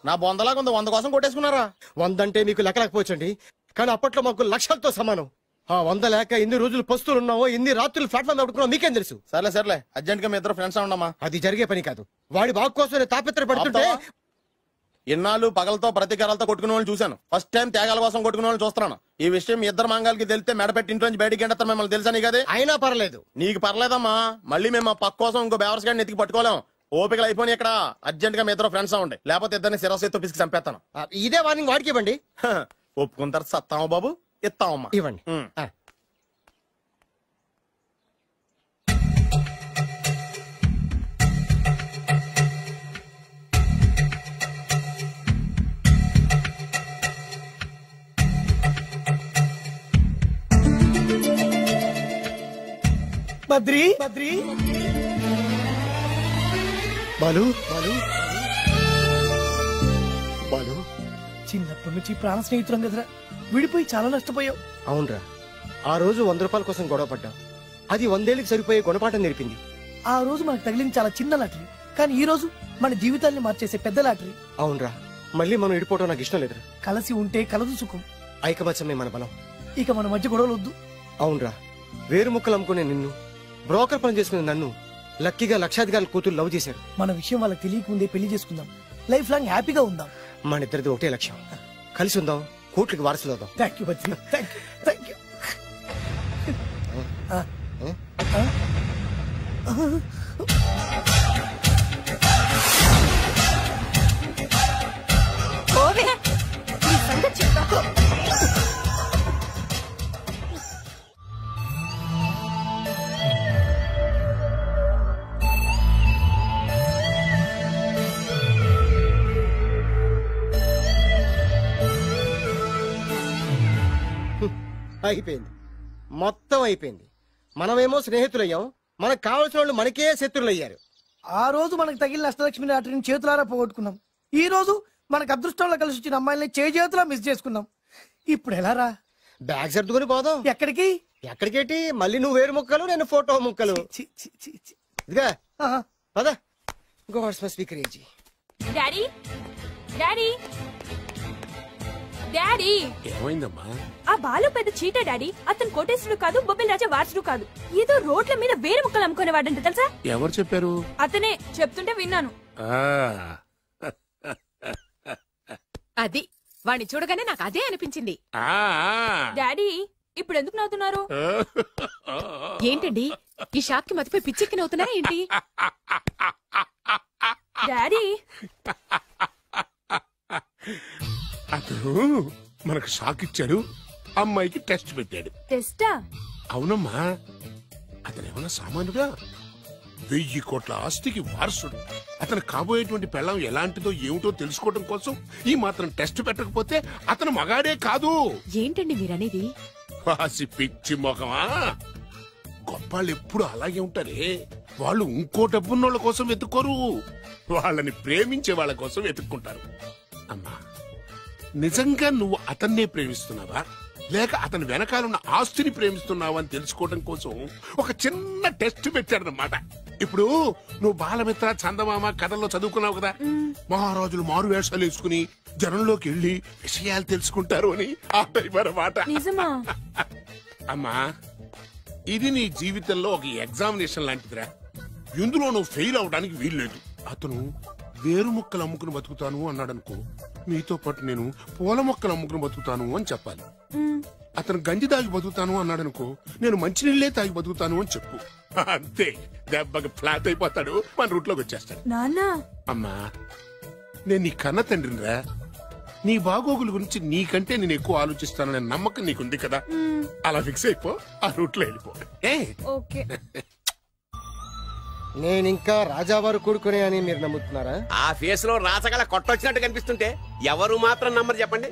నా బొందలాగా ఉంది. 100 కోసం కొట్టేసుకున్నారా? 100 అంటే మీకు లెక్కలేకపోవచ్చండి, కానీ అప్పట్లో మాకు లక్షలతో సమానం. ఆ 100 లేక ఎన్ని రోజులు పస్తులు ఉన్నావో, ఎన్ని రాత్రులు ప్లాట్ఫామ్ ఆడుకున్నావు మీకేం తెలుసు? సర్లే అర్జెంట్ గా మీ ఇద్దరు ఫ్రెండ్స్ ఉండమ్మా. అది జరిగే పని కాదు. వాడి బాగు కోసం తాపిత్ర పడుతుంటే ఇన్నాళ్ళు పగలతో ప్రతీకారాలతో కొట్టుకునే వాళ్ళు చూశాను. ఫస్ట్ టైం త్యాగాల కోసం కొట్టుకునే వాళ్ళు చూస్తున్నాను. ఈ విషయం మీ ఇద్దరు మంగాలకి తెలిస్తే మెడపెట్టి ఇంట్లో నుంచి బయటికి ఎండతారు. మిమ్మల్ని తెలుసా నీకు? అదే అయినా పర్లేదు. నీకు పర్లేదమ్మా. మళ్ళీ మేము మా పక్క కోసం ఇంకో బేవర్స్ గాడిని ఎత్తికి పట్టుకోలేం. ఓపికలు అయిపోయి ఇక్కడ అర్జెంట్ గా మీ ఇద్దరు ఫ్రెండ్స్ అవ్వండి, లేకపోతే ఇద్దరిని శిరస్సుతో పిసికి చంపేస్తాను. ఇదే వార్నింగ్ వాడికి ఇవ్వండి. ఒప్పుకుంటారు సత్తామా బాబు? ఇస్తామమ్మా. ఇవ్వండి. బద్రి బాలు చిన్నప్పటి నుంచి ప్రాణ స్నేహితులం కదరా, విడిపోయి చాలా నష్టపోయావు. అవునరా, ఆ రోజు 100 రూపాయల కోసం గొడవ పడ్డాం. అది 100 ఏళ్ళకి సరిపోయే గుణపాఠం నేర్పింది. ఆ రోజు మనకు తగిలింది చాలా చిన్న లాటరీ, కానీ ఈ రోజు మన జీవితాన్ని మార్చేసే పెద్ద లాటరీ. అవునరా, మళ్ళీ మనం విడిపోవడం నాకు ఇష్టం లేదురా. కలిసి ఉంటే కలదు సుఖం. ఐకమత్యమే మన బలం. ఇక మన మధ్య గొడవలు వద్దు. అవునరా, వేరు ముక్కలు అమ్ముకునే నిన్ను, బ్రోకర్ పని చేసుకునే నన్ను లక్కీగా లక్షాధికారుల కూతురు లవ్ చేశారు. మన విషయం వాళ్ళకి తెలియకముందే పెళ్లి చేసుకుందాం, లైఫ్ లాంగ్ హ్యాపీగా ఉందాం. మన ఇద్దరిది ఒకటే లక్ష్యం, కలిసి ఉందాం, కోట్లకి వారసులు అవుదాం. Thank you Badri, thank you. అయిపోయింది, మొత్తం అయిపోయింది. మనమేమో స్నేహితులయ్యాం, మనకు కావాల్సిన వాళ్ళు మనకే శత్రులయ్యారు. ఆ రోజు మనకు తగిలిన అష్టలక్ష్మి లాటరీని చేతులారా పోగొట్టుకున్నాం. ఈ రోజు మనకు అదృష్టంలో కలిసి వచ్చిన అమ్మాయిని చేతులా మిస్ చేసుకున్నాం. ఇప్పుడు ఎలా రా? బ్యాగ్ సర్దుకుని పోదాం. ఎక్కడికి? ఎక్కడికేటి? మళ్ళీ నువ్వు వేరు ముక్కలు, నేను ఫోటో ముక్కలు. ఇదిగా పద. God's must be crazy. Daddy daddy daddy ఏమైందమ్మా? ఆ బాలు పెద్ద చీట డాడీ. అతను కోటేశ్వరుడు కాదు, బొబ్బిల్ రాజా వారసుడు కాదు. ఏదో రోడ్ల మీద వేరే ముక్కలు అమ్ముకునేవాడంట తెలుసా? ఎవరు చెప్పారు? అతనే చెప్తుంటే విన్నాను. అది వాణ్ణి చూడగానే నాకు అదే అనిపించింది. డాడీ ఇప్పుడు ఎందుకు నవ్వుతున్నారు? ఏంటండి ఈ షాక్ కి మతిపోయి పిచ్చెక్కి నవ్వుతున్నారా ఏంటి? డాడీ అతను మనకు షాక్ ఇచ్చాడు, అమ్మాయికి టెస్ట్ పెట్టాడు. టెస్టా? అవునమ్మా, అతను ఏమన్నా సామాన్యుడా? 1000 కోట్ల ఆస్తికి వారసుడు. అతను కాబోయేటువంటి పెళ్ళం ఎలాంటిదో ఏమిటో తెలుసుకోవడం కోసం ఈ మాత్రం టెస్ట్ పెట్టకపోతే అతను మగాడే కాదు. ఏంటండి మీరనేది? వాసి పిచ్చి మొఖమా, గొప్పాళ్ళు ఎప్పుడు అలాగే ఉంటారే. వాళ్ళు ఇంకో డబ్బున్నోళ్ళ కోసం వెతుక్కోరు, వాళ్ళని ప్రేమించే వాళ్ళ కోసం వెతుక్కుంటారు. అమ్మా, నిజంగా నువ్వు అతన్నే ప్రేమిస్తున్నావా, లేక అతని వెనకాలన్న ఆస్తిని ప్రేమిస్తున్నావా అని తెలుసుకోవడం కోసం ఒక చిన్న టెస్ట్ పెట్టాడనమాట. ఇప్పుడు నువ్వు బాలమిత్ర, చందమామ కథల్లో చదువుకున్నావు కదా, మహారాజులు మారు వేషాలు వేసుకుని జనంలోకి వెళ్లి విషయాలు తెలుసుకుంటారు అని ఆ టైప్ అన్నమాట. అమ్మా, ఇది నీ జీవితంలో ఒక ఎగ్జామినేషన్ లాంటిదిరా. ఇందులో నువ్వు ఫెయిల్ అవడానికి వీల్లేదు. అతను వేరు మొక్కలు అమ్ముకుని బతుకుతాను అన్నాడనుకో, మీతో పాటు నేను పూల మొక్కలు అమ్ముకుని బతుకుతాను అని చెప్పాలి. అతను గంజి తాగి బతుకుతాను అన్నాడు అనుకో, నేను మంచినీళ్ళే తాగి బతుకుతాను అని చెప్పు. అంతే, దెబ్బకి ఫ్లాట్ అయిపోతాడు, మన రూట్లోకి వచ్చేస్తాడు. నాన్నా అమ్మా, నేను నీ కన్న తండ్రినిరా. నీ బాగోగుల గురించి నీకంటే నేను ఎక్కువ ఆలోచిస్తాననే నమ్మకం నీకుంది కదా. అలా ఫిక్స్ అయిపో, ఆ రూట్ లో వెళ్ళిపో. ఓకే. నేను ఇంకా రాజావారు కూడుకునే అని మీరు నమ్ముతున్నారా? ఆ ఫేస్ లో రాచగల కొట్టొచ్చినట్టు కనిపిస్తుంటే ఎవరు మాత్రం నమ్మరు చెప్పండి.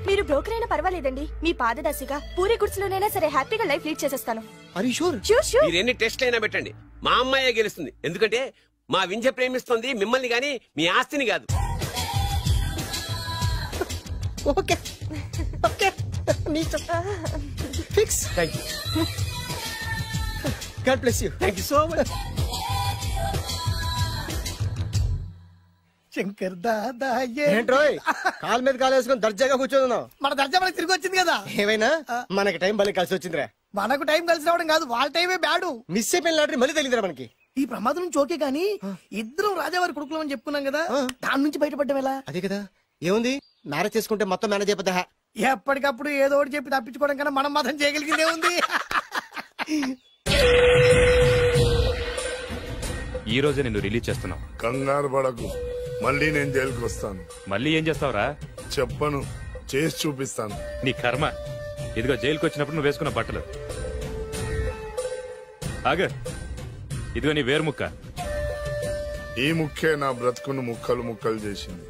మీరు బ్రోకర్ అయినా పర్వాలేదండి, మీ పాదదాసిగా పూరి గుడ్స్లోనైనా సరే హ్యాపీగా లైఫ్ లీడ్ చేసేస్తాను. మీరు ఎన్ని టెస్ట్లు అయినా పెట్టండి, మా అమ్మాయే గెలుస్తుంది. ఎందుకంటే మా వింజ ప్రేమిస్తుంది మిమ్మల్ని గాని మీ ఆస్తిని కాదు. Okay okay, fix. Thank you. God bless you. Thank you so much. Shankar Dada ఏంట్రోయ్ కాలు మీద కాలు వేసుకొని దర్జాగా కూర్చోదున్నావు? మన దర్జా మనకి తిరిగి వచ్చింది కదా. ఏమైనా మనకి టైం భలే కలిసి వచ్చిందిరా. మనకు టైం కలిసి రావడం కాదు, వాళ్ళ టైమే బ్యాడు. మిస్ అయిపోయిన లాటరీ మళ్ళీ తెలియదురా మనకి. ఈ ప్రమాదం నుంచి ఓకే గానీ ఇద్దరం రాజావారి కొడుకులం చెప్పుకున్నాం కదా, దాని నుంచి బయటపడ్డం ఎలా? అదే కదా. ఏముంది, మ్యారేజ్ చేసుకుంటే మొత్తం మేనేజ్ అయిపోతా. ఎప్పటికప్పుడు ఏదో ఒకటి చెప్పి తప్పించుకోవడం కన్నా మనం మాత్రం చేయగలిగిందే ఉంది. ఈ రోజే నిన్ను రిలీజ్ చేస్తున్నావు. కంగారు పడకు, మళ్ళీ నేను జైలుకి వస్తాను. మళ్ళీ ఏం చేస్తావురా? చెప్పను, చేసి చూపిస్తాను. నీ కర్మ. ఇదిగో జైలుకి వచ్చినప్పుడు నువ్వు వేసుకున్న బట్టలు. ఆగ, ఇదిగో నీ వేరు ముక్క. ఈ ముక్కే నా బ్రతుకును ముక్కలు ముక్కలు చేసింది.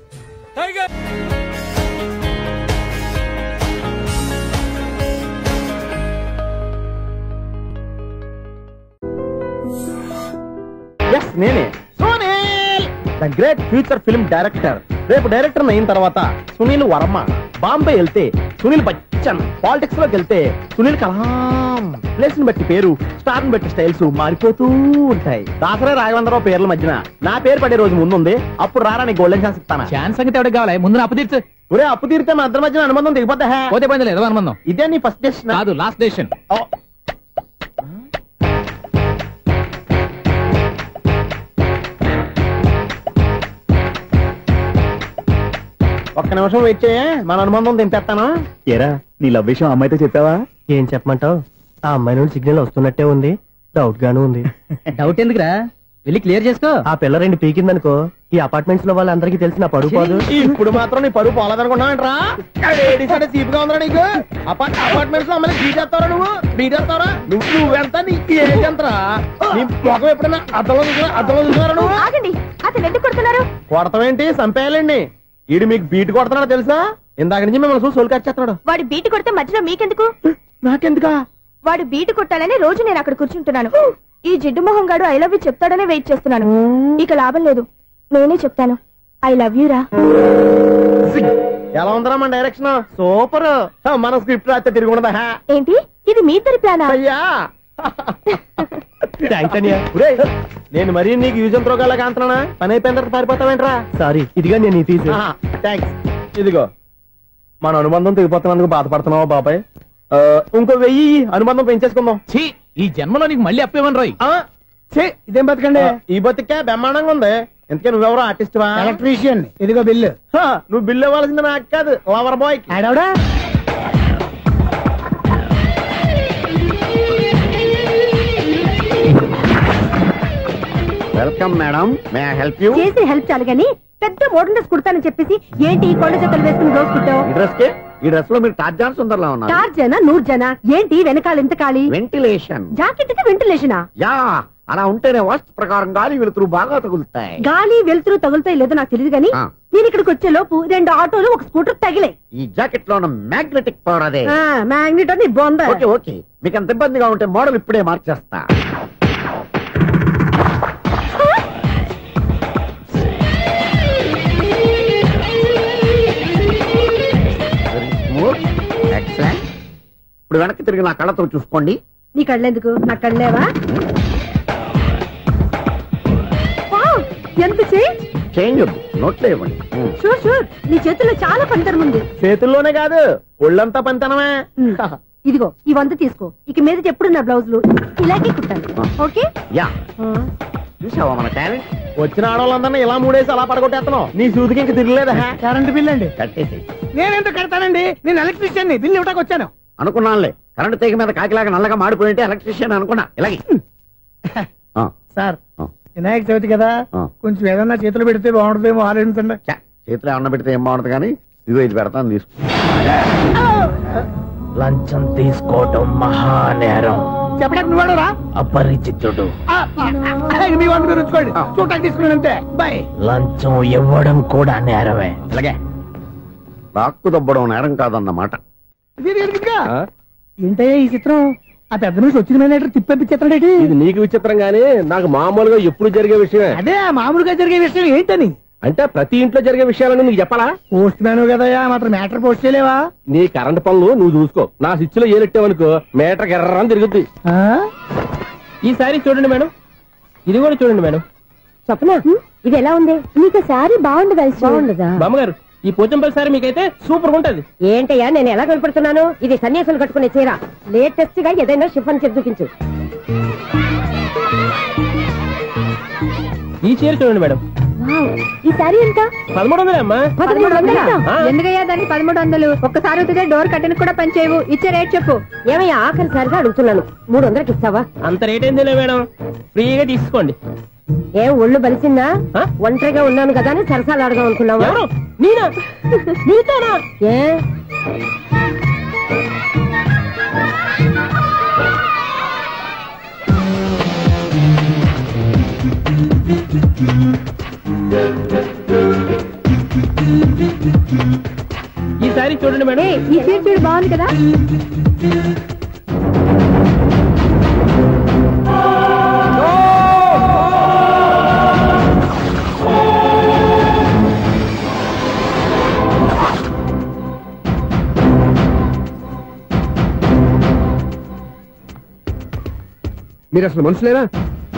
నేనే Sunil, the great future film director. రేపు డైరెక్టర్ అయిన తర్వాత సునీల్ వర్మ. బాంబే వెళ్తే సునీల్ బచ్చన్, పాలిటిక్స్ లోకి వెళ్తే సునీల్ కలాం. ప్లేస్ ని బట్టి పేరు, స్టార్ ని బట్టి స్టైల్స్ మారిపోతూ ఉంటాయి. దాసరే రాఘవేంద్రరావు పేర్ల మధ్యన నా పేరు పడే రోజు ముందుంది. అప్పుడు రారా నీ గోల్డెన్ ఛాన్స్ ఇస్తాను. ఛాన్స్ సంగతి ఎవరికి కావాలి? ముందు అప్పు తీర్చు. ఒరే, అప్పు తీరితే మా ఇద్దరి మధ్యన అనుబంధం దిగిపోతా. పోతే పోయింది లేదు అనుబంధం. ఇదే నీ ఫస్ట్ డెసిషన్ కాదు, లాస్ట్ డెసిషన్. ఒక్క నిమిషం వెయిట్ చేయ, మన అనుబంధం తింపేస్తాను. ఏరా, నీ లవ్ విషయం అమ్మాయితో చెప్పావా? ఏం చెప్పమంటావు? ఆ అమ్మాయి నుండి సిగ్నల్ వస్తున్నట్టే ఉంది, డౌట్ గాను ఉంది. డౌట్ ఎందుకురా, వెళ్ళి క్లియర్ చేసుకో. ఆ పిల్ల రెండు పీకిందనుకో, ఈ అపార్ట్మెంట్స్ లో వాళ్ళందరికీ తెలిసిన పరుగు పోదు. ఇప్పుడు మాత్రం నీ పరుగు పోలేదనుకున్నావంటరా? చీపుగా ఉందా నీకు? అపార్ట్మెంట్స్ లో అమ్మని బీటేస్తావరా? బీటేస్తావరా? నువ్వెంత, నీకు ఏంటంతరా? నీ మొఖం ఎప్పుడైనా అద్దంలో చూసారా నువ్వు? అతను ఎందుకు కొడుతున్నారు? కొడతావేంటి, చంపేయాలండి. ఈడు మీకు బీట్ కొడుతున్నాడు తెలుసా? ఇందాక నుంచి మిమ్మల్ని చూసి సోలు కట్టేస్తున్నాడు. వాడు బీటు కొడితే మధ్యలో మీకెందుకు? నాకెందుకా? వాడు బీటు కొట్టాలని రోజు నేను అక్కడ కూర్చుంటున్నాను. ఈ జిడ్డు మొహం గాడు ఐ లవ్ యూ చెప్తాడనే వెయిట్ చేస్తున్నాను. ఇక లాభం లేదు, నేనే చెప్తాను ఐ లవ్ యూ రా. ఎలా ఉందరా మన డైరెక్షన్? సూపర్. మన స్క్రిప్ట్ రాస్తే తిరిగి ఉండదా? ఏంటి ఇది మీ ఇద్దరి ప్లానా? అయ్యా నేను మరీ నీకు యూజ్ ఎంతో గలగా అంటున్నా. పని అయిపోయిన తర్వాత పారిపోతావేంట్రా? సారీ, ఇదిగా నేను తీసి. థ్యాంక్స్. ఇదిగో మన అనుబంధం తెగిపోతున్నందుకు బాధపడుతున్నావా బాబాయ్? ఇంకో 1000 అనుబంధం పెంచేసుకుందాం. ఈ జన్మలో నీకు మళ్ళీ అప్పేమని రాయి. ఇదేం బతకండి? ఈ బతికే బ్రహ్మాండంగా ఉంది. ఎందుకే నువ్వెవరో ఆర్టిస్ట్ వా? ఎలక్ట్రీషియన్. ఇదిగో బిల్లు. నువ్వు బిల్లు ఇవ్వాల్సింది నాకు కాదు, లవర్ బాయ్. ఆడవడా? Welcome madam, may I help you? చేసి హెల్ప్ చాలు గానీ పెద్ద మోడల్ డ్రెస్ కుడతానని చెప్పేసి ఏంటి ఈ కొండ జతలు వేసుకుని రోజు కుట్టావు? ఈ డ్రెస్ కి, ఈ డ్రెస్ లో మీరు టార్జాన్ సుందర్లా ఉన్నారు. టార్జనా 100 జన ఏంటి వెనకాల ఎంత ఖాళీ? వెంటిలేషన్. జాకెట్ కి వెంటిలేషనా? యా, అలా ఉంటేనే వాస్తు ప్రకారం గాలి వెలుతురు బాగా తగులుతాయి. గాలి వెలుతురు తగులుతాయి లేదో నాకు తెలియదు గానీ నేను ఇక్కడికి వచ్చే లోపు 2 ఆటోలు ఒక స్కూటర్ తగిలే. ఈ జాకెట్ లో ఉన్న మ్యాగ్నెటిక్ పవర్ అదే. మ్యాగ్నెట్ అని బొంద. ఓకే ఓకే, మీకు అంత ఇబ్బందిగా ఉంటే మోడల్ ఇప్పుడే మార్చేస్తా. ఎక్సలెంట్. ఇప్పుడు వెనక్కి తిరిగి నా కళ్ళతో చూసుకోండి. నీ కళ్ళెందుకు, నా కళ్ళేవా? ఎంత చేంజ్? చేంజ్ వద్దు, నోట్లో ఇవ్వండి. షూర్ షూర్, నీ చేతుల్లో చాలా పనితనం ఉంది. చేతుల్లోనే కాదు, ఒళ్ళంతా పనితనమే. ఇదిగో ఈ 100 తీసుకో. ఇక మీద ఎప్పుడు నా బ్లౌజులు ఇలాగే కుట్టాను. ఓకే? యా. చూసావా మన టాలెంట్? వచ్చిన ఆడవాళ్ళందరినీ ఇలా మూడేసి అలా పడగొట్టేస్తున్నావు. నీ సూదికి ఇంక తిరగలేదా? కరెంట్ బిల్ అండి. కట్టేసి. నేనెందుకు కడతానండి, నేను ఎలక్ట్రీషియన్ ని. బిల్ ఇవ్వడానికి వచ్చాను. అనుకున్నానులే. కరెంట్ తీగ మీద కాకిలాగా నల్లగా మాడిపోయింటే ఎలక్ట్రీషియన్ అనుకున్నా. ఇలాగే సార్ వినాయక చవితి కదా, కొంచెం ఏదన్నా చేతులు పెడితే బాగుంటుందేమో ఆలోచించండి. చేతిలో అన్న పెడితే ఏం బాగుంటుంది కానీ ఇదిగో ఇది పెడతాను తీసుకో. లంచం తీసుకోవటం మహానేరం. చెప్పడానికి నువ్వాడరా అపరిచితుడు. మీ వాళ్ళు మీరు ఉంచుకోండి, చూడటానికి తీసుకుని అంతే. బాయ్. లంచం ఇవ్వడం కూడా నేరమే. ఇలాగే రాక్కు దబ్బడం నేరం కాదన్నమాట. ఏంటయ్యా ఈ చిత్రం? ఆ పెద్ద నుంచి వచ్చిన మేనేటర్ తిప్పించేస్తాడేటి? ఇది నీకు విచిత్రం గానీ నాకు మామూలుగా ఎప్పుడు జరిగే విషయమే. అదే మామూలుగా జరిగే విషయం ఏంటని? అంటే ప్రతి ఇంట్లో జరిగే విషయాలను నీకు చెప్పాలా? పోస్ట్ మ్యాన్ కదయ్యా, మాత్రం మ్యాటర్ పోస్ట్ చేయలేవా? నీ కరెంట్ పనులు నువ్వు చూసుకో. నా స్విచ్ లో ఏలెట్టావనుకో మీటర్ ఎర్రని తిరుగుద్ది. ఈసారి చూడండి మేడం, ఇది కూడా చూడండి మేడం. చెప్పనా ఇది ఎలా ఉంది? నీకు సారీ బాగుండదా? బాగుండదా బామ్మగారు? ఈ పోచంపల్లి సారీ మీకైతే సూపర్ ఉంటది. ఏంటయ్యా నేను ఎలా కనపడుతున్నాను? ఇది సన్యాసులు కట్టుకునే చీర. లేటెస్ట్ గా ఏదైనా షిఫన్ చేసి చూపించు. ఈ చీర చూడండి మేడం. ఈ సారీ ఎంత? 1300 అమ్మా. 1300? ఎందుకయ్యా దానికి 1300? ఒక్కసారి అవుతుందే డోర్ కట్టెన్ కూడా పనిచేయవు. ఇచ్చే రేట్ చెప్పు. ఏమయ్యా ఆఖరిసారిగా అడుగుతున్నాను, 300కి ఇస్తావా? అంత రేట్ ఏందిలే మేడం, ఫ్రీగా తీసుకోండి. ఏం ఒళ్ళు బలిసిందా? ఒంటరిగా ఉన్నాను కదా అని సరసాలు అడదాం అనుకున్నావా? నేనా? నీతోనా? ఏ ఈ సారీ చూడండి మేడం. ఈ చీర చూడు బాగుంది కదా. మీరు అసలు మనుషులేనా?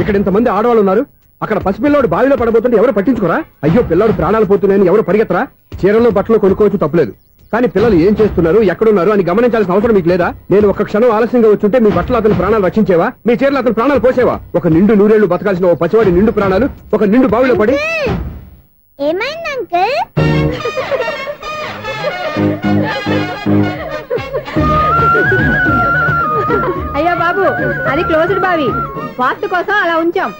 ఇక్కడ ఇంతమంది ఆడవాళ్ళు ఉన్నారు, అక్కడ పసిపిల్లాడు బావిలో పడబోతుంటే ఎవరు పట్టించుకోరా? అయ్యో పిల్లాడు ప్రాణాలు పోతున్నాయని ఎవరు పరిగెత్తరా? చీరలు బట్టలు కొనుక్కోవచ్చు తప్పలేదు, కానీ పిల్లలు ఏం చేస్తున్నారు ఎక్కడున్నారు అని గమనించాల్సిన అవసరం మీకు లేదా? నేను ఒక్క క్షణం ఆలస్యంగా వచ్చుంటే మీ బట్టలు అతని ప్రాణాలు రక్షించేవా? మీ చీరలు అతని ప్రాణాలు పోసేవా? ఒక నిండు నూరేళ్లు బతకాల్సిన ఓ పసివాడి నిండు ప్రాణాలు ఒక నిండు బావిలో పడి. ఏమైంది అంకుల్? అయ్యో బాబు, అది క్లోజ్డ్ బావి, వాస్తు కోసం అలా ఉంచాం.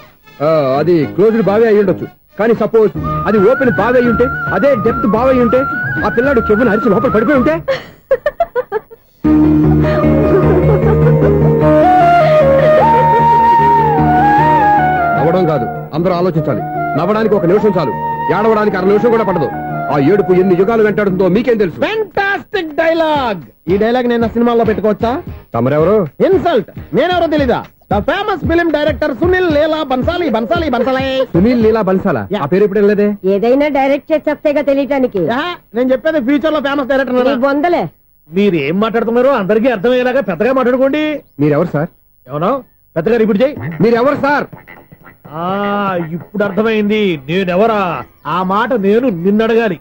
అది క్లోజ్డ్ బావి అయి ఉండొచ్చు, కానీ సపోజ్ అది ఓపెన్ బావి అయి ఉంటే, అదే డెప్త్ బావి అయి ఉంటే, ఆ పిల్లాడు చెవును అరిచి లోపల పడిపోయి ఉంటే? నవ్వడం కాదు, అందరూ ఆలోచించాలి. నవ్వడానికి 1 నిమిషం చాలు, ఏడవడానికి 1/2 నిమిషం కూడా పడదు. ఆ ఏడుపు ఎన్ని యుగాలు వెంటాడుతుందో మీకేం తెలుసు? Fantastic dialogue. ఈ డైలాగ్ నేను సినిమాలో పెట్టుకోవచ్చా? తమరెవరు? ఇన్సల్ట్. నేనెవరో తెలీదా? The famous film director Sunil Leela Bhansali. Bhansali Bhansali Sunil Leela బన్సాలా? ఆ పేరు ఇప్పుడు లేదే. ఏదైనా డైరెక్ట్ చేసి చెప్తేగా తెలియటానికి. నేను చెప్పేది ఫ్యూచర్ లో ఫేమస్ డైరెక్టర్. బొందలే. మీరు ఏం మాట్లాడుతున్నారో అందరికీ అర్థమయ్యేలాగా పెద్దగా మాట్లాడుకోండి. మీరెవరు సార్? ఎవరో పెద్దగా రిపీట్ చేయి. మీరెవరు సార్? ఇప్పుడు అర్థమైంది నేనెవరా. ఆ మాట నేను నిన్నడగాలి.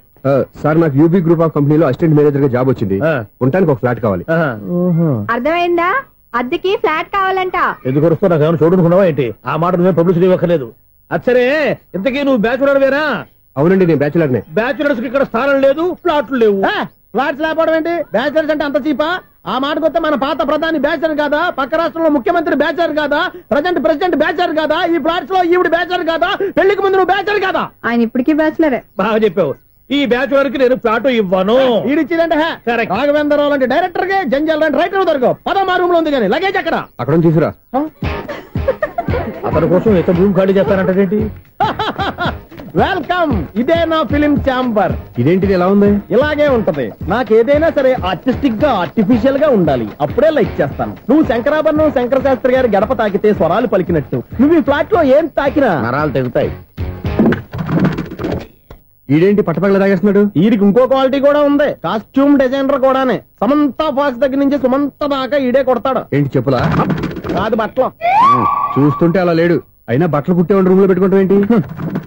సార్ నాకు యూబీ గ్రూప్ ఆఫ్ కంపెనీలో అసిస్టెంట్ మేనేజర్ గా జాబ్ వచ్చింది. ఉండటానికి ఒక ఫ్లాట్ కావాలి. అర్థమైందా? అద్దెకి ఫ్లాట్ కావాలంట. ఎందుకు వస్తా నాకు ఏమైనా చూడనుకున్నావా ఏంటి? ఆ మాట నువ్వే పబ్లిసిటీ ఇవ్వక్కర్లేదు. అచ్చరే ఇంతకీ నువ్వు బ్యాచులర్ వేరా? అవునండి, నేను బ్యాచులర్ నే. బ్యాచులర్స్ కి ఇక్కడ స్థానం లేదు, ఫ్లాట్లు లేవు. ఫ్లాట్స్ లేకపోవడం ఏంటి? బ్యాచులర్స్ అంటే అంత చీపా? ఆ మాటకొస్తే మన పాత ప్రధాని బ్యాచర్ కాదా? పక్క రాష్ట్రంలో ముఖ్యమంత్రి బ్యాచర్ కాదా? ప్రెసిడెంట్ బ్యాచర్ కాదా? ఈ ఫ్లాట్స్ లో ఈవిడ బ్యాచర్ కాదా? పెళ్లికి ముందు నువ్వు బ్యాచర్ కాదా? ఆయన ఇప్పటికీ బ్యాచులరే. బాగా చెప్పావు. ఈ బ్యాచులర్ కి నేను ఫ్లాట్ ఇవ్వను. ఈడిచ్చిందంటే రాఘవేంద్రరావు లాంటి డైరెక్టర్ కి జంజల్ లాంటి రైటర్ దొరకవు. పదమా రూమ్ లో ఉంది కానీ లగేజ్ అక్కడ. అక్కడ తీసుకురా. అతని కోసం ఎంత రూమ్ ఖాళీ చేస్తానంటే వెల్కమ్. ఇదే నా ఫిలిం ఛాంబర్. ఇదేంటిది ఎలా ఉంది? ఇలాగే ఉంటది. నాకు ఏదైనా సరే ఆర్టిస్టిక్ గా ఆర్టిఫిషియల్ గా ఉండాలి, అప్పుడే లైక్ చేస్తాను. నువ్వు శంకరాభరణం శంకర శాస్త్రి గారి గడప తాకితే స్వరాలు పలికినట్టు నువ్వు ఈ ఫ్లాట్ లో ఏం తాకినా నరాలు తెగుతాయి. ఈడేంటి పట్టపగల తాగేస్తున్నాడు? వీడికి ఇంకో క్వాలిటీ కూడా ఉంది. కాస్ట్యూమ్ డిజైనర్ కూడానే. సమంత ఫాక్స్ దగ్గర నుంచి సుమంత దాకా ఈడే కొడతాడు. ఏంటి చెప్పులా? కాదు బట్టలు. చూస్తుంటే అలా లేడు. అయినా బట్టలు కుట్టేవాడి రూమ్ లో పెట్టుకుంటాం ఏంటి?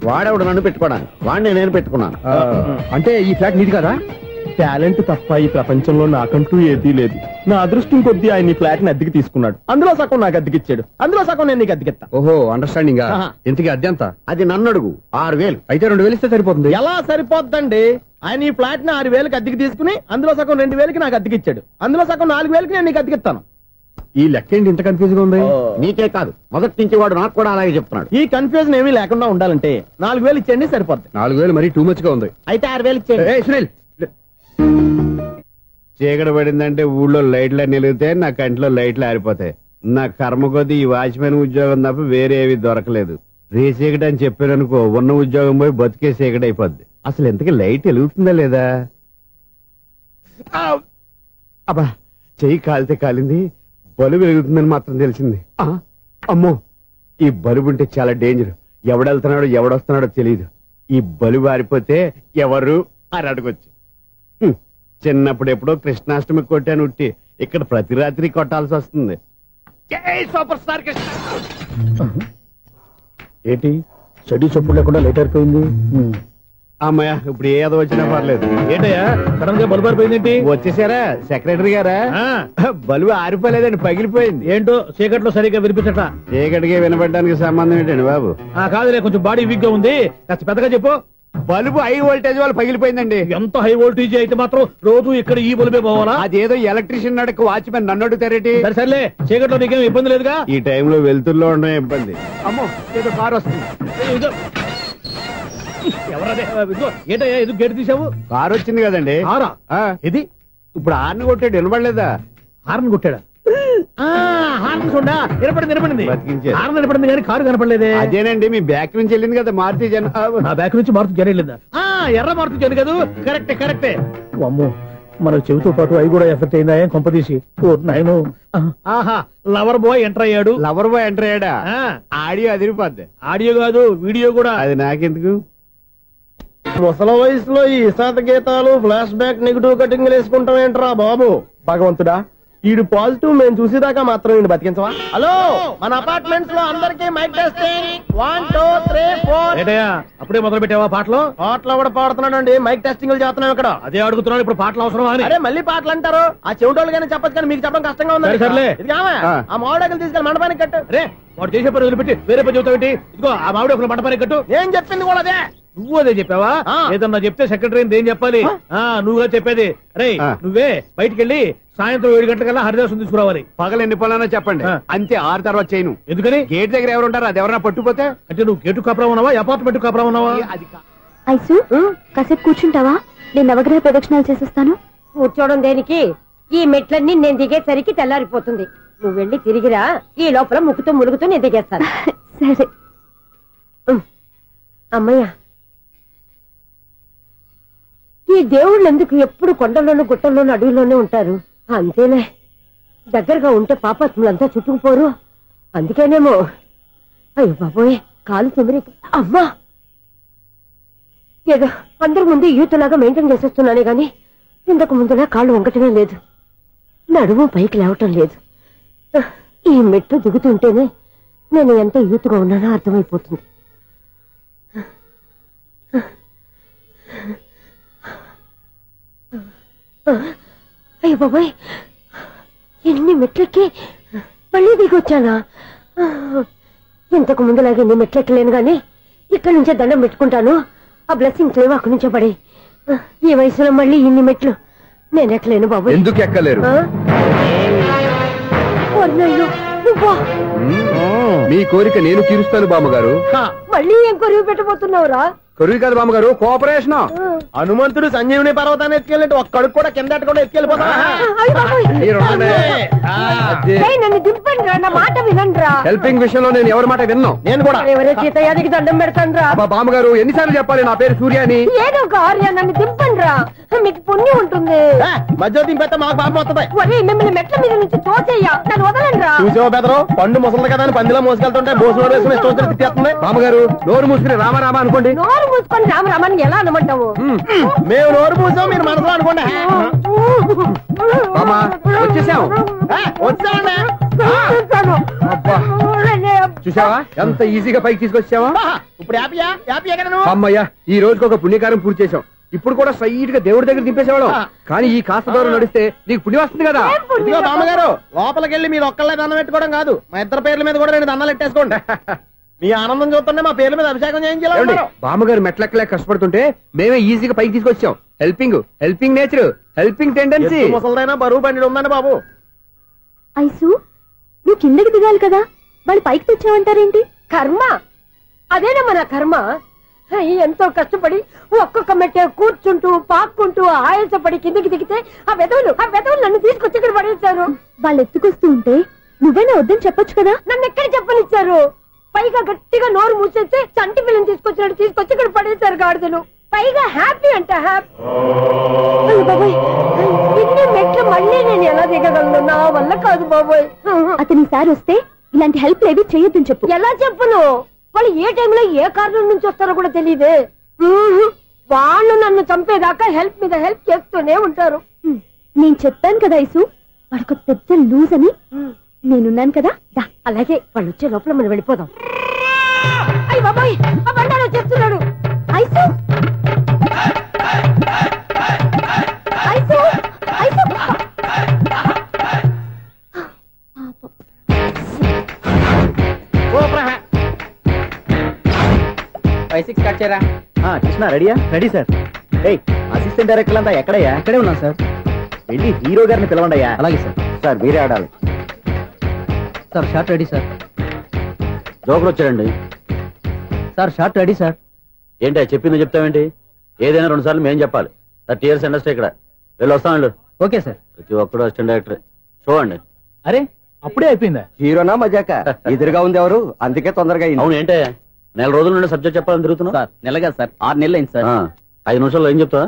వాడేవాడు నన్ను పెట్టుకోడా? వాడిని నేను పెట్టుకున్నాను. అంటే ఈ ఫ్లాట్ నీది కదా? టాలెంట్ తప్ప ఈ ప్రపంచంలో నాకంటూ ఏదీ లేదు. నా అదృష్టం కొద్దీ ఆయన ఈ ఫ్లాట్ ని అద్దెకి తీసుకున్నాడు. అందులో సగం నాకు అద్దెకిచ్చాడు, అందులో సగం నేను నీకు అద్దెకిస్తా. ఓహో, అండర్స్టాండింగ్. ఇంతకీ అద్దె ఎంత? అది నన్ను అడుగు. 6000. అయితే 2000 ఇస్తే సరిపోతుంది. ఎలా సరిపోద్దండి? ఆయన ఈ ఫ్లాట్ ని 6,000కి అద్దెకి తీసుకుని అందులో సగం 2,000కి నాకు అద్దెకి ఇచ్చాడు. అందులో సగం 4,000కి నేను నీకు అద్దెకిస్తాను. ఈ లెక్క ఏంటి ఇంత కన్ఫ్యూజ్ గా ఉంది? నీకే కాదు, మొదటి నుంచి వాడు నాకు కూడా అలాగే చెప్తున్నాడు. ఈ కన్ఫ్యూజన్ ఏమీ లేకుండా ఉండాలంటే 4,000 ఇచ్చేయండి సరిపోద్ది. 4,000 మరీ టూ మచ్ గా ఉంది. అయితే 6,000 ఇచ్చేయండి. సునీల్, చీకటి పడిందంటే ఊళ్ళో లైట్లు అన్ని వెలిగితే నా కంటిలో లైట్లు ఆరిపోతాయి. నా కర్మ కొద్దీ ఈ వాచ్మెన్ ఉద్యోగం తప్ప వేరే ఏవి దొరకలేదు. రేసీకటి అని చెప్పారనుకో, ఉన్న ఉద్యోగం పోయి బతికే చీకటి అయిపోద్ది. అసలు ఎంతకీ లైట్ వెలుగుతుందా లేదా? అబ్బా, చెయ్యి కాలితే కాలింది, బలుబు వెలుగుతుందని మాత్రం తెలిసింది. అమ్మో, ఈ బలుబు ఉంటే చాలా డేంజర్. ఎవడెళ్తున్నాడో ఎవడొస్తున్నాడో తెలియదు. ఈ బలుబు ఆరిపోతే ఎవరు అని అడగొచ్చు. చిన్నప్పుడు ఎప్పుడో కృష్ణాష్టమి కొట్టాను ఉట్టి, ఇక్కడ ప్రతి రాత్రి కొట్టాల్సి వస్తుంది. Super star Krishna. ఏంటి చెడు చెప్పుడు లేకుండా లేట్ అయిపోయింది? అమ్మాయ, ఇప్పుడు ఏదో వచ్చినా పర్లేదు. ఏంటయ్యా సడన్ గా బల్బు ఆరిపోయింది? వచ్చేసారా సెక్రటరీ గారా? బల్బు ఆరిపోలేదండి, పగిలిపోయింది. ఏంటో చీకట్లో సరిగ్గా వినిపించట. చీకటికి వినపడడానికి సంబంధం ఏంటండి బాబు? కాదులే, కొంచెం బాడీ వీక్ గా ఉంది, కాస్త పెద్దగా చెప్పు. బల్బు హై వోల్టేజ్ వాళ్ళు పగిలిపోయిందండి. ఎంత హై వోల్టేజ్ అయితే మాత్రం రోజు ఇక్కడ ఈ బల్బే పోవాలా? అదేదో ఎలక్ట్రీషియన్ నడక వాచ్మెన్ నన్ను అడుగుతారేటి? సర్లే, చీకట్లో నీకేం ఇబ్బంది లేదుగా? ఈ టైంలో వెళ్తుల్లో ఉండడం ఇబ్బంది. అమ్మో, ఏదో కారు వస్తుంది. ఎవరదే? ఏంటయ్యా ఇది గేట్ తీసావు? కారు వచ్చింది కదండి. ఇది ఇప్పుడు హార్న్ కొట్టాడు, వినపడలేదా? హార్న్ కొట్టాడా? హార్న్ చూడా నిలబడింది. హార్న్ నిలబడింది కానీ కారు కనపడలేదే. అదేనండి, మీ బ్యాక్ నుంచి వెళ్ళింది కదా మారుతి జన. నా బ్యాక్ నుంచి మారుతి జన వెళ్ళిందా? ఎర్ర మారుతి జన కదా. కరెక్టే. అమ్మో, మన చెవితో పాటు అవి కూడా ఎఫెక్ట్ అయిందా కొంపదీసి? నాయను. ఆహా, లవర్ బాయ్ ఎంటర్ అయ్యాడు. లవర్ బాయ్ ఎంటర్ అయ్యాడా? ఆడియో అదిరిపోద్ది. ఆడియో కాదు, వీడియో కూడా. అది నాకెందుకు? ముసల వయసులో ఈ ఇసాత గీతాలు, ఫ్లాష్ బ్యాక్, నెగిటివ్ కటింగ్ వేసుకుంటాం ఏంట్రా బాబు? భగవంతుడా, ఈడు పాజిటివ్ మేము చూసేదాకా మాత్రం ఈయన బతికించవా? హలో, మన అపార్ట్మెంట్స్ లో అందరికీ మైక్ టెస్టింగ్. 1 2 3 4. ఏంటయ్యా అప్పుడే మొదలు పెట్టావా పాటలు? పాటలు కూడా పాడుతున్నాడు అండి, మైక్ టెస్టింగ్ చేస్తున్నాం ఇక్కడ. అదే అడుగుతున్నాడు, ఇప్పుడు పాటలు అవసరం అని. అరే మళ్ళీ పాటలు అంటారు, ఆ చెవిటోళ్ళు కానీ చెప్పచ్చు కానీ మీకు చెప్పడం కష్టంగా ఉంది. సర్లే, ఆ మామిడాకులు తీసుకెళ్ళి మండపానికి కట్టు. రే, వాడు చేసే పని వదిలిపెట్టి వేరే పని చెబుతావేంటి? ఇదిగో ఆ మామిడాకులు మండపానికి కట్టు. నేను చెప్పింది కూడా అదే. నువ్వు అదే చెప్పావా? ఏదన్నా చెప్తే సెక్రటరీ ఏం చెప్పాలి? నువ్వుగా చెప్పేది. రే, నువ్వే బయటికి వెళ్ళి సాయంత్రం 7 గంటలకల్లా హరిదాసుని తీసుకురావాలి. పగలు ఎన్ని పనులన్నా చెప్పండి, అంతే. 6 తర్వాత చేయను. ఎందుకని? గేట్ దగ్గర ఎవరు ఉంటారు, అది ఎవరన్నా పట్టుపోతే. అంటే నువ్వు గేటు కాపురా ఉన్నావా, అపార్ట్మెంట్ కాపురా ఉన్నావా? ఐసు, కాసేపు కూర్చుంటావా? నేను నవగ్రహ ప్రదక్షిణాలు చేసేస్తాను. కూర్చోవడం దేనికి? ఈ మెట్లన్నీ నేను దిగేసరికి తెల్లారిపోతుంది. నువ్వు వెళ్ళి తిరిగిరా, ఈ లోపల ముక్కుతూ ములుగుతూ నేను దిగేస్తాను. సరే అమ్మయ్య, ఈ దేవుళ్ళు ఎందుకు ఎప్పుడు కొండల్లోనూ గుట్టల్లోనూ అడవిలోనే ఉంటారు? అంతేలే, దగ్గరగా ఉంటే పాపాత్ములంతా చుట్టుకుపోరు. అందుకేనేమో. అయ్యో బాబోయ్, కాలు తిమిరి. అమ్మా, ఏదో అందరి ముందు యూత్లాగా మెయింటైన్ చేసేస్తున్నానే గాని ఇంతకు ముందులా కాళ్ళు వంకటమే లేదు, నడుము పైకి లేవటం లేదు. ఈ మెట్టు దిగుతుంటేనే నేను ఎంత యూత్గా ఉన్నానో అర్థమైపోతుంది. అయ్యో బాబాయ్, ఎన్ని మెట్లెక్కి మళ్ళీ దిగొచ్చానా? ఇంతకు ముందులాగే ఎన్ని మెట్లెక్కలేను గాని ఇక్కడి నుంచే దండం పెట్టుకుంటాను. ఆ బ్లెస్సింగ్స్ లేవు అక్కడి నుంచే పడే. ఈ వయసులో మళ్ళీ ఇన్ని మెట్లు నేను ఎక్కలేను బాబు. ఎందుకు ఎక్కలేరు? మీ కోరిక నేను తీరుస్తాను బామ్మగారు. మళ్ళీ ఏం కొరివి పెట్టబోతున్నావురా? కొరివి కాదు బామ్మగారు, కోఆపరేషన్. హనుమంతుడు సంజీవుని పర్వతాన్ని ఎత్తుకెళ్ళినట్టు ఒక్కడికి కూడా కింద కూడా ఎత్తుకెళ్ళిపోతా. నన్ను దింపండి రా, నా మాట వినండి రా. హెల్పింగ్ విషయంలో నేను ఎవరి మాట విన్నాను. నేను కూడా ఎవరే సీతయ్యానికి దండం పెడతాను రా. బామ్మగారు ఎన్నిసార్లు చెప్పాలి నా పేరు సూర్యాని? ఏదో ఒక ఆర్య, నన్ను దింపండి రా, మీకు పుణ్యం ఉంటుంది. మధ్య దింపేస్తే మాకు పాపం వస్తుంది. మిమ్మల్ని మెట్ల మీద నుంచి తోచేయ్యా, నన్ను వదలండి రా. చూసావా బెదరు, పండు ముసలి కదా అని పందిలో మోసుకెళ్తుంటే భోజనం వేసుకుని ఇష్టం తిట్టేస్తుంది. బామ్మగారు నోరు మూసుకుని రామారామా అనుకోండి. నోరు మూసుకొని రామరామాన్ని ఎలా అనమంటావు? మేము నోరు మూసాం, మీరు మనసులో అనుకోండి. వచ్చేసాం. చూసావా ఎంత ఈజీగా పైకి తీసుకొచ్చావా? ఇప్పుడు అమ్మయ్యా, ఈ రోజుకి ఒక పుణ్యకారం పూర్తి చేసాం. ఇప్పుడు కూడా స్ట్రైట్ గా దేవుడి దగ్గర దింపేసేవాళ్ళం. కానీ ఈ కాస్త దూరం నడిస్తే నీకు పుణ్యం వస్తుంది కదా. బామ్మగారు లోపలికి వెళ్ళి మీరు ఒక్కళ్ళే దండం పెట్టుకోవడం కాదు, మా ఇద్దరు పేర్ల మీద కూడా 2 దండాలు పెట్టేసుకోండి. మీ ఆనందం చూస్తుంటే మా పేర్ల మీద అభిషేకం చేయించాలి. బామ్మగారు మెట్లెక్కలే కష్టపడుతుంటే మేమే ఈజీగా పైకి తీసుకొచ్చాం. Helping nature, helping tendency. ముసలదైనా బరువు బండి ఉందండి బాబు. ఐసు నువ్వు కిందకి దిగాలి కదా, వాళ్ళు పైకి తెచ్చావంటారేంటి? కర్మ అదేనమ్మా నా కర్మ. ఎంతో కష్టపడి ఒక్కొక్క మెట్టే కూర్చుంటూ పాక్కుంటూ ఆయాసపడి కిందకి దిగితే ఆ వెధవులు నన్ను తీసుకొచ్చి ఇక్కడ పడేశారు. వాళ్ళు ఎత్తుకొస్తూ ఉంటే నువ్వేనా వద్దని చెప్పొచ్చు కదా. నన్ను ఎక్కడ చెప్పనిచ్చారు? పైగా గట్టిగా నోరు మూసేస్తే చంటి పిల్లని తీసుకొచ్చి ఇక్కడ పడేశారు గాడిదలు. పైగా హ్యాపీ అంట హ్యాపీ. బాబాయ్ ఇన్ని మెట్లు మళ్ళీ నేను ఎలా దిగగలను? నా వల్ల కాదు బాబోయ్. అతని సార్ వస్తే ఇలాంటి హెల్ప్ లేవి చేయొద్దని చెప్పు. ఎలా చెప్పును? వాళ్ళు ఏ టైంలో ఏ కారణం నుంచి వస్తారో కూడా తెలియదే. వాళ్ళు నన్ను చంపేదాకా హెల్ప్ మీద హెల్ప్ చేస్తూనే ఉంటారు. నేను చెప్పాను కదా ఐసు, వాడొక పెద్ద లూజ్ అని. నేనున్నాను కదా. అలాగే వాళ్ళు వచ్చే లోపల మనం వెళ్ళిపోదాం. అయ్య బాబాయ్ ఆ బండాలో చేస్తున్నాడు. ఐసు ఐసు ఐసు 5-6 కట్ చేయరా. కృష్ణ రెడీయా? Ready sir. ఏయ్ అసిస్టెంట్ డైరెక్టర్ అంతా ఎక్కడయ్యా? ఇక్కడే ఉన్నాం సార్. వెళ్ళి హీరో గారిని పిలవండి అయ్యా. అలాగే సార్. సార్ మీరే ఆడాలి సార్. Shot ready sir. జోకులు వచ్చాడండి సార్. Shot ready sir. ఏంటి చెప్పిందో చెప్తావేంటి? ఏదైనా 2 సార్లు మేము చెప్పాలి. 30 years ఇండస్ట్రీ ఇక్కడ. వెళ్ళి వస్తామండి. Okay sir. ప్రతి ఒక్కడు అసిస్టెంట్ డైరెక్టర్. చూడండి. అరే అప్పుడే అయిపోయిందా? హీరోనా మజాక? ఎదురుగా ఉంది ఎవరు, అందుకే తొందరగా అయింది. అవును ఏంటే 4 రోజుల నుండి సబ్జెక్ట్ చెప్పాలని తిరుగుతున్నా సార్. నెలగా సార్ 6 నెలలు అయింది సార్. 5 నిమిషాల్లో ఏం చెప్తా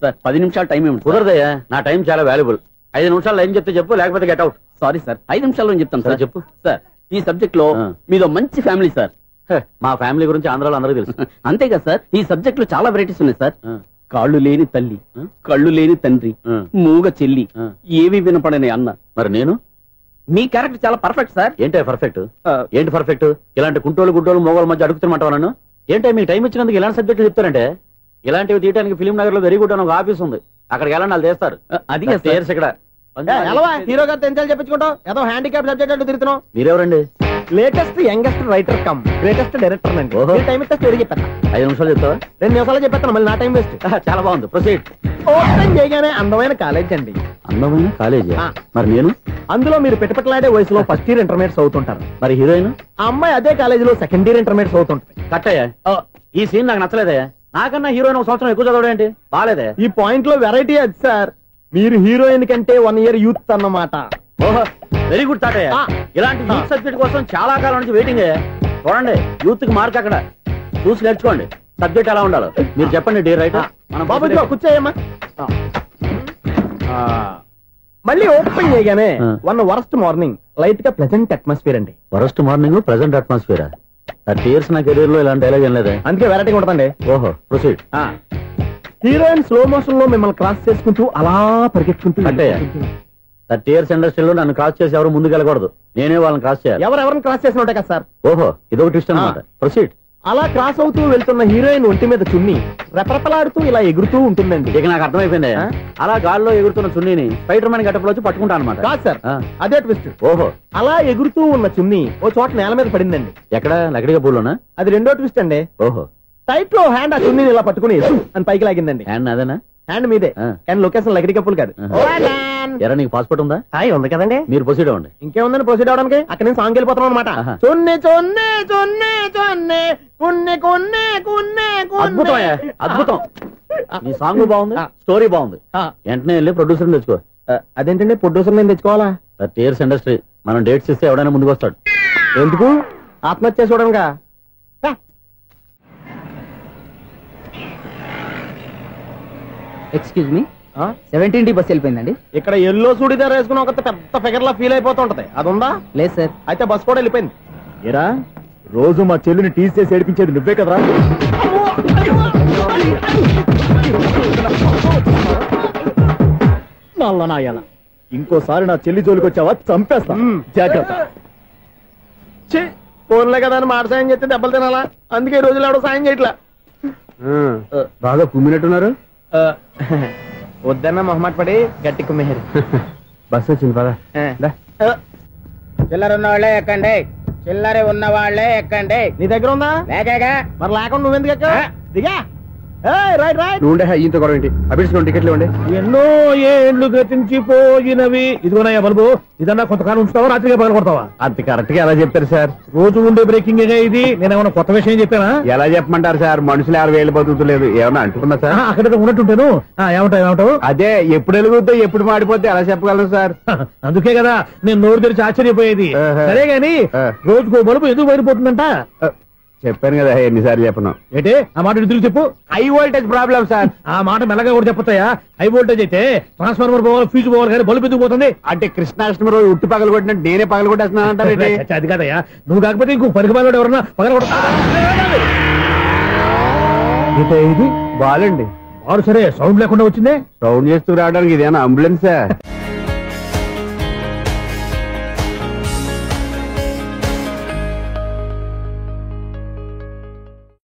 సార్? 10 నిమిషాలు టైం ఏమి కుదరదయ్యా. నా టైం చాలా వాల్యుబుల్. 5 నిమిషాల్లో ఏం చెప్తే చెప్పు, లేకపోతే గెట్ అవుట్. సారీ సార్, 5 నిమిషాల్లో చెప్తాను సార్. చెప్పు సార్. ఈ సబ్జెక్ట్ లో మీదో మంచి ఫ్యామిలీ సార్. మా ఫ్యామిలీ గురించి ఆంధ్రాలో అందరికీ తెలుసు. అంతేగా సార్, ఈ సబ్జెక్ట్ లో చాలా వెరైటీస్ ఉన్నాయి సార్. కాళ్ళు లేని తల్లి, కళ్ళు లేని తండ్రి, మూగ చెల్లి, ఏవి వినపడని అన్న. మరి నేను మీ క్యారెక్టర్ చాలా పర్ఫెక్ట్ సార్. ఏంటే పర్ఫెక్ట్? ఏంటి పర్ఫెక్ట్? ఇలాంటి కుంటోలు గుడ్డోలు మోగోల మధ్య అడుగుతున్నమాట నన్ను. ఏంటంటే మీకు టైం ఇచ్చినందుకు ఇలాంటి సబ్జెక్టులు చెప్తారంటే? ఇలాంటివి తీయడానికి ఫిలిం నగర్ లో వెరీ గుడ్ అని ఒక ఆఫీస్ ఉంది. అక్కడికి వెళ్ళండి, వాళ్ళు చేస్తారు. అది ఇక్కడ హీరో గారితో ఎంత చెప్పించుకుంటాం? ఏదో హ్యాండిక్యాప్ సబ్జెక్ట్ అంటే తిరుగుతున్నాం. మీరెవరండి? Latest youngest writer cum greatest director అండి. టైం ఇస్తే స్టోరీ చెప్పాను. 5 నిమిషాలు చెప్తావా? 2 నిమిషాలు చెప్పేస్తాను, మళ్ళీ నా టైం వేస్ట్. చాలా బాగుంది, ప్రొసీడ్. ఓపెన్ చేయగానే అందమైన కాలేజ్ అండి. అందమైన కాలేజీ? మరి నేను అందులో మీరు పెట్టుపట్లాడే వయసులో ఫస్ట్ ఇయర్ ఇంటర్మీడియట్స్ అవుతుంటారు. మరి హీరోయిన్ ఆ అమ్మాయి అదే కాలేజీలో సెకండ్ ఇయర్ ఇంటర్మీడియట్స్ అవుతుంటది. కట్టయ్యా, ఈ సీన్ నాకు నచ్చలేదయ్యా. నాకన్నా హీరోయిన్ 1 సంవత్సరం ఎక్కువ చదవడం ఏంటి? బాలేదే. ఈ పాయింట్ లో వెరైటీ అది సార్. మీరు హీరోయిన్ కంటే 1 year యూత్ అన్నమాట. ఓహో, వెరీ గుడ్ థాట్ అయ్యా. ఇలాంటి యూత్ సబ్జెక్ట్ కోసం చాలా కాలం నుంచి వెయిటింగ్. చూడండి, యూత్ కి మార్క్ అక్కడ చూసి నేర్చుకోండి. సబ్జెక్ట్ ఎలా ఉండాలో మీరు చెప్పండి. డీర్ రైటర్ మనం బాబు కూర్చోయమ్మా. మళ్ళీ ఓపెన్ చేయగానే 1 వరస్ట్ మార్నింగ్ లైట్ గా ప్లెజెంట్ అట్మాస్ఫియర్ అండి. Worst morning pleasant atmosphere. 30 years నా కెరీర్ లో ఇలాంటి డైలాగ్ ఏం లేదే. అందుకే వెరైటీ ఉంటుందండి. ఓహో, ప్రొసీడ్. హీరోయిన్ స్లో మోషన్ లో మిమ్మల్ని క్రాస్ చేసుకుంటూ అలా పరిగెత్తుకుంటూ అంటే 30 years ఇండస్ట్రీలో నన్ను క్రాస్ చేసి ఎవరు ముందుకు వెళ్ళకూడదు. నేనే వాళ్ళని క్రాస్ చేయాలి. ఎవరెవరిని క్రాస్ చేసిన ఉంటాయి కదా సార్. ఓహో, ఇదొక ట్విస్ట్ అన్నమాట. ప్రొసీడ్. అలా క్రాస్ అవుతూ వెళ్తున్న హీరోయిన్ ఒంటి మీద చున్నీ రెపరెపలాడుతూ ఇలా ఎగురుతూ ఉంటుందండి. ఇక నాకు అర్థమైపోయింది. అలా గాల్లో ఎగురుతున్న చున్నీని స్పైడర్ మ్యాన్ గట్టపులో వచ్చి పట్టుకుంటా అనమాట. కాదు సార్, అదే ట్విస్ట్. ఓహో, అలా ఎగురుతూ ఉన్న చున్నీ ఓ చోట నేల మీద పడిందండి. ఎక్కడ? లకడిగా పూలోనా? అది రెండో ట్విస్ట్ అండి. ఓహో, టైట్ లో హ్యాండ్ ఆ చున్నీని ఇలా పట్టుకుని అని పైకి లాగిందండి. హ్యాండ్ అదేనా? హ్యాండ్ మీదే, కానీ లొకేషన్ లకడి కప్పులు కాదు. ఎరా, నీకు పాస్పోర్ట్ ఉందా? హాయ్, ఉంది కదండి. మీరు ప్రొసీడ్ అవ్వండి. ఇంకేముందని ప్రొసీడ్ అవడానికి? అక్కడ నేను సాంగ్ వెళ్ళిపోతాను అనమాట. చొన్నే చొన్నే చొన్నే చొన్నే కున్నే కున్నే కున్నే. అద్భుతం, అద్భుతం. నీ సాంగ్ బాగుంది, స్టోరీ బాగుంది. వెంటనే వెళ్ళి ప్రొడ్యూసర్ తెచ్చుకో. అదేంటండి ప్రొడ్యూసర్ నేను తెచ్చుకోవాలా? 30 years ఇండస్ట్రీ, మనం డేట్స్ ఇస్తే ఎవడైనా ముందుకు వస్తాడు. ఎందుకు? ఆత్మహత్య చూడనుగా. Excuse me, 17D bus వెళ్ళిపోయిందండి. ఇక్కడ ఎల్లో చూడిదార్ వేసుకుని ఒక పెద్ద ఫిగర్ లా ఫీల్ అయిపోతుంటది, అది ఉందా? లేదు సార్. అయితే బస్ కూడా వెళ్ళిపోయింది. ఏరా, రోజు మా చెల్లిని టీస్ చేసి ఏడిపించేది నువ్వే కదరా? నల్ల నాయాల, ఇంకోసారి నా చెల్లి జోలికి వచ్చావా చంపేస్తా, జాగ్రత్త. ఫోన్లే కదా అని మాట సాయం చేస్తే దెబ్బలు తినాలా? అందుకే ఈ రోజులు ఎవడో సాయం చేయట్లా. బాగా కుమ్మినట్టున్నారు. వద్దన్న మొహమాట పడి గట్టి కుమ్మేరు. బస్ వచ్చింది పదా. చిల్లరున్న వాళ్ళే ఎక్కండి. చిల్లర ఉన్న వాళ్ళే ఎక్కండి. నీ దగ్గర ఉందా? లేకగా. మరి లేకుండా నువ్వెందుకు ఎక్క? దిగా. Right right. నువ్వుండే ఇంత గొడవ ఏంటి? అభిడ్చుకోండి, టికెట్లు ఇవ్వండి. ఎన్నో ఏండ్లు గతించిపోయినవి. ఇదిగోనయ్యా బల్బు, ఇదన్నా కొంతకాలం ఉంచుతావా, రాత్రిగా పగల కొడతావా? అంత కరెక్ట్ గా ఎలా చెప్తారు సార్? రోజు ఉండే బ్రేకింగ్ ఇది. నేనేమన్నా కొత్త విషయం చెప్పానా? ఎలా చెప్పమంటారు సార్? మనుషులు 60,000 బతుకుతలేదు. ఏమన్నా అంటున్నా సార్? అక్కడ ఉన్నట్టుంటాను. ఏమంటావు? అదే ఎప్పుడు వెలుగుతో ఎప్పుడు మాడిపోతే ఎలా చెప్పగలను సార్? అందుకే కదా నేను నోరు తెరిచి ఆశ్చర్యపోయేది. సరే గాని రోజుకో బల్బు ఎందుకు బయటపోతుందంట? చెప్పాను కదా ఎన్నిసార్లు చెప్పను. ఏంటి ఆ మాట ఎదురు చెప్పు. High voltage problem sir. ఆ మాట మెల్లగా కూడా చెప్పొస్తాయా? హై వోల్టేజ్ అయితే ట్రాన్స్ఫార్మర్ పోవాలి, ఫ్యూజ్ పోవాలి, కానీ బల్బు ఎందుకు పోతుంది? అంటే కృష్ణాష్టమి రోజు ఉట్టి పగలు కొట్టినట్టు నేనే పగలు కొట్టేస్తున్నానంటారు. అది కాదయ్యా, నువ్వు కాకపోతే ఇంకో పనికి బాగా ఎవరన్నా పగల కొడతా. ఇది బాలండి. వారు సరే సౌండ్ లేకుండా వచ్చిందే. సౌండ్ చేస్తూ రావడానికి ఇదేనా అంబులెన్సా?